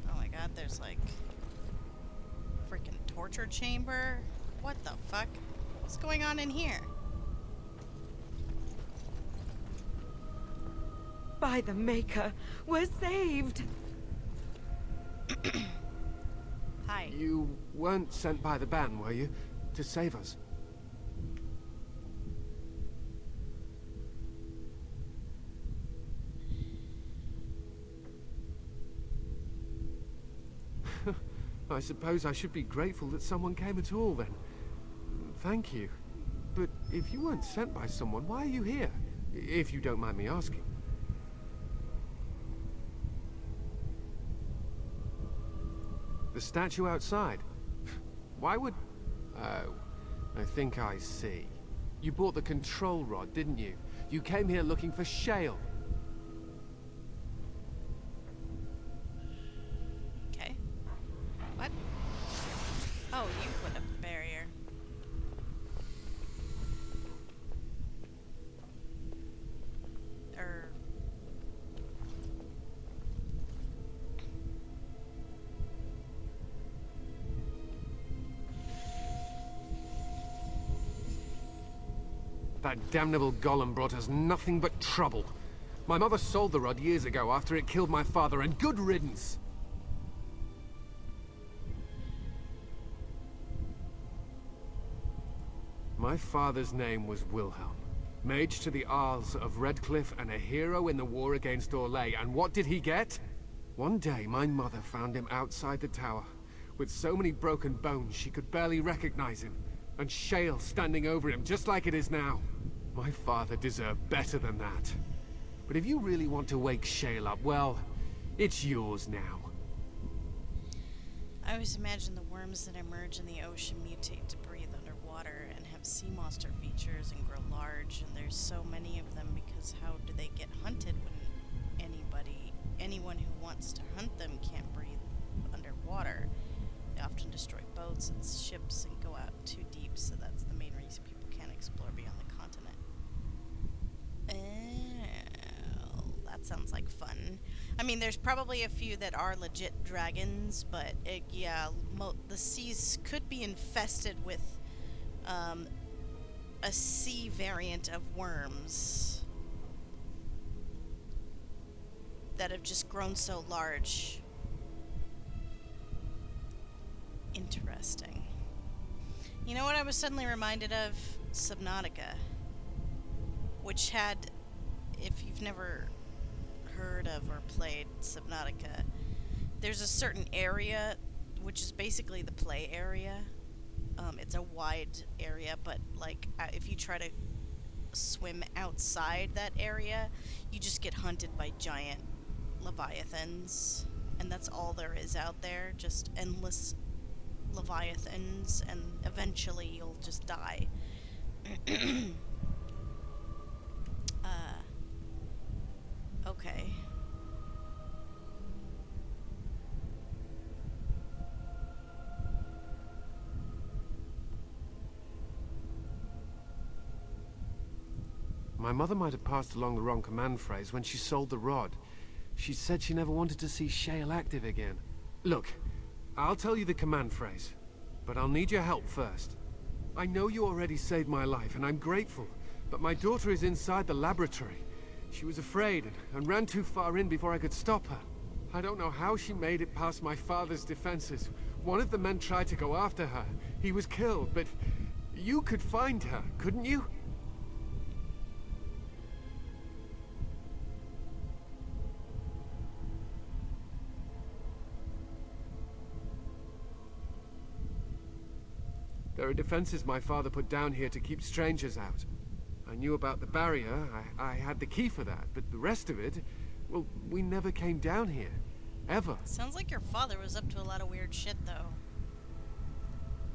Oh my god, there's like freaking torture chamber? What the fuck? What's going on in here? By the Maker, we're saved! Hi. You weren't sent by the ban, were you? To save us? I suppose I should be grateful that someone came at all, then. Thank you. But if you weren't sent by someone, why are you here? If you don't mind me asking. The statue outside? Why would... Oh, I think I see. You bought the control rod, didn't you? You came here looking for shale. Okay. What? Oh, you put up a barrier. That damnable golem brought us nothing but trouble. My mother sold the rod years ago after it killed my father, and good riddance. My father's name was Wilhelm, mage to the Arls of Redcliffe and a hero in the war against Orlais, and what did he get? One day, my mother found him outside the tower, with so many broken bones she could barely recognize him, and shale standing over him just like it is now. My father deserved better than that. But if you really want to wake shale up, well, it's yours now. I always imagine the worms that emerge in the ocean mutate to breathe underwater and have sea monster features and grow large, and there's so many of them because how do they get hunted when anyone who wants to hunt them can't breathe underwater? They often destroy boats and ships and go out too deep, so that's the main reason people can't explore beyond the continent. Oh, that sounds like fun. I mean, there's probably a few that are legit dragons, but yeah, the seas could be infested with a sea variant of worms that have just grown so large. Interesting. You know what I was suddenly reminded of? Subnautica. Which had, if you've never heard of or played Subnautica, there's a certain area which is basically the play area. It's a wide area, but like if you try to swim outside that area, you just get hunted by giant leviathans, and that's all there is out there, just endless leviathans, and eventually you'll just die. Okay. My mother might have passed along the wrong command phrase when she sold the rod. She said she never wanted to see Shale active again. Look, I'll tell you the command phrase, but I'll need your help first. I know you already saved my life, and I'm grateful, but my daughter is inside the laboratory. She was afraid and ran too far in before I could stop her. I don't know how she made it past my father's defenses. One of the men tried to go after her. He was killed, but you could find her, couldn't you? There are defenses my father put down here to keep strangers out. I knew about the barrier, I had the key for that, but the rest of it, well, we never came down here. Ever. Sounds like your father was up to a lot of weird shit, though.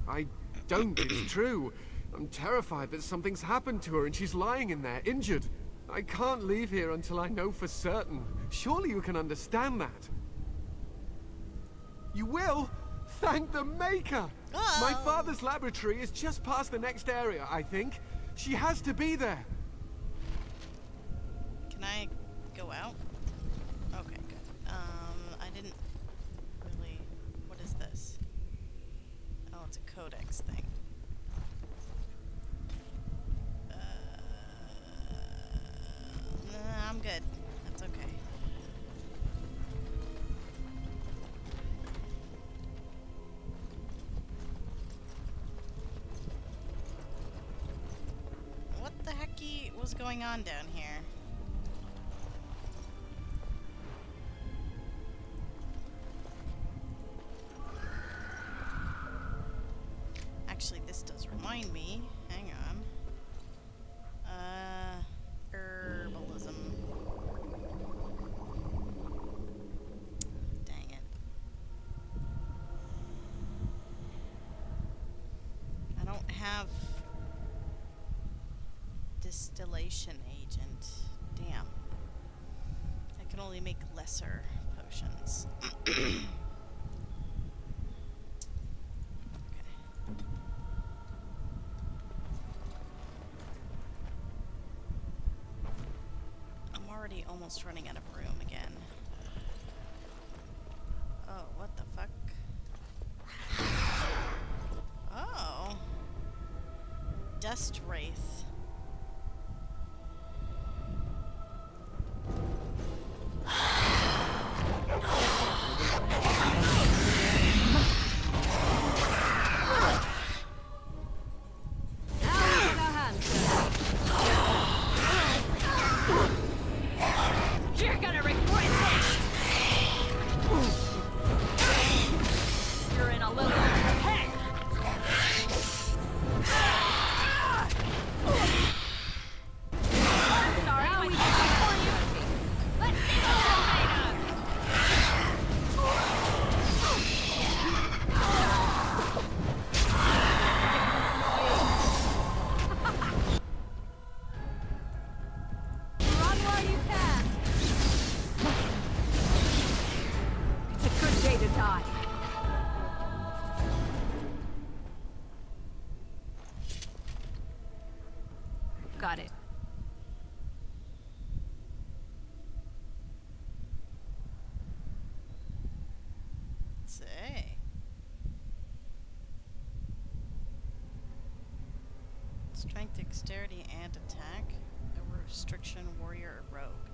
I don't, it's true. I'm terrified that something's happened to her and she's lying in there, injured. I can't leave here until I know for certain. Surely you can understand that. You will? Thank the Maker! Oh. My father's laboratory is just past the next area, I think. She has to be there. Can I go out? Okay, good. I didn't really... What is this? Oh, it's a codex thing. Nah, I'm good. That's okay. What the hecky was going on down here? Actually, this does remind me. Hang on. Herbalism. Dang it. I don't have distillation agent. Damn. I can only make lesser potions. Okay. I'm already almost running out of room again. Oh, what the fuck? Oh. Dust Wraith. You're gonna regret this! You're in a little head! I'm sorry, my community. Let's see what you're made of! Run while you can! It's a good day to die. Got it. Say. Strength, dexterity, and attack. A restriction, warrior, or rogue.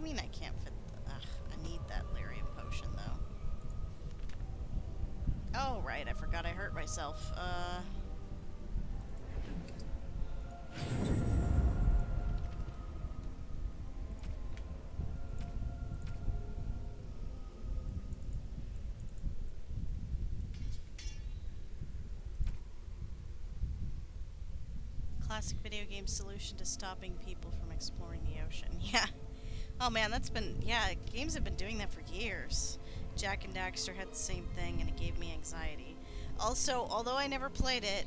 mean I can't fit? Ugh, I need that lyrium potion though. Oh right, I forgot I hurt myself. Classic video game solution to stopping people from exploring the ocean. Yeah. Oh man, that's been, yeah, games have been doing that for years. Jak and Daxter had the same thing and it gave me anxiety. Also, although I never played it,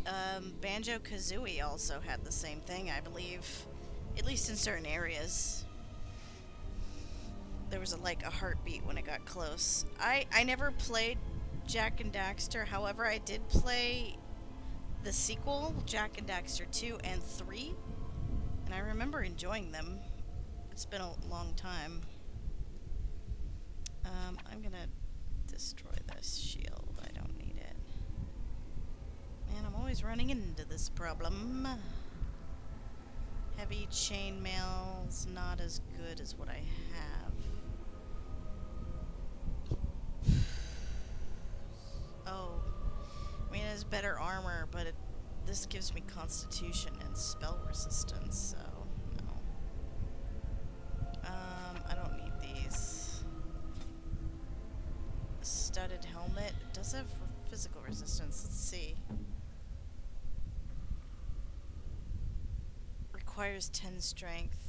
Banjo-Kazooie also had the same thing, I believe. At least in certain areas. There was like a heartbeat when it got close. I never played Jak and Daxter, however I did play the sequel, Jak and Daxter 2 and 3, and I remember enjoying them. It's been a long time. I'm gonna destroy this shield. I don't need it. Man, I'm always running into this problem. Heavy chainmail's not as good as what I have. Oh. I mean, it has better armor, but this gives me constitution and spell resistance, so no. I don't need these. Studded helmet. It does have physical resistance. Let's see. Requires 10 strength.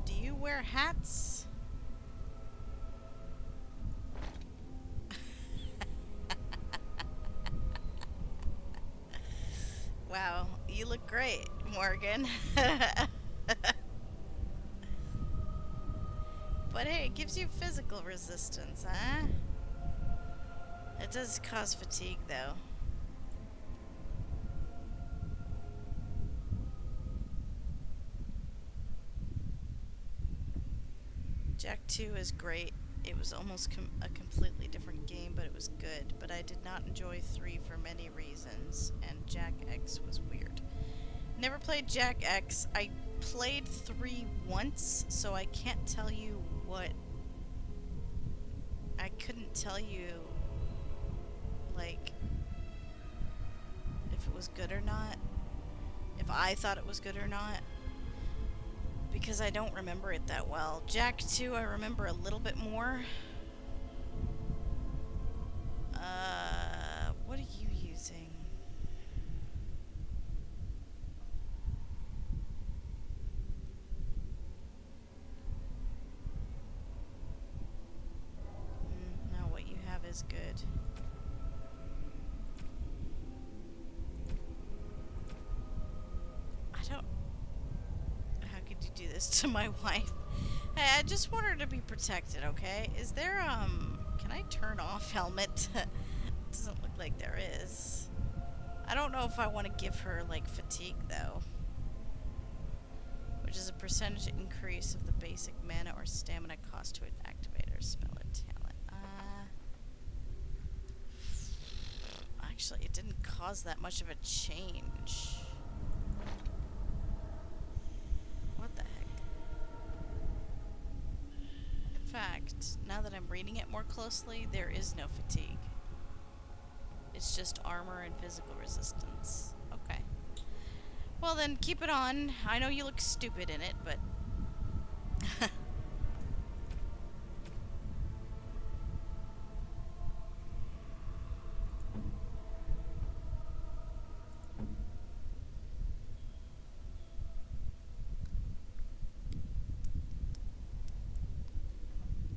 Do you wear hats? Wow, you look great, Morgan. But hey, it gives you physical resistance, huh? It does cause fatigue, though. Jak 2 is great. It was almost a completely different game, but it was good. But I did not enjoy 3 for many reasons, and Jak X was weird. Never played Jak X. I played 3 once, so I can't tell you what... I couldn't tell you, like, if it was good or not. If I thought it was good or not. Because I don't remember it that well. Jak 2 I remember a little bit more. What are you using? No, what you have is good. I don't... How could you do this to my wife? Hey, I just want her to be protected, okay? Is there, can I turn off helmet? Doesn't look like there is. I don't know if I want to give her, like, fatigue, though. Which is a percentage increase of the basic mana or stamina cost to an activator, spell, or talent. Actually, it didn't cause that much of a change. What the heck? In fact, now that I'm reading it more closely, there is no fatigue. It's just armor and physical resistance. Okay. Well then, keep it on. I know you look stupid in it, but...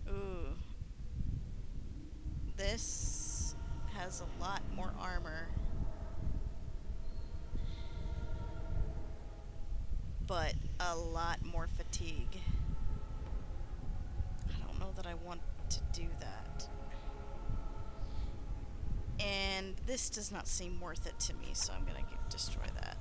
Ooh. This has a lot more armor. But a lot more fatigue. I don't know that I want to do that. And this does not seem worth it to me, so I'm gonna destroy that.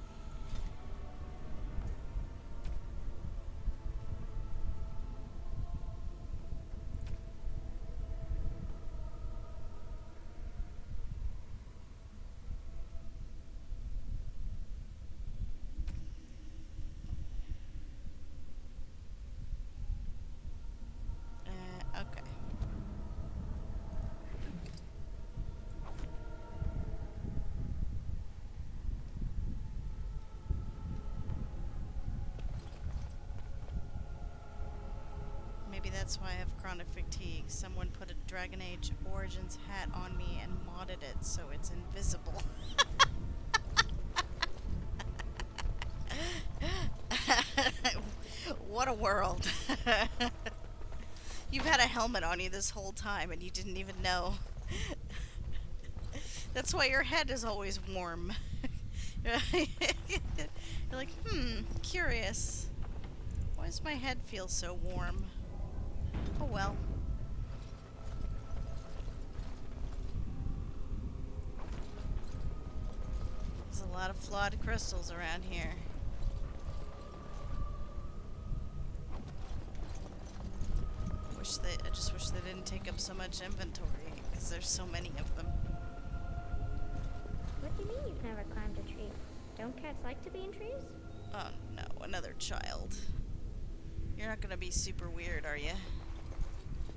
Maybe that's why I have chronic fatigue. Someone put a Dragon Age Origins hat on me and modded it so it's invisible. What a world. You've had a helmet on you this whole time and you didn't even know. That's why your head is always warm. You're like, curious. Why does my head feel so warm? Oh well. There's a lot of flawed crystals around here. I just wish they didn't take up so much inventory, because there's so many of them. What do you mean you've never climbed a tree? Don't cats like to be in trees? Oh no, another child. You're not gonna be super weird, are you?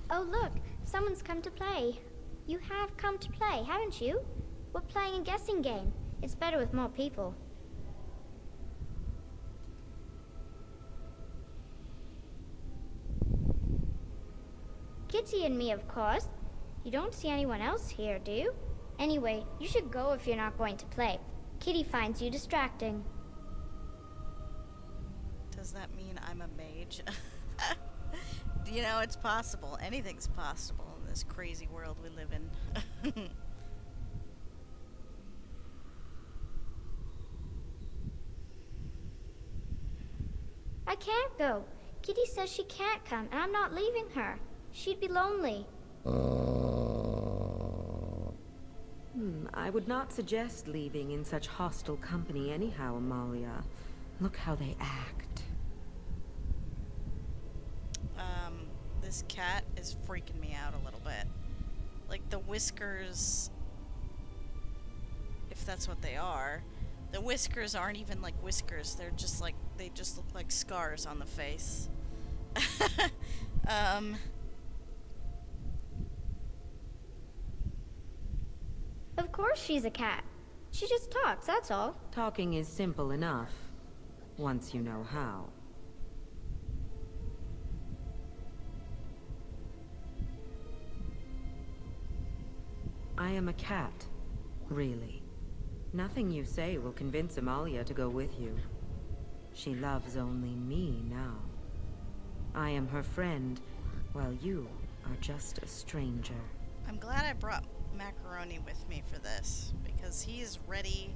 Oh look, someone's come to play. You have come to play, haven't you? We're playing a guessing game. It's better with more people. Kitty and me, of course. You don't see anyone else here, do you? Anyway, you should go if you're not going to play. Kitty finds you distracting. Does that mean I'm a mage? You know, it's possible. Anything's possible in this crazy world we live in. I can't go. Kitty says she can't come, and I'm not leaving her. She'd be lonely. I would not suggest leaving in such hostile company anyhow, Amalia. Look how they act. This cat is freaking me out a little bit. Like the whiskers, if that's what they are, the whiskers aren't even like whiskers. They're just like, they just look like scars on the face. Of course she's a cat. She just talks, that's all. Talking is simple enough, once you know how. I am a cat, really. Nothing you say will convince Amalia to go with you. She loves only me now. I am her friend, while you are just a stranger. I'm glad I brought Macaroni with me for this, because he's ready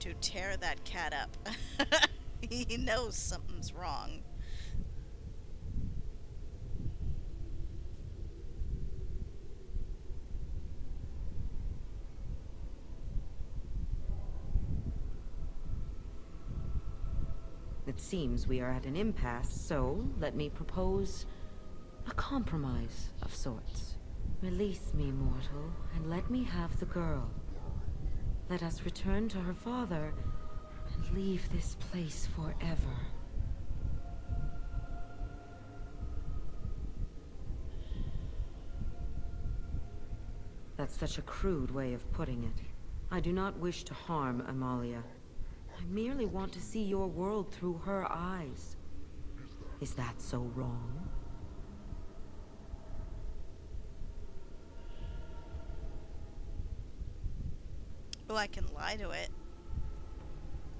to tear that cat up. He knows something's wrong. It seems we are at an impasse, so let me propose a compromise of sorts. Release me, mortal, and let me have the girl. Let us return to her father and leave this place forever. That's such a crude way of putting it. I do not wish to harm Amalia. I merely want to see your world through her eyes. Is that so wrong? Well, I can lie to it.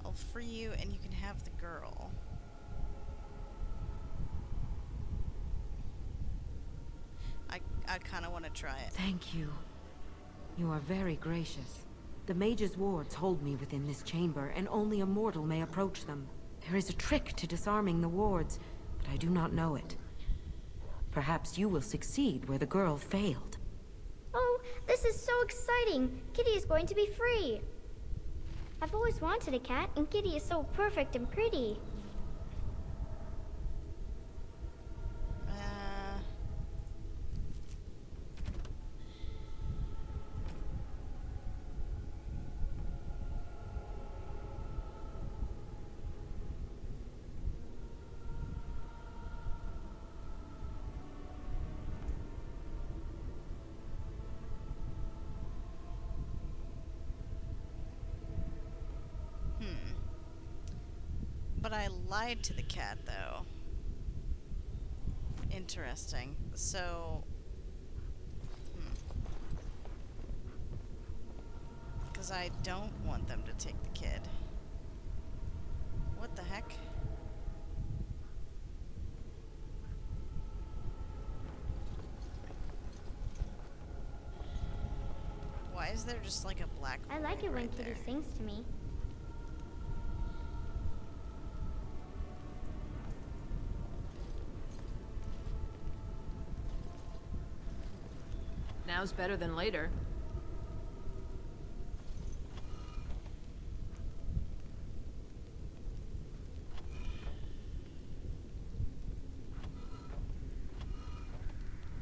I'll free you and you can have the girl. I kind of want to try it. Thank you. You are very gracious. The mage's wards hold me within this chamber, and only a mortal may approach them. There is a trick to disarming the wards, but I do not know it. Perhaps you will succeed where the girl failed. Oh, this is so exciting! Kitty is going to be free! I've always wanted a cat, and Kitty is so perfect and pretty. But I lied to the cat, though. Interesting. So... Because I don't want them to take the kid. What the heck? Why is there just like a black I like void it when right Kitty there? sings to me. Now's better than later.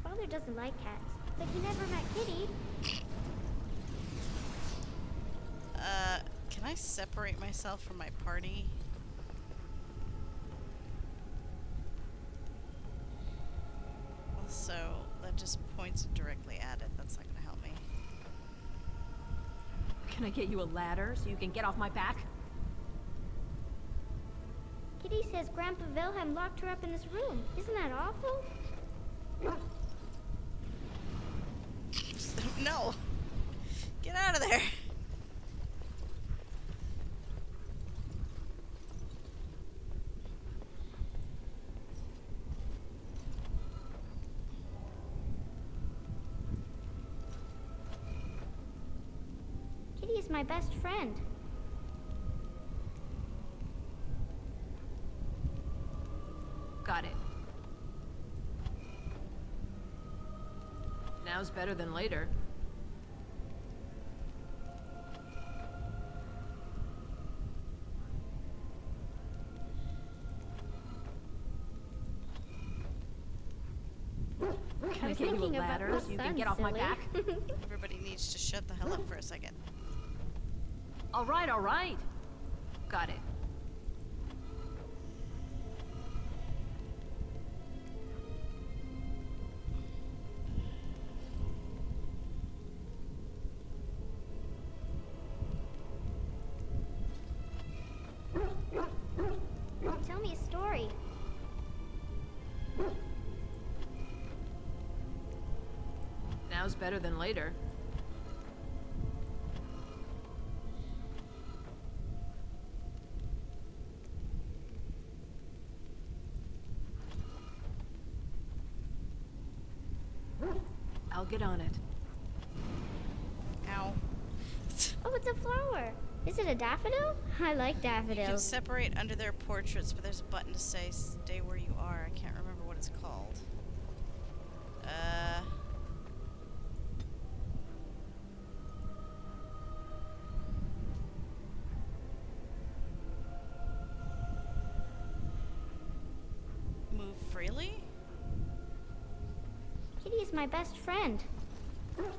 Father doesn't like cats, but he never met Kitty. Can I separate myself from my party? Also, that just points directly at it. That's not gonna help me. Can I get you a ladder so you can get off my back? Kitty says Grandpa Wilhelm locked her up in this room. Isn't that awful? No! Get out of there! Kitty is my best friend. Got it. Now's better than later. Can I was get you a thinking about ladder my so you can son, get off my silly. back? Everybody needs to shut the hell up for a second. All right, all right. Got it. Tell me a story. Now's better than later. I'll get on it. Ow. Oh, it's a flower. Is it a daffodil? I like You can daffodils. separate under their portraits, but there's a button to say stay where you are. I can't remember what it's called. Move freely? Kitty is my best friend. Okay.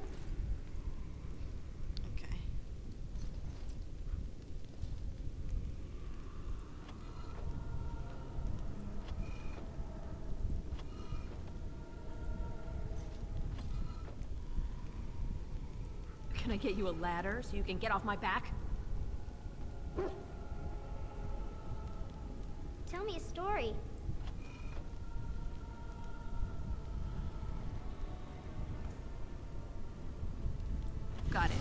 Can I get you a ladder so you can get off my back? Tell me a story. Got it.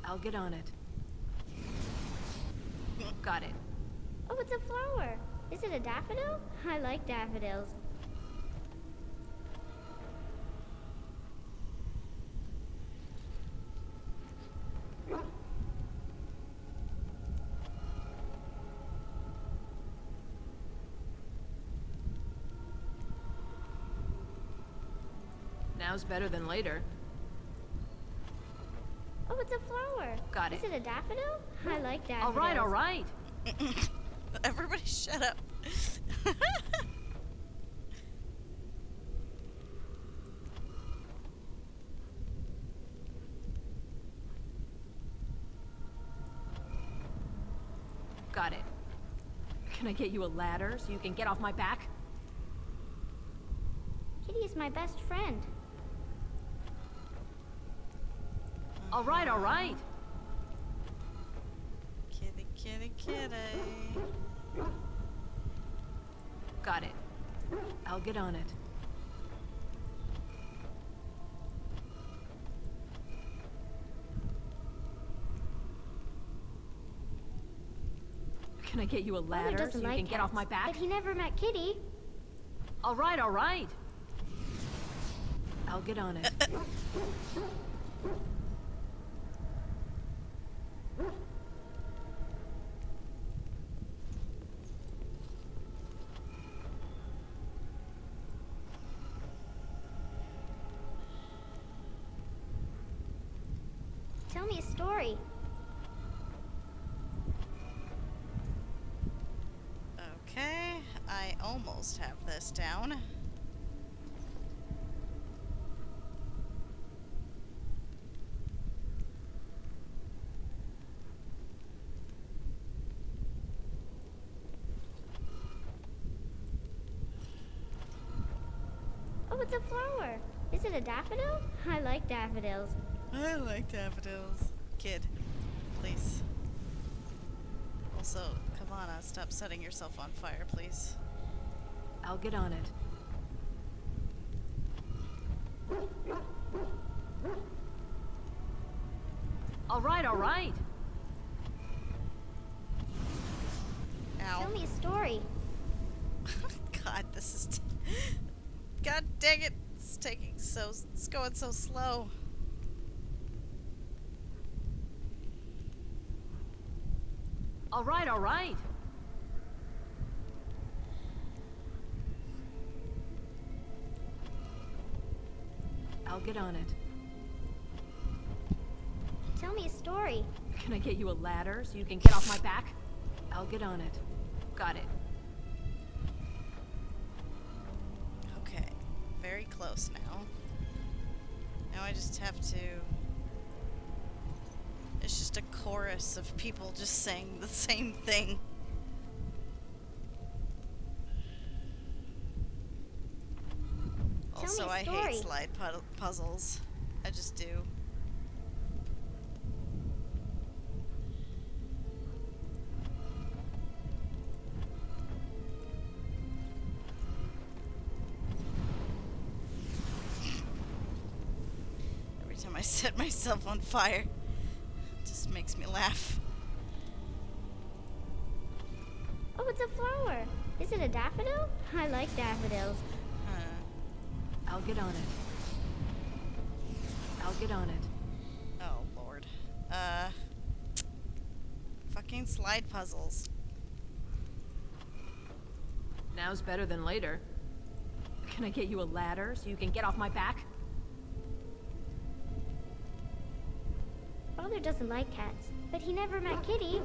I'll get on it. Got it. Oh, it's a flower. Is it a daffodil? I like daffodils. Now's better than later. Oh, it's a flower. Got Is it. it a daffodil? I like daffodils. All right, all right. Everybody shut up. Got it. Can I get you a ladder so you can get off my back? Kitty is my best friend. All right, all right. Kitty, kitty, kitty. Got it. I'll get on it. Can I get you a Father ladder so doesn't you like can get off my cats, back? but he never met Kitty. All right, all right. I'll get on it. Tell me a story. Okay, I almost have this down. Oh, it's a flower. Is it a daffodil? I like daffodils. I like daffodils. Kid, please. Also, Kavana, stop setting yourself on fire, please. I'll get on it. All right, all right. Ow. Tell me a story. God, this is... God dang it. It's taking so... It's going so slow. All right, all right. I'll get on it. Tell me a story. Can I get you a ladder so you can get off my back? I'll get on it. Got it. Okay. Very close now. Now I just have to... It's just a chorus of people just saying the same thing. Tell me Also, a I hate story. slide puzzles. I just do. Every time I set myself on fire, it just makes me laugh. Oh, it's a flower. Is it a daffodil? I like daffodils. Huh. I'll get on it. I'll get on it. Oh, Lord. Fucking slide puzzles. Now's better than later. Can I get you a ladder so you can get off my back? Father doesn't like cats, but he never met Kitty.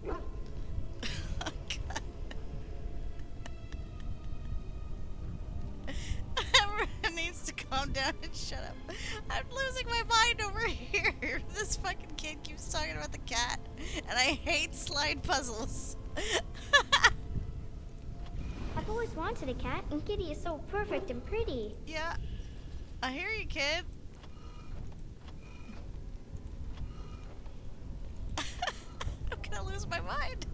God. Everyone needs to calm down and shut up. I'm losing my mind over here. This fucking kid keeps talking about the cat, and I hate slide puzzles. I've always wanted a cat, and Kitty is so perfect and pretty. Yeah, I hear you, kid. I'm gonna lose my mind.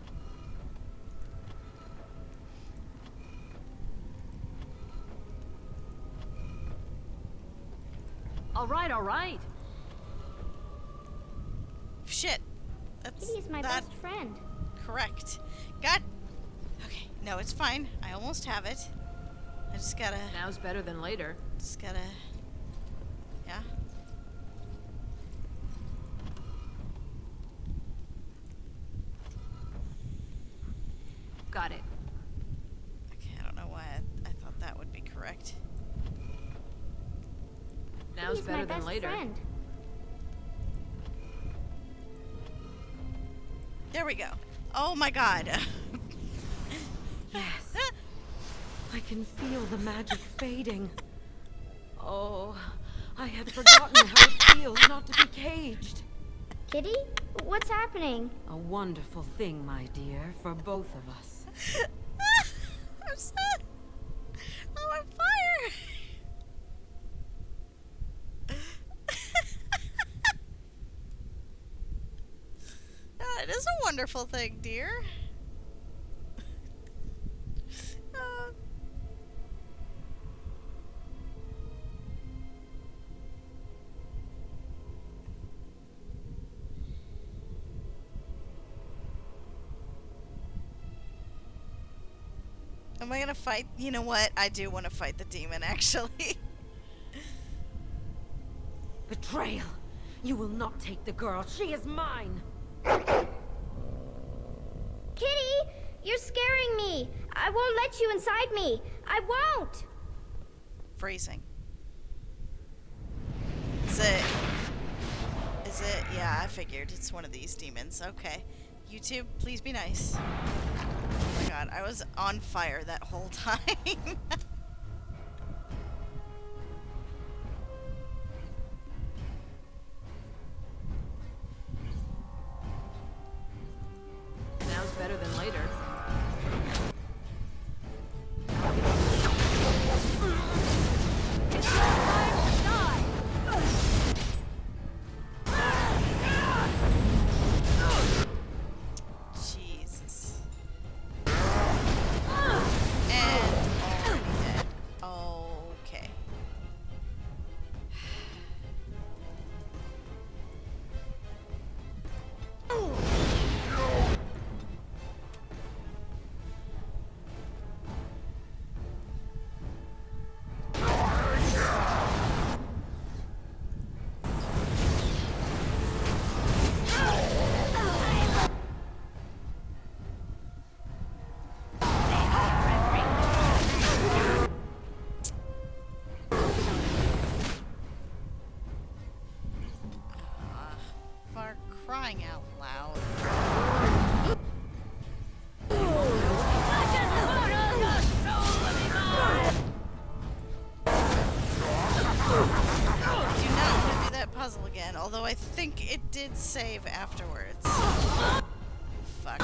All right, all right. Shit. That's Kitty is my not best friend. correct. God. Okay, no, it's fine. I almost have it. I just gotta. Now's better than later. Just gotta. Yeah. Got it. Okay, I don't know why I thought that would be correct. Now's Kitty is my better than best later. friend. There we go. Oh my god. Yes. I can feel the magic fading. Oh, I had forgotten how it feels not to be caged. Kitty? What's happening? A wonderful thing, my dear, for both of us. I'm sad. I'm on fire. wonderful thing, dear. Uh, Am I gonna fight? You know what? I do want to fight the demon, actually. Betrayal! You will not take the girl. She is mine! Kitty, you're scaring me. I won't let you inside me. I won't. Freezing. Is it? Is it? Yeah, I figured. It's one of these demons. Okay. YouTube, please be nice. Oh my god, I was on fire that whole time. Now's better than later. It's your time to die! Jesus. And already dead. Okay. For crying out loud. Do not want to do that puzzle again, although I think it did save afterwards. Fuck.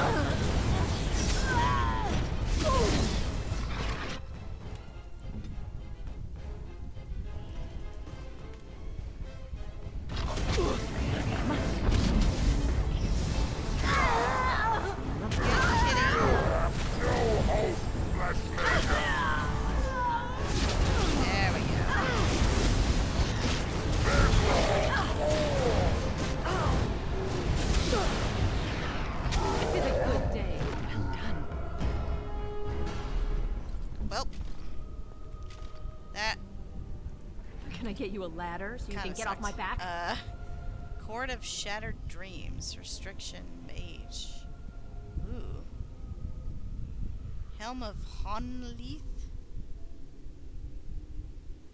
There we go. It's been a good day. Well done. Well, that Can I get you a ladder so you kinda can get off my sucked. back? Court of Shattered Dreams. Restriction Mage. Ooh. Helm of Honleith.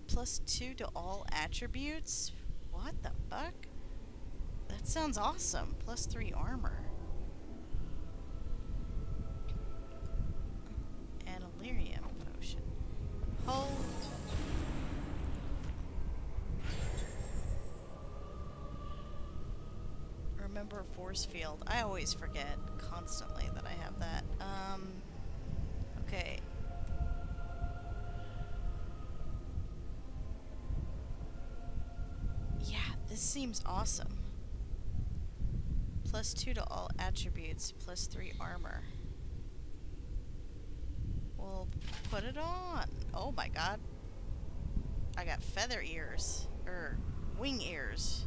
+2 to all attributes? What the fuck? That sounds awesome. +3 armor. And a lyrium potion. Hold. Remember force field. I always forget constantly that I have that. Okay. Yeah, this seems awesome. +2 to all attributes, +3 armor. We'll put it on. Oh my god. I got feather ears. Or wing ears.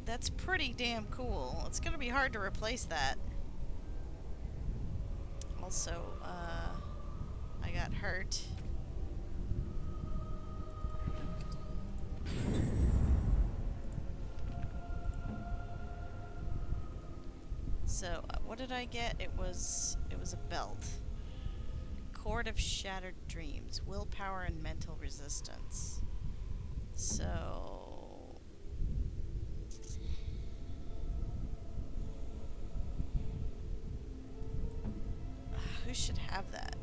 That's pretty damn cool. It's gonna be hard to replace that. Also, I got hurt. So, what did I get? It was a belt. Cord of Shattered Dreams. Willpower and mental resistance. So... who should have that?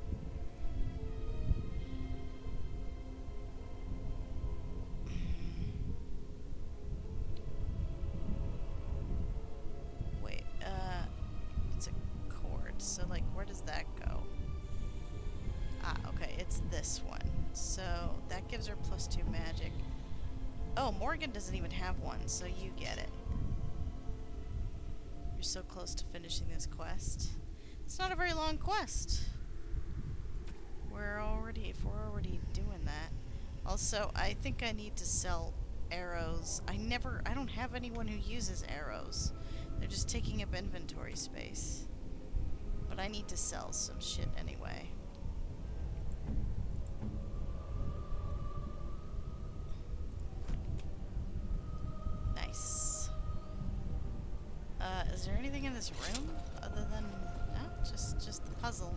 Wait, it's a cord, so like, where does that go? Ah, okay, it's this one. So, that gives her +2 magic. Oh, Morgan doesn't even have one, so you get it. You're so close to finishing this quest. It's not a very long quest. If we're already doing that. Also, I think I need to sell arrows. I don't have anyone who uses arrows. They're just taking up inventory space. But I need to sell some shit anyway. Nice. Is there anything in this room other than just the puzzle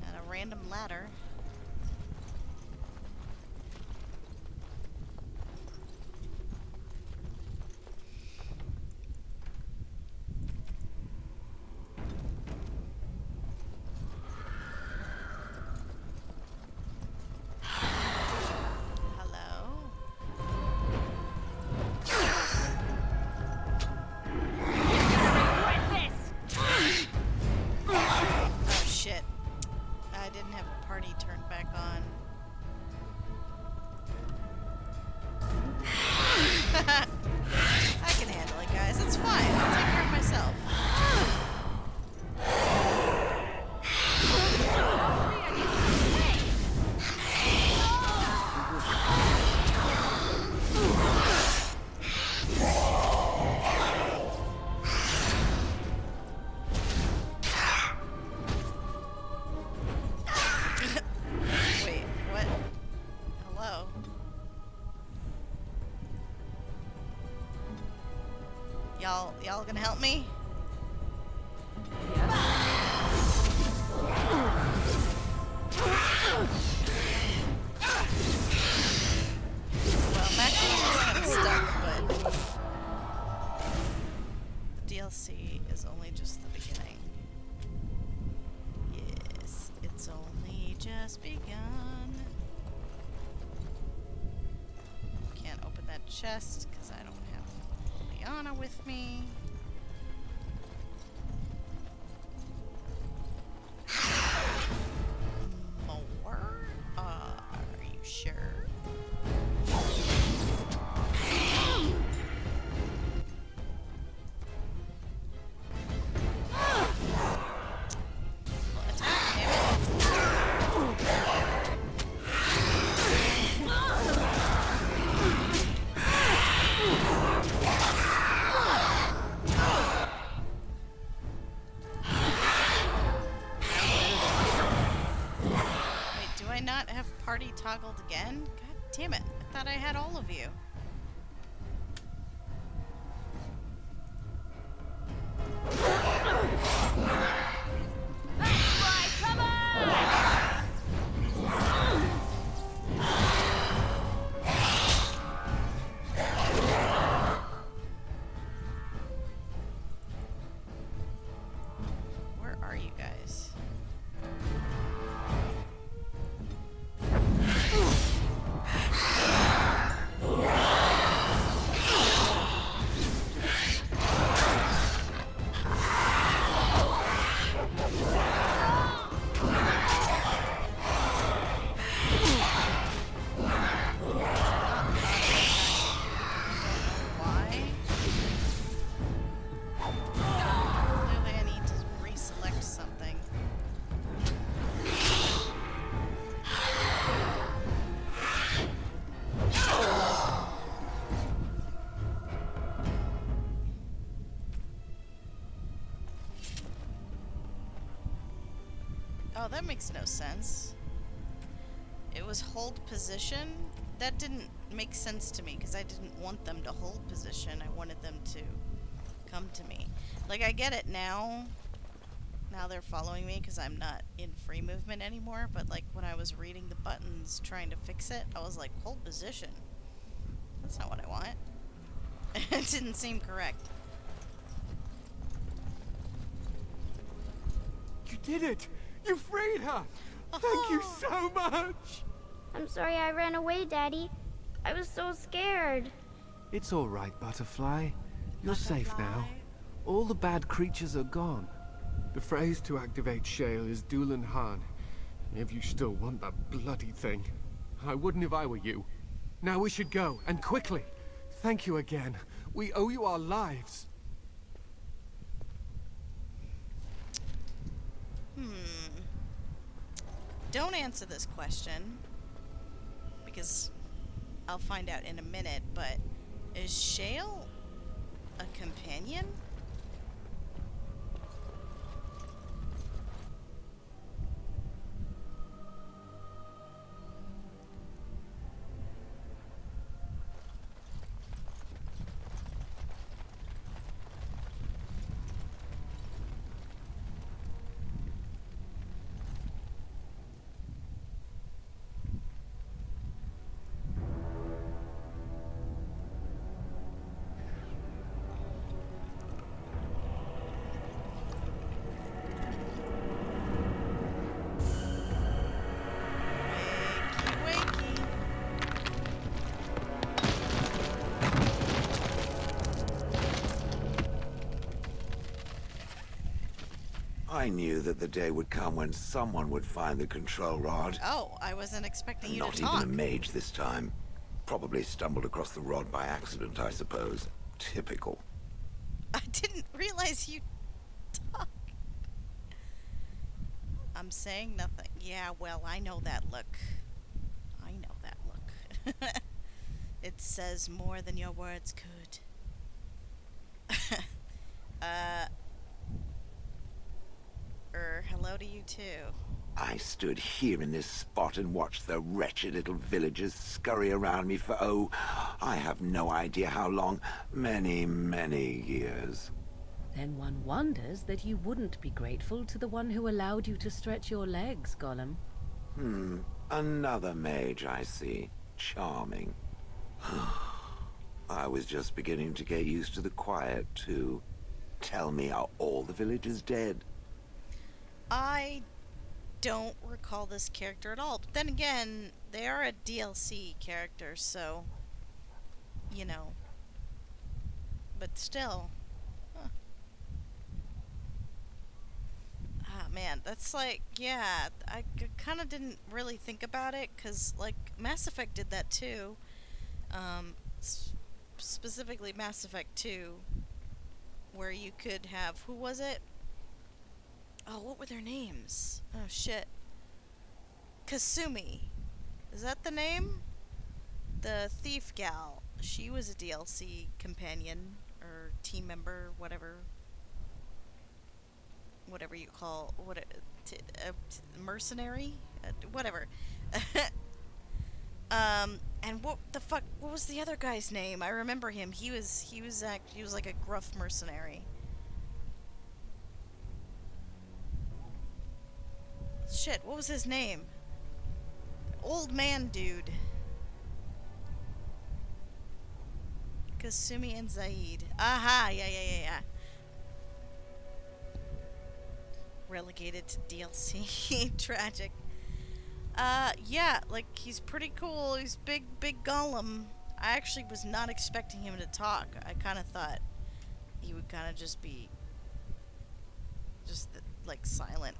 and a random ladder? I can handle it, guys. It's fine. I'll take care of myself. Wait, what? Hello? Y'all gonna help me? Well, Maxine is kind of stuck, but the DLC is only just the beginning. Yes, it's only just begun. Can't open that chest because I don't have Liana with me. More? Are you sure? Well, attack him. Do I not have party toggled again? God damn it. I thought I had all of you. Where are you guys? Why? Clearly I need to reselect something. Oh, that makes no sense. It was hold position? That didn't make sense to me because I didn't want them to hold position. I wanted them to come to me. Like, I get it now. Now they're following me because I'm not in free movement anymore. But, like, when I was reading the buttons trying to fix it, I was like, hold position. That's not what I want. It didn't seem correct. You did it! You freed her! Thank you so much! I'm sorry I ran away, Daddy. I was so scared. It's all right, Butterfly. You're safe now. All the bad creatures are gone. The phrase to activate Shale is Dulan Han. If you still want that bloody thing. I wouldn't if I were you. Now we should go, and quickly. Thank you again. We owe you our lives. Hmm. Don't answer this question, because I'll find out in a minute, but is Shale a companion? Wakey, wakey. I knew that the day would come when someone would find the control rod. Oh, I wasn't expecting you Not to even talk. a mage this time. Probably stumbled across the rod by accident, I suppose. Typical. I didn't realize you talked. I'm saying nothing. Yeah, well, I know that look. I know that look. It says more than your words could. Hello to you too. I stood here in this spot and watched the wretched little villagers scurry around me for, oh, I have no idea how long. Many, many years. Then one wonders that you wouldn't be grateful to the one who allowed you to stretch your legs, Gollum. Another mage, I see. Charming. I was just beginning to get used to the quiet, too. Tell me, are all the villagers dead? I don't recall this character at all. But then again, they are a DLC character, so, you know. But still. Huh. Ah, man, that's like, yeah, I kind of didn't really think about it, because, like, Mass Effect did that too. Specifically Mass Effect 2, where you could have, who was it? Oh, what were their names? Oh, shit. Kasumi. Is that the name? The thief gal. She was a DLC companion, or team member, whatever. Whatever you call, mercenary? Whatever. And what the fuck, what was the other guy's name? I remember him. He was like a gruff mercenary. Shit, what was his name? Old man dude. Kasumi and Zaid. Aha, yeah. Relegated to DLC. Tragic. Yeah, like, he's pretty cool. He's big Gollum. I actually was not expecting him to talk. I kind of thought he would kind of just be like, silent.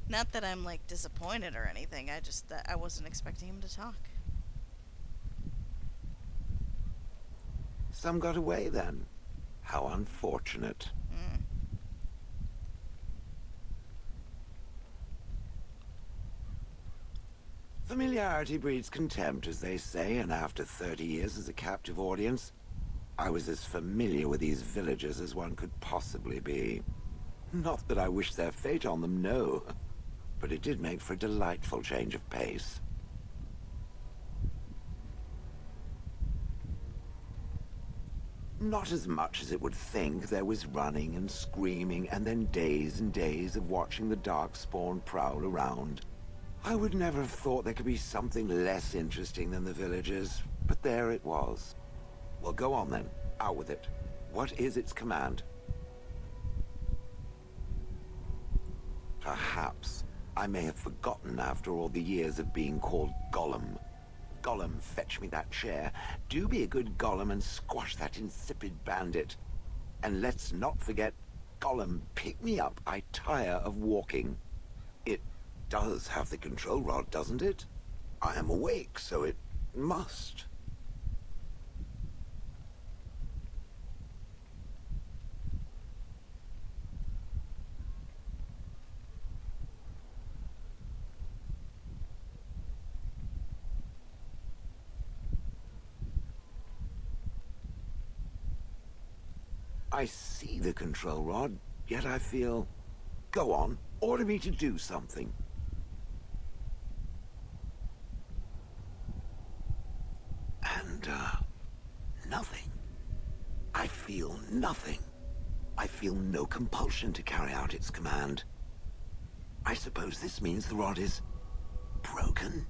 Not that I'm, like, disappointed or anything. I wasn't expecting him to talk. Some got away then. How unfortunate. Familiarity breeds contempt, as they say, and after 30 years as a captive audience, I was as familiar with these villagers as one could possibly be. Not that I wish their fate on them, no. But it did make for a delightful change of pace. Not as much as it would think. There was running and screaming, and then days and days of watching the Darkspawn prowl around. I would never have thought there could be something less interesting than the villagers, but there it was. Well, go on then. Out with it. What is its command? Perhaps I may have forgotten after all the years of being called Gollum. Gollum, fetch me that chair. Do be a good Gollum and squash that insipid bandit. And let's not forget, Gollum, pick me up. I tire of walking. It does have the control rod, doesn't it? I am awake, so it must. I see the control rod, yet I feel... Go on, order me to do something. And, nothing. I feel nothing. I feel no compulsion to carry out its command. I suppose this means the rod is... broken?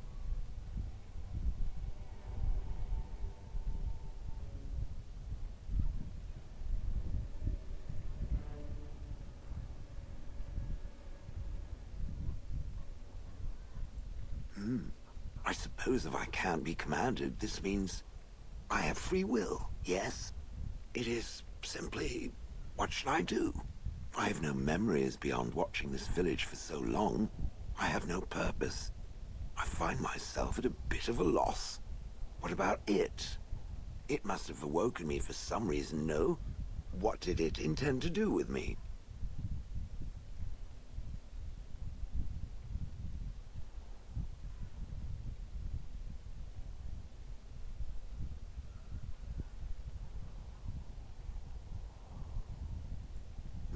I suppose if I can't be commanded, this means I have free will, yes? It is simply, what should I do? I have no memories beyond watching this village for so long. I have no purpose. I find myself at a bit of a loss. What about it? It must have awoken me for some reason, no? What did it intend to do with me?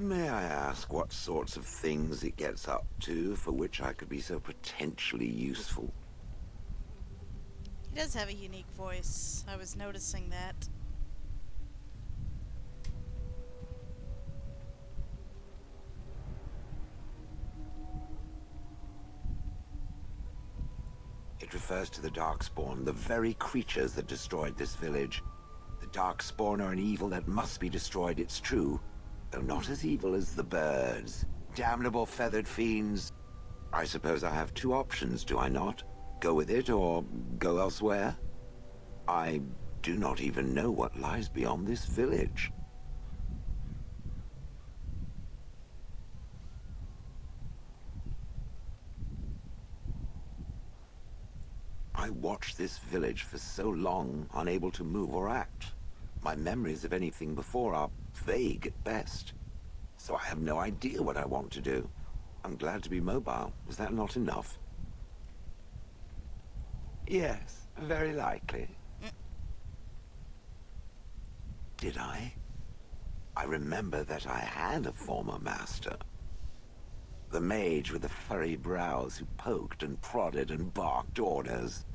May I ask what sorts of things it gets up to for which I could be so potentially useful? He does have a unique voice. I was noticing that. It refers to the Darkspawn, the very creatures that destroyed this village. The Darkspawn are an evil that must be destroyed, it's true. Though not as evil as the birds. Damnable feathered fiends. I suppose I have two options, do I not? Go with it or go elsewhere? I do not even know what lies beyond this village. I watched this village for so long, unable to move or act. My memories of anything before are vague at best. So I have no idea what I want to do. I'm glad to be mobile. Is that not enough? Yes, very likely. Did I? I remember that I had a former master. The mage with the furry brows who poked and prodded and barked orders.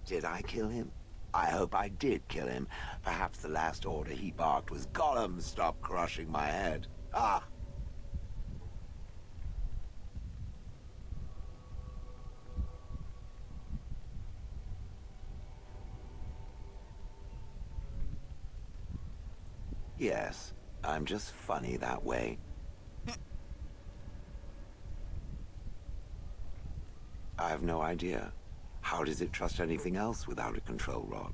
Did I kill him? I hope I did kill him. Perhaps the last order he barked was, "Gollum, stop crushing my head." Ah! Yes, I'm just funny that way. I have no idea. How does it trust anything else without a control rod?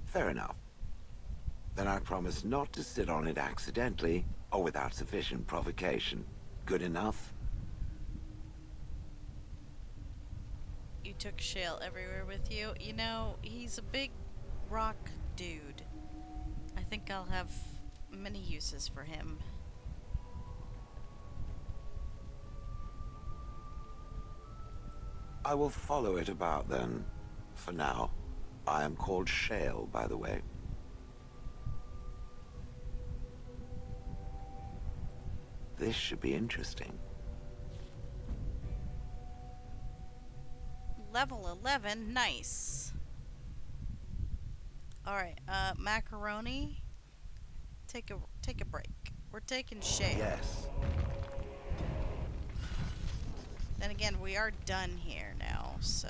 Fair enough. Then I promise not to sit on it accidentally or without sufficient provocation. Good enough? You took Shale everywhere with you. You know, he's a big rock dude. I think I'll have many uses for him. I will follow it about then. For now. I am called Shale, by the way. This should be interesting. Level 11, nice. Alright, macaroni. Take a break. We're taking Shale. Yes. Then again, we are done here now, so...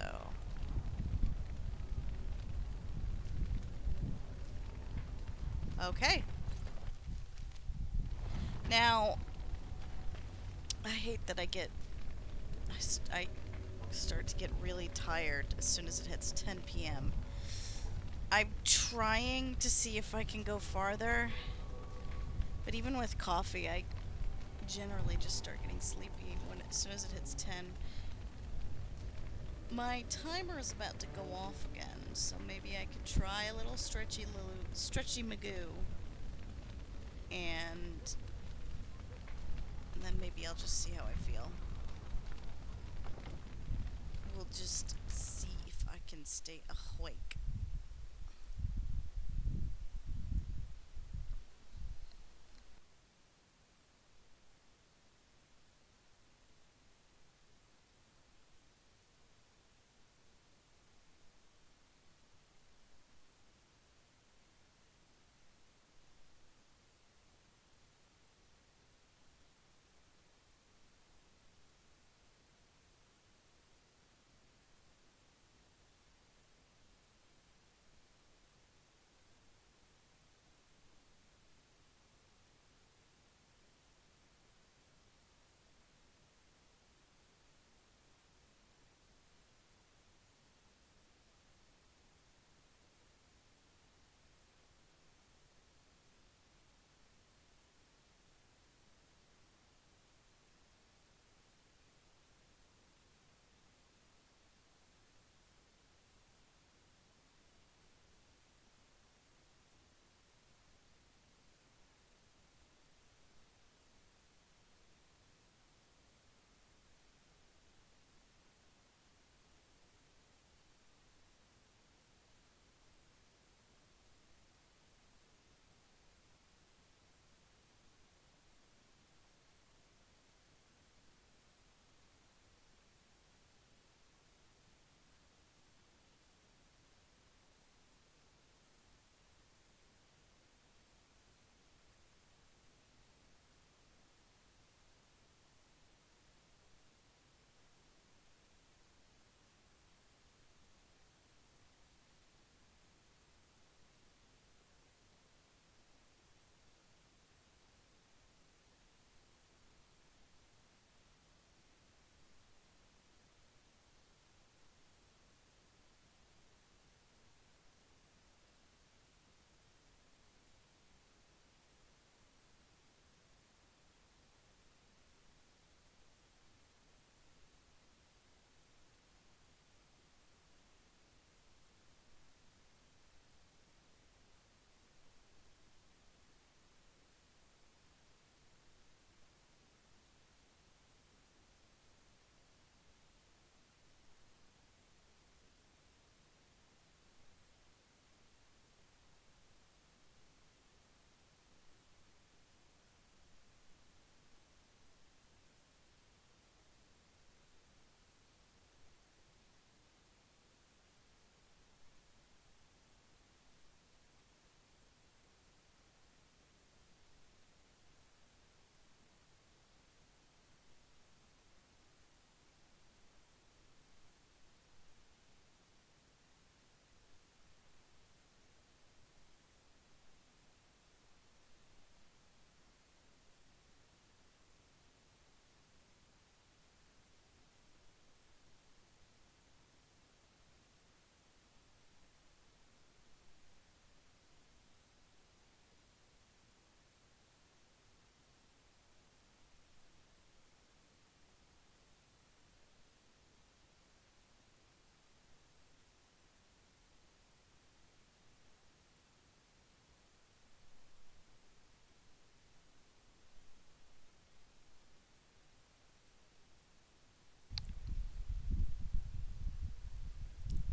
Okay. Now, I hate that I start to get really tired as soon as it hits 10 p.m. I'm trying to see if I can go farther, but even with coffee, I generally just start getting sleepy as soon as it hits 10. My timer is about to go off again, so maybe I could try a little stretchy magoo. and then maybe I'll just see how I feel. We'll just see if I can stay awake.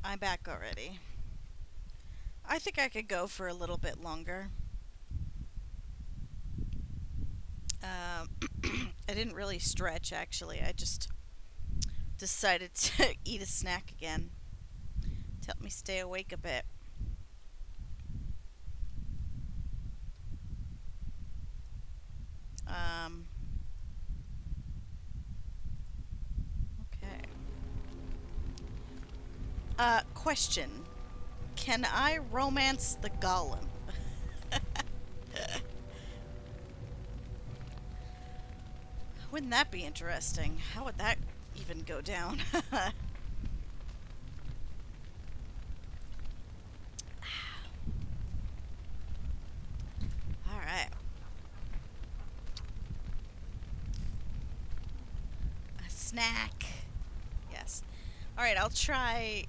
I'm back already. I think I could go for a little bit longer. Um, I didn't really stretch, actually. I just decided to eat a snack again to help me stay awake a bit. Um, okay. Question. Can I romance the golem? Wouldn't that be interesting? How would that even go down? Alright. A snack. Yes. Alright, I'll try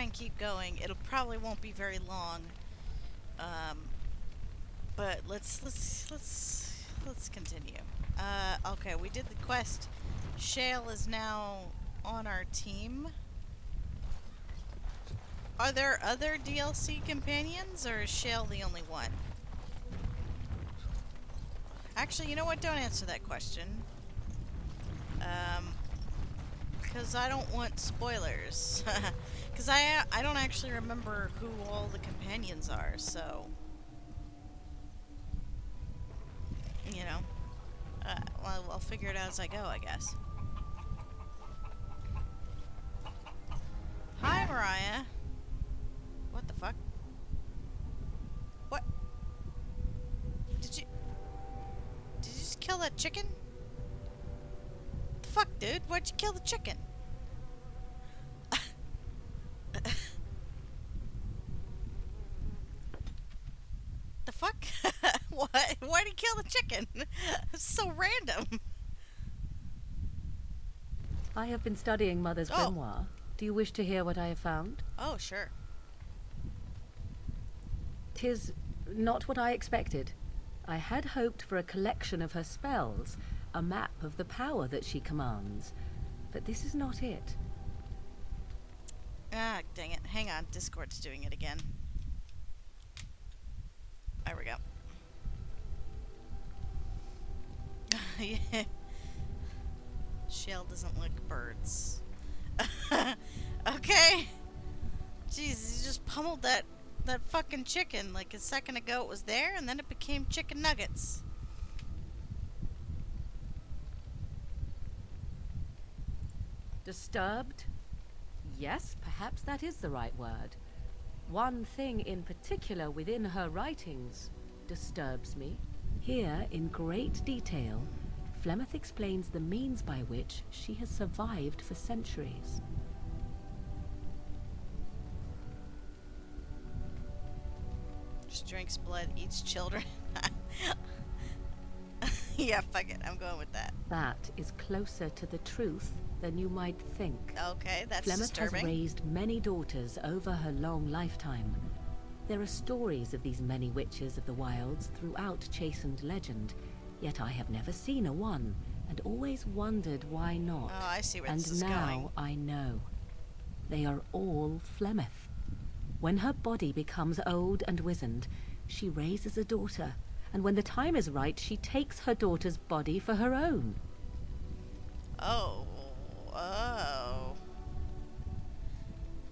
and keep going. It'll probably won't be very long. But But let's continue. Okay, we did the quest. Shale is now on our team. Are there other DLC companions, or is Shale the only one? Actually, you know what? Don't answer that question. Because I don't want spoilers. Because I don't actually remember who all the companions are, so... You know. Well, I'll figure it out as I go, I guess. Hi, Mariah. What the fuck? What? Did you just kill that chicken? The fuck, dude? Why'd you kill the chicken? The fuck? What? Why'd he kill the chicken? It's so random. I have been studying Mother's grimoire. Do you wish to hear what I have found? Oh, sure. 'Tis not what I expected. I had hoped for a collection of her spells, a map of the power that she commands. But this is not it. Ah, dang it. Hang on. Discord's doing it again. There we go. Yeah. Shale doesn't like birds. Okay. Jeez, he just pummeled that fucking chicken. Like a second ago it was there, and then it became chicken nuggets. Disturbed? Yes, perhaps that is the right word. One thing in particular within her writings disturbs me. Here, in great detail, Flemeth explains the means by which she has survived for centuries. Just drinks blood, eats children. Yeah, fuck it. I'm going with that. That is closer to the truth than you might think. Okay, that's Flemeth disturbing. has raised many daughters over her long lifetime. There are stories of these many witches of the wilds throughout chastened legend, yet I have never seen a one, and always wondered why not. Oh, I see where and this is now going. I know. They are all Flemeth. When her body becomes old and wizened, she raises a daughter, and when the time is right, she takes her daughter's body for her own. Oh.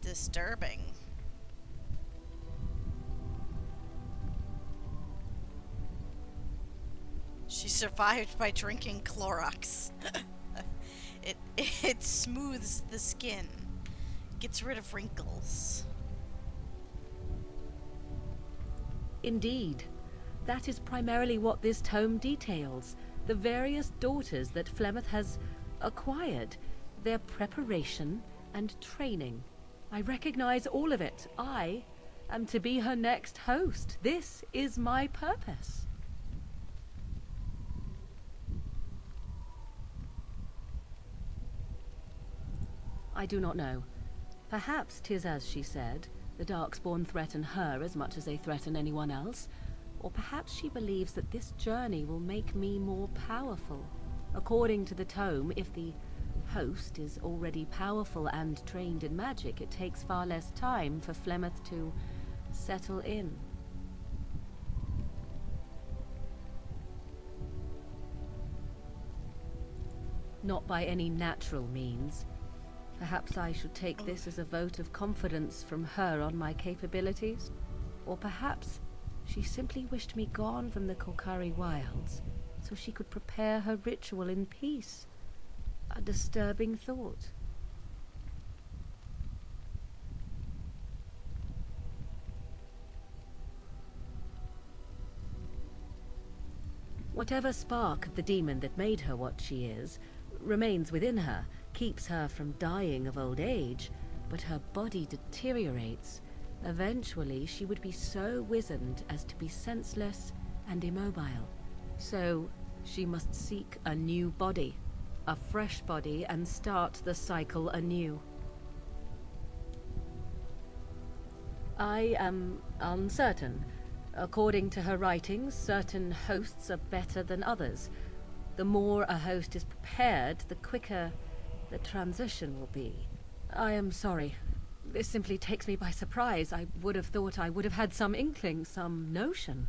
Disturbing. She survived by drinking Clorox. It smooths the skin, gets rid of wrinkles. Indeed. That is primarily what this tome details. The various daughters that Flemeth has acquired. Their preparation and training. I recognize all of it. I am to be her next host. This is my purpose. I do not know. Perhaps 'tis as she said. The Darkspawn threaten her as much as they threaten anyone else. Or perhaps she believes that this journey will make me more powerful. According to the tome, if the host is already powerful and trained in magic, it takes far less time for Flemeth to settle in. Not by any natural means. Perhaps I should take this as a vote of confidence from her on my capabilities. Or perhaps she simply wished me gone from the Kolkari wilds, so she could prepare her ritual in peace. A disturbing thought. Whatever spark of the demon that made her what she is, remains within her, keeps her from dying of old age, but her body deteriorates. Eventually, she would be so wizened as to be senseless and immobile. So, she must seek a new body, a fresh body, and start the cycle anew. I am uncertain. According to her writings, certain hosts are better than others. The more a host is prepared, the quicker the transition will be. I am sorry. This simply takes me by surprise. I would have thought I would have had some inkling, some notion.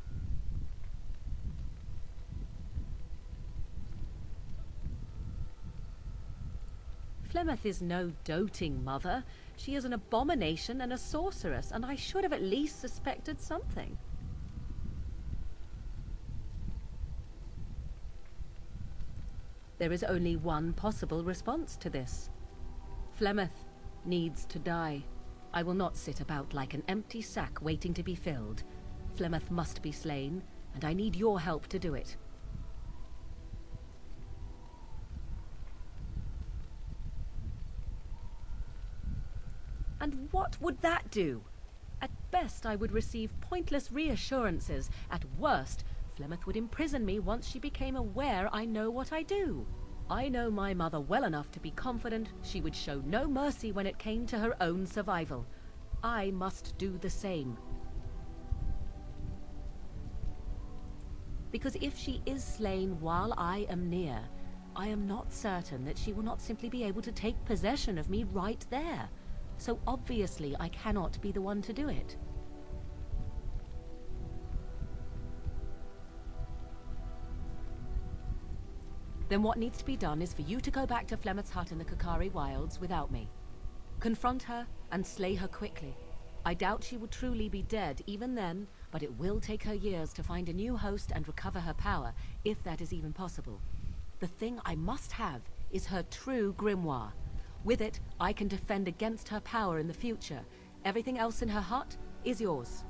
Flemeth is no doting mother. She is an abomination and a sorceress, and I should have at least suspected something. There is only one possible response to this. Flemeth needs to die. I will not sit about like an empty sack waiting to be filled. Flemeth must be slain, and I need your help to do it. And what would that do? At best, I would receive pointless reassurances. At worst, Flemeth would imprison me once she became aware I know what I do. I know my mother well enough to be confident she would show no mercy when it came to her own survival. I must do the same. Because if she is slain while I am near, I am not certain that she will not simply be able to take possession of me right there. So obviously I cannot be the one to do it. Then what needs to be done is for you to go back to Flemeth's hut in the Kakari Wilds without me. Confront her and slay her quickly. I doubt she will truly be dead even then, but it will take her years to find a new host and recover her power, if that is even possible. The thing I must have is her true grimoire. With it, I can defend against her power in the future. Everything else in her hut is yours.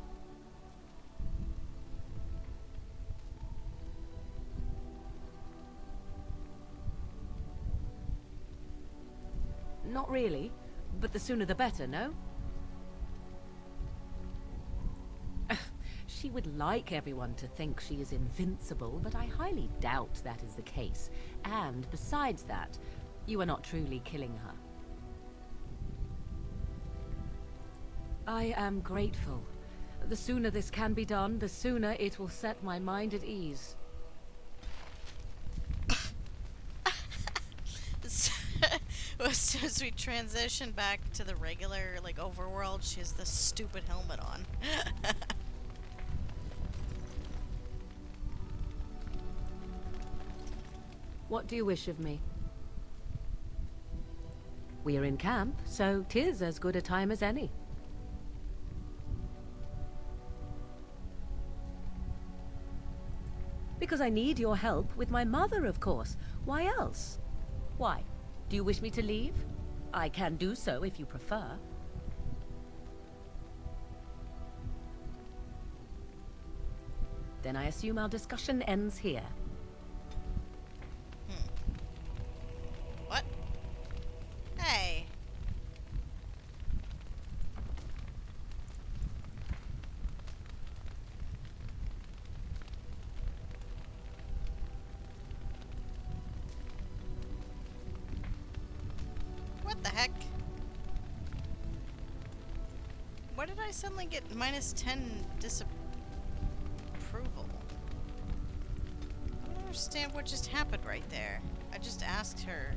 Not really, but the sooner the better, no? She would like everyone to think she is invincible, but I highly doubt that is the case. And besides that, you are not truly killing her. I am grateful. The sooner this can be done, the sooner it will set my mind at ease. As soon as we transition back to the regular, like, overworld, she has this stupid helmet on. What do you wish of me? We are in camp, so 'tis as good a time as any. Because I need your help with my mother, of course. Why else? Why? Do you wish me to leave? I can do so if you prefer. Then I assume our discussion ends here. What? Hey. What the heck? Why did I suddenly get -10 disapproval? I don't understand what just happened right there. I just asked her.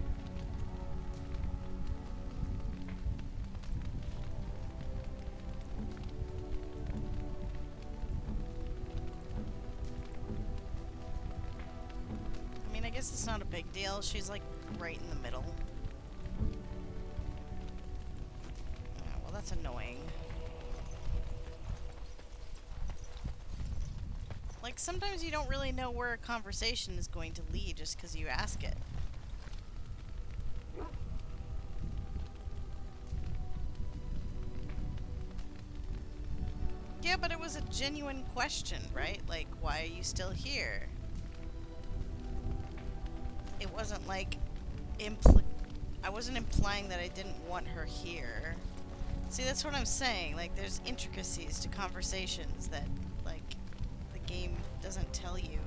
I mean, I guess it's not a big deal. She's like right in the middle. Well, that's annoying. Like, sometimes you don't really know where a conversation is going to lead just because you ask it. Yeah, but it was a genuine question, right? Like, why are you still here? It wasn't like I wasn't implying that I didn't want her here. See, that's what I'm saying. Like, there's intricacies to conversations that, like, the game doesn't tell you.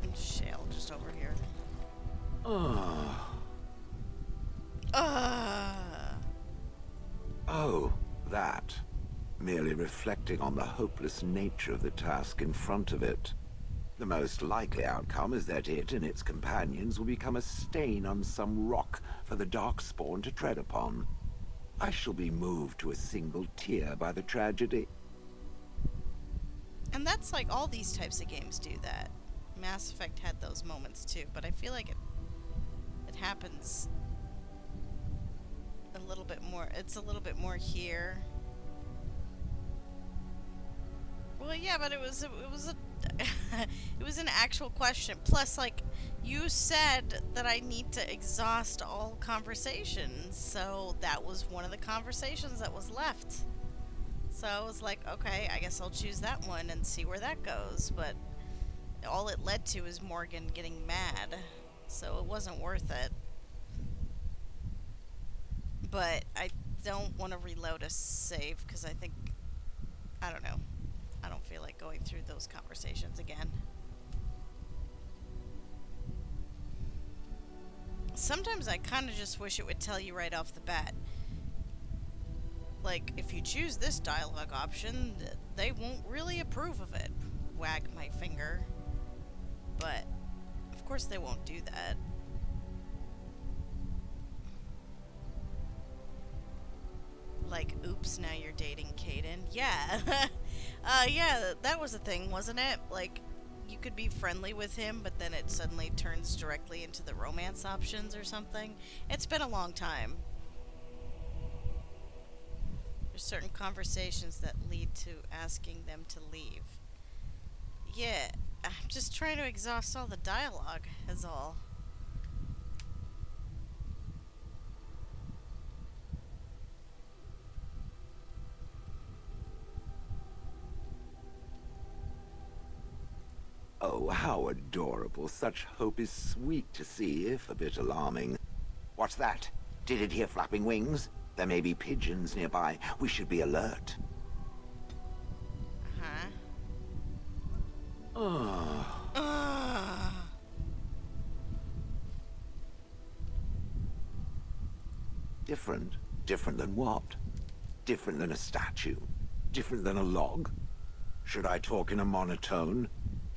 And Shale just over here. Oh, that. reflecting on the hopeless nature of the task in front of it. The most likely outcome is that it and its companions will become a stain on some rock for the Darkspawn to tread upon. I shall be moved to a single tear by the tragedy. And that's like all these types of games do that. Mass Effect had those moments too, but I feel like it happens a little bit more. It's a little bit more here. Well, yeah, but it was it was an actual question. Plus, like, you said that I need to exhaust all conversations, so that was one of the conversations that was left. So I was like, okay, I guess I'll choose that one and see where that goes. But all it led to is Morgan getting mad, so it wasn't worth it. But I don't want to reload a save because I think, I don't know, I don't feel like going through those conversations again. Sometimes I kind of just wish it would tell you right off the bat. Like, if you choose this dialogue option, they won't really approve of it. Wag my finger. But, of course they won't do that. Like, oops, now you're dating Caden. Yeah. Yeah, that was a thing, wasn't it? Like, you could be friendly with him, but then it suddenly turns directly into the romance options or something. It's been a long time. There's certain conversations that lead to asking them to leave. Yeah, I'm just trying to exhaust all the dialogue, is all. Oh, how adorable. Such hope is sweet to see, if a bit alarming. What's that? Did it hear flapping wings? There may be pigeons nearby. We should be alert. Huh? Oh. Different? Different than what? Different than a statue? Different than a log? Should I talk in a monotone?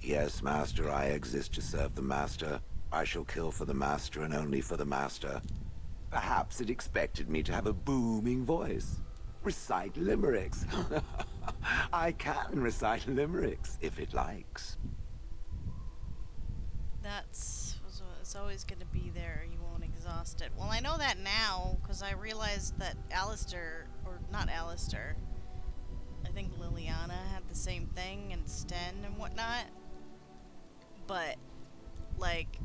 Yes, Master, I exist to serve the Master. I shall kill for the Master and only for the Master. Perhaps it expected me to have a booming voice. Recite limericks. I can recite limericks, if it likes. It's always going to be there. You won't exhaust it. Well, I know that now, because I realized that Alistair, or not Alistair, I think Liliana had the same thing, and Sten and whatnot. But, like,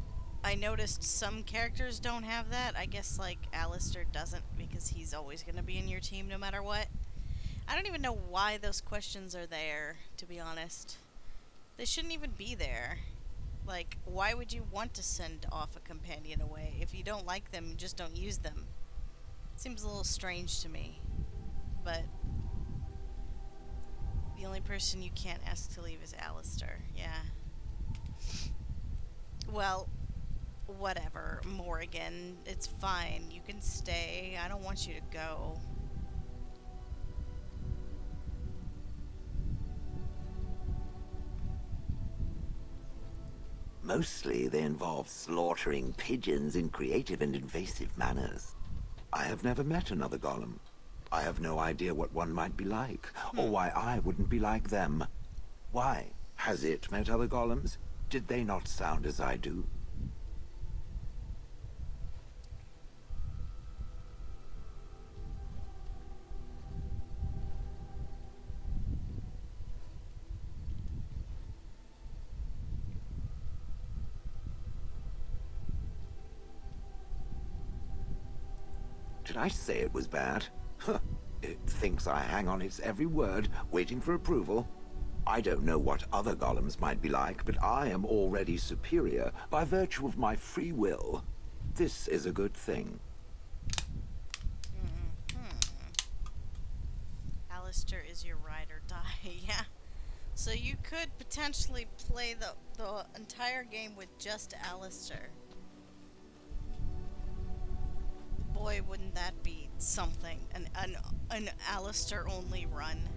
I noticed some characters don't have that. I guess, like, Alistair doesn't, because he's always going to be in your team no matter what. I don't even know why those questions are there, to be honest. They shouldn't even be there. Like, why would you want to send off a companion away? If you don't like them, just don't use them. Seems a little strange to me. But the only person you can't ask to leave is Alistair. Yeah. Well, whatever, Morrigan. It's fine. You can stay. I don't want you to go. Mostly they involve slaughtering pigeons in creative and invasive manners. I have never met another golem. I have no idea what one might be like, or why I wouldn't be like them. Why? Has it met other golems? Did they not sound as I do? Did I say it was bad? Huh. It thinks I hang on its every word, waiting for approval. I don't know what other golems might be like, but I am already superior by virtue of my free will. This is a good thing. Alistair is your ride or die, yeah. So you could potentially play the entire game with just Alistair. Boy, wouldn't that be something. An Alistair only run.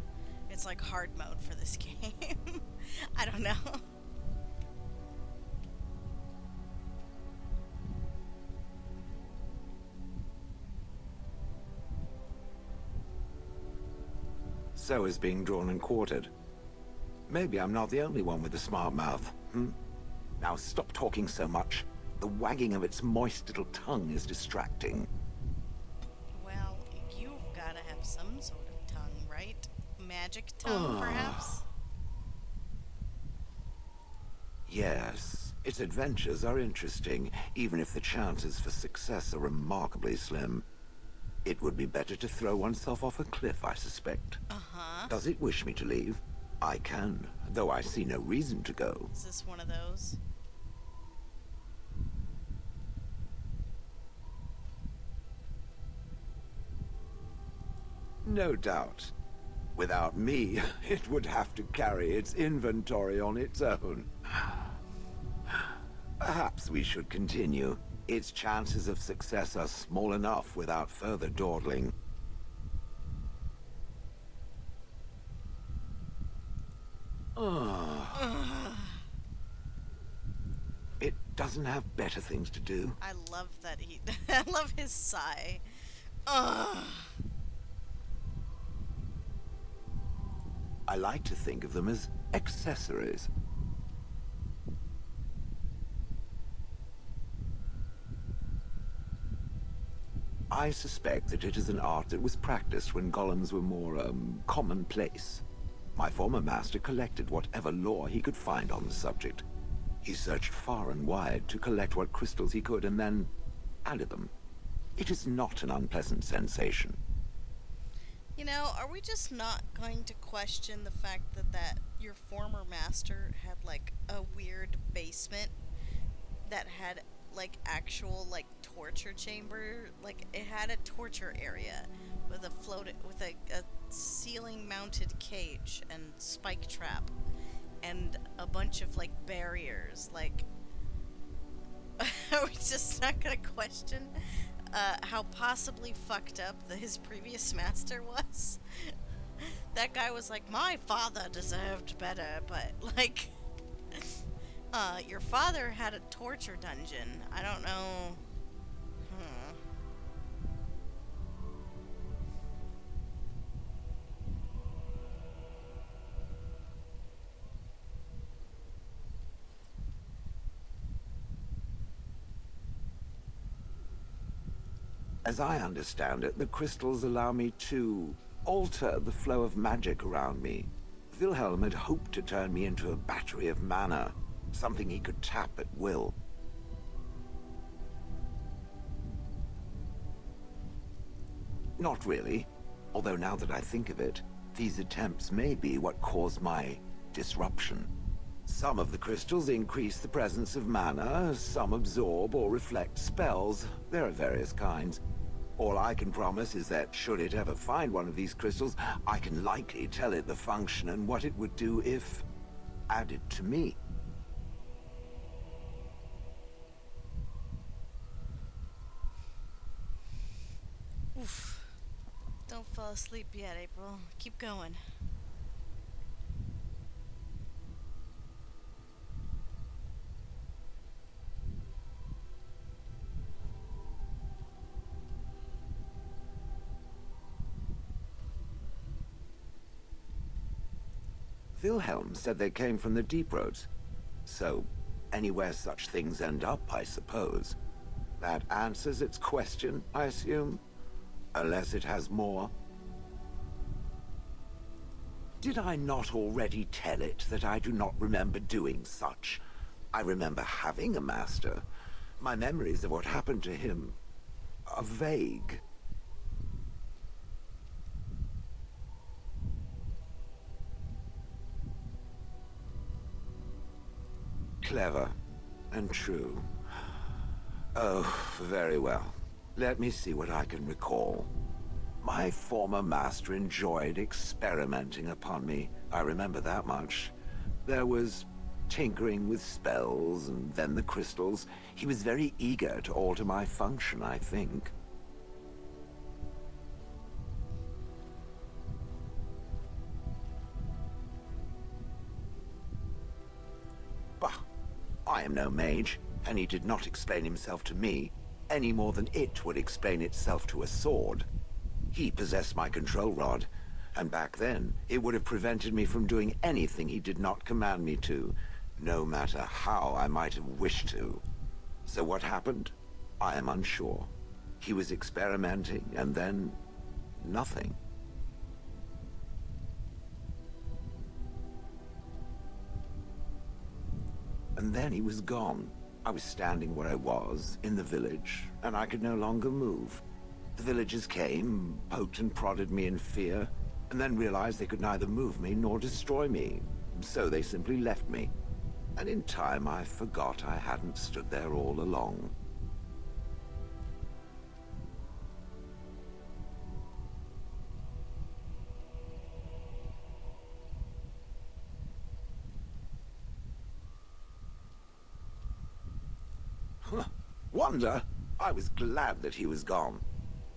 It's like hard mode for this game. I don't know. So is being drawn and quartered. Maybe I'm not the only one with a smart mouth, hmm? Now stop talking so much. The wagging of its moist little tongue is distracting. Well, you've got to have some sort of tongue, right? Magic tongue, perhaps? Yes, its adventures are interesting, even if the chances for success are remarkably slim. It would be better to throw oneself off a cliff, I suspect. Uh-huh. Does it wish me to leave? I can, though I see no reason to go. Is this one of those? No doubt. Without me, it would have to carry its inventory on its own. Perhaps we should continue. Its chances of success are small enough without further dawdling. It doesn't have better things to do. I love that he... I love his sigh. Ugh. I like to think of them as accessories. I suspect that it is an art that was practiced when golems were more, commonplace. My former master collected whatever lore he could find on the subject. He searched far and wide to collect what crystals he could and then added them. It is not an unpleasant sensation. You know, are we just not going to question the fact that your former master had, like, a weird basement that had, like, actual, like, torture chamber? Like, it had a torture area with a ceiling-mounted cage and spike trap and a bunch of, like, barriers. Like, are we just not gonna question how possibly fucked up his previous master was? That guy was like, my father deserved better, but, like, your father had a torture dungeon. I don't know. As I understand it, the crystals allow me to alter the flow of magic around me. Wilhelm had hoped to turn me into a battery of mana, something he could tap at will. Not really, although now that I think of it, these attempts may be what caused my disruption. Some of the crystals increase the presence of mana, some absorb or reflect spells. There are various kinds. All I can promise is that should it ever find one of these crystals, I can likely tell it the function and what it would do if added to me. Oof. Don't fall asleep yet, April. Keep going. Wilhelm said they came from the deep roads. So, anywhere such things end up, I suppose. That answers its question, I assume? Unless it has more. Did I not already tell it that I do not remember doing such? I remember having a master. My memories of what happened to him are vague. Clever and true. Oh, very well. Let me see what I can recall. My former master enjoyed experimenting upon me. I remember that much. There was tinkering with spells, and then the crystals. He was very eager to alter my function, I think. I am no mage, and he did not explain himself to me any more than it would explain itself to a sword. He possessed my control rod, and back then, it would have prevented me from doing anything he did not command me to, no matter how I might have wished to. So what happened? I am unsure. He was experimenting, and then... nothing. And then he was gone. I was standing where I was, in the village, and I could no longer move. The villagers came, poked and prodded me in fear, and then realized they could neither move me nor destroy me. So they simply left me. And in time, I forgot I hadn't stood there all along. Wonder? I was glad that he was gone.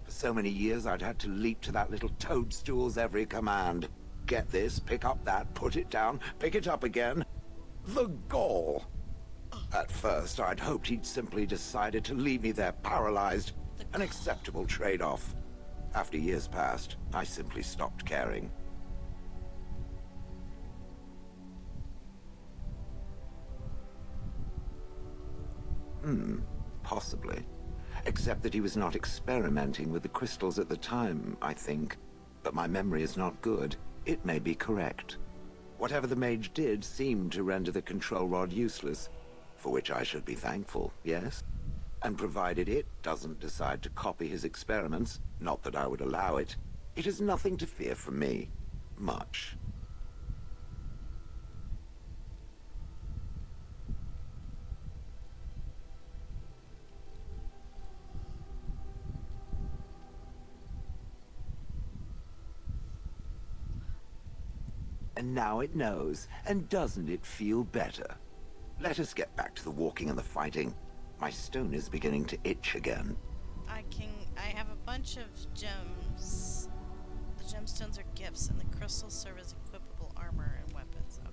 For so many years, I'd had to leap to that little toadstool's every command. Get this, pick up that, put it down, pick it up again. The gall! At first, I'd hoped he'd simply decided to leave me there paralyzed. An acceptable trade-off. After years passed, I simply stopped caring. Possibly. Except that he was not experimenting with the crystals at the time, I think. But my memory is not good. It may be correct. Whatever the mage did seemed to render the control rod useless, for which I should be thankful, yes? And provided it doesn't decide to copy his experiments, not that I would allow it, it is nothing to fear from me. Much. And now it knows, and doesn't it feel better? Let us get back to the walking and the fighting. My stone is beginning to itch again. I have a bunch of gems. The gemstones are gifts, and the crystals serve as equipable armor and weapons. Okay.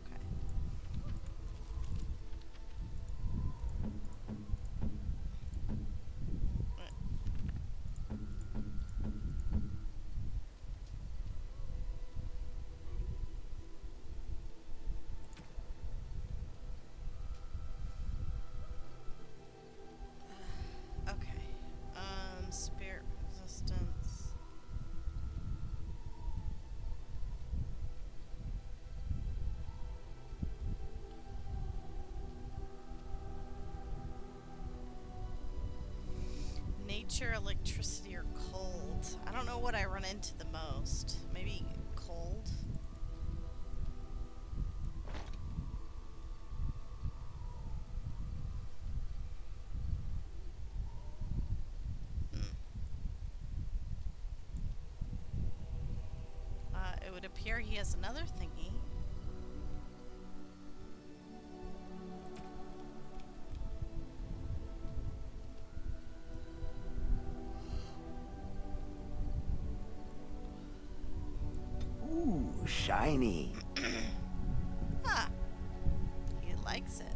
Spirit resistance. Nature, electricity, or cold. I don't know what I run into the most. Maybe cold? It would appear he has another thingy. Ooh, shiny. Huh. He likes it.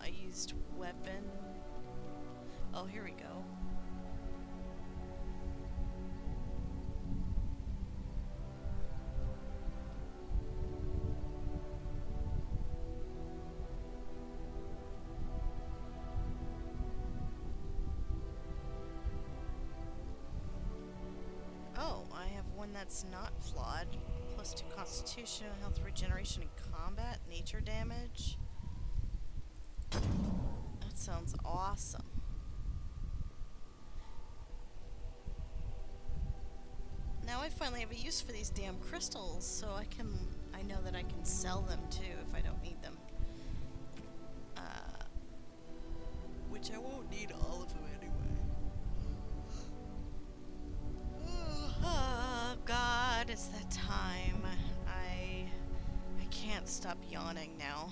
I used weapon. Oh, here we go. Oh, I have one that's not flawed. +2 constitution, health regeneration in combat, nature damage. That sounds awesome. have a use for these damn crystals, so I know that I can sell them too if I don't need them. Which I won't need all of them anyway. Oh God, it's that time. I can't stop yawning now.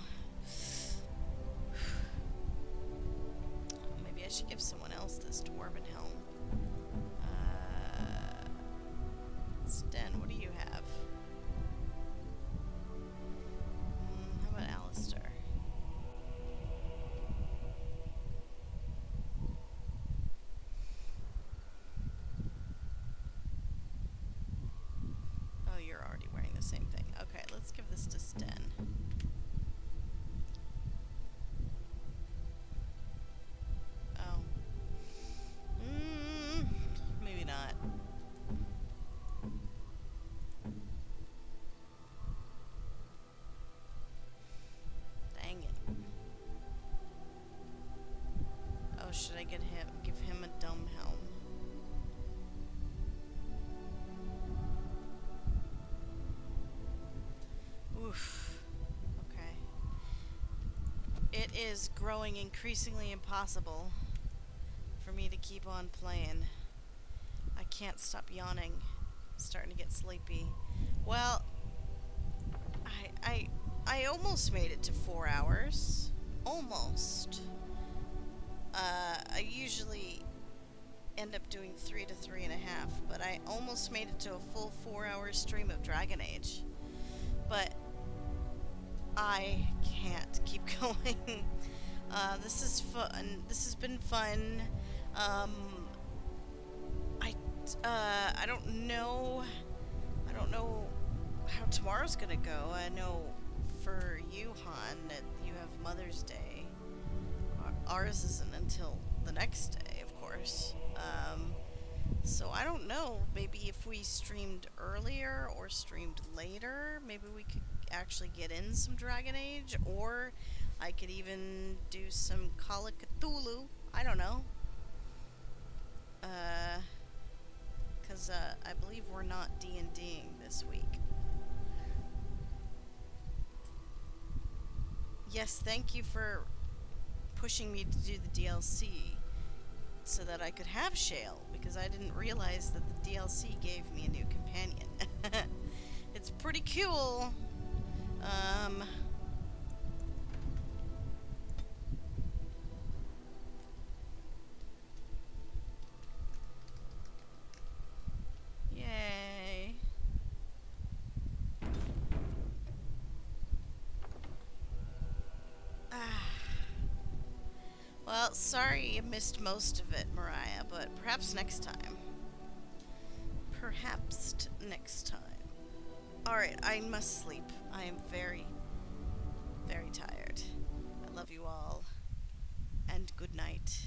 Maybe I should give someone else this dwarven helm. Sten, what do you have? How about Alistair? Oh, you're already wearing the same thing. Okay, let's give this to Sten. Oh. Maybe not. Dang it. Oh, should I give him a dumb helm? Oof. Okay. It is growing increasingly impossible for me to keep on playing. I can't stop yawning. Starting to get sleepy. Well, I almost made it to 4 hours. Almost. I usually end up doing 3 to 3.5, but I almost made it to a full 4-hour stream of Dragon Age. But I can't keep going. This is fun. This has been fun. I don't know. I don't know how tomorrow's gonna go. I know for you, Han, that you have Mother's Day. Ours isn't until the next day, of course. So I don't know. Maybe if we streamed earlier or streamed later, maybe we could actually get in some Dragon Age, or I could even do some Call of Cthulhu. I don't know. Because I believe we're not D&Ding this week. Yes, thank you for pushing me to do the DLC so that I could have Shale, because I didn't realize that the DLC gave me a new companion. It's pretty cool. Yay. Well, sorry you missed most of it, Mariah, but perhaps next time. Perhaps next time. Alright, I must sleep. I am very, very tired. I love you all, and good night.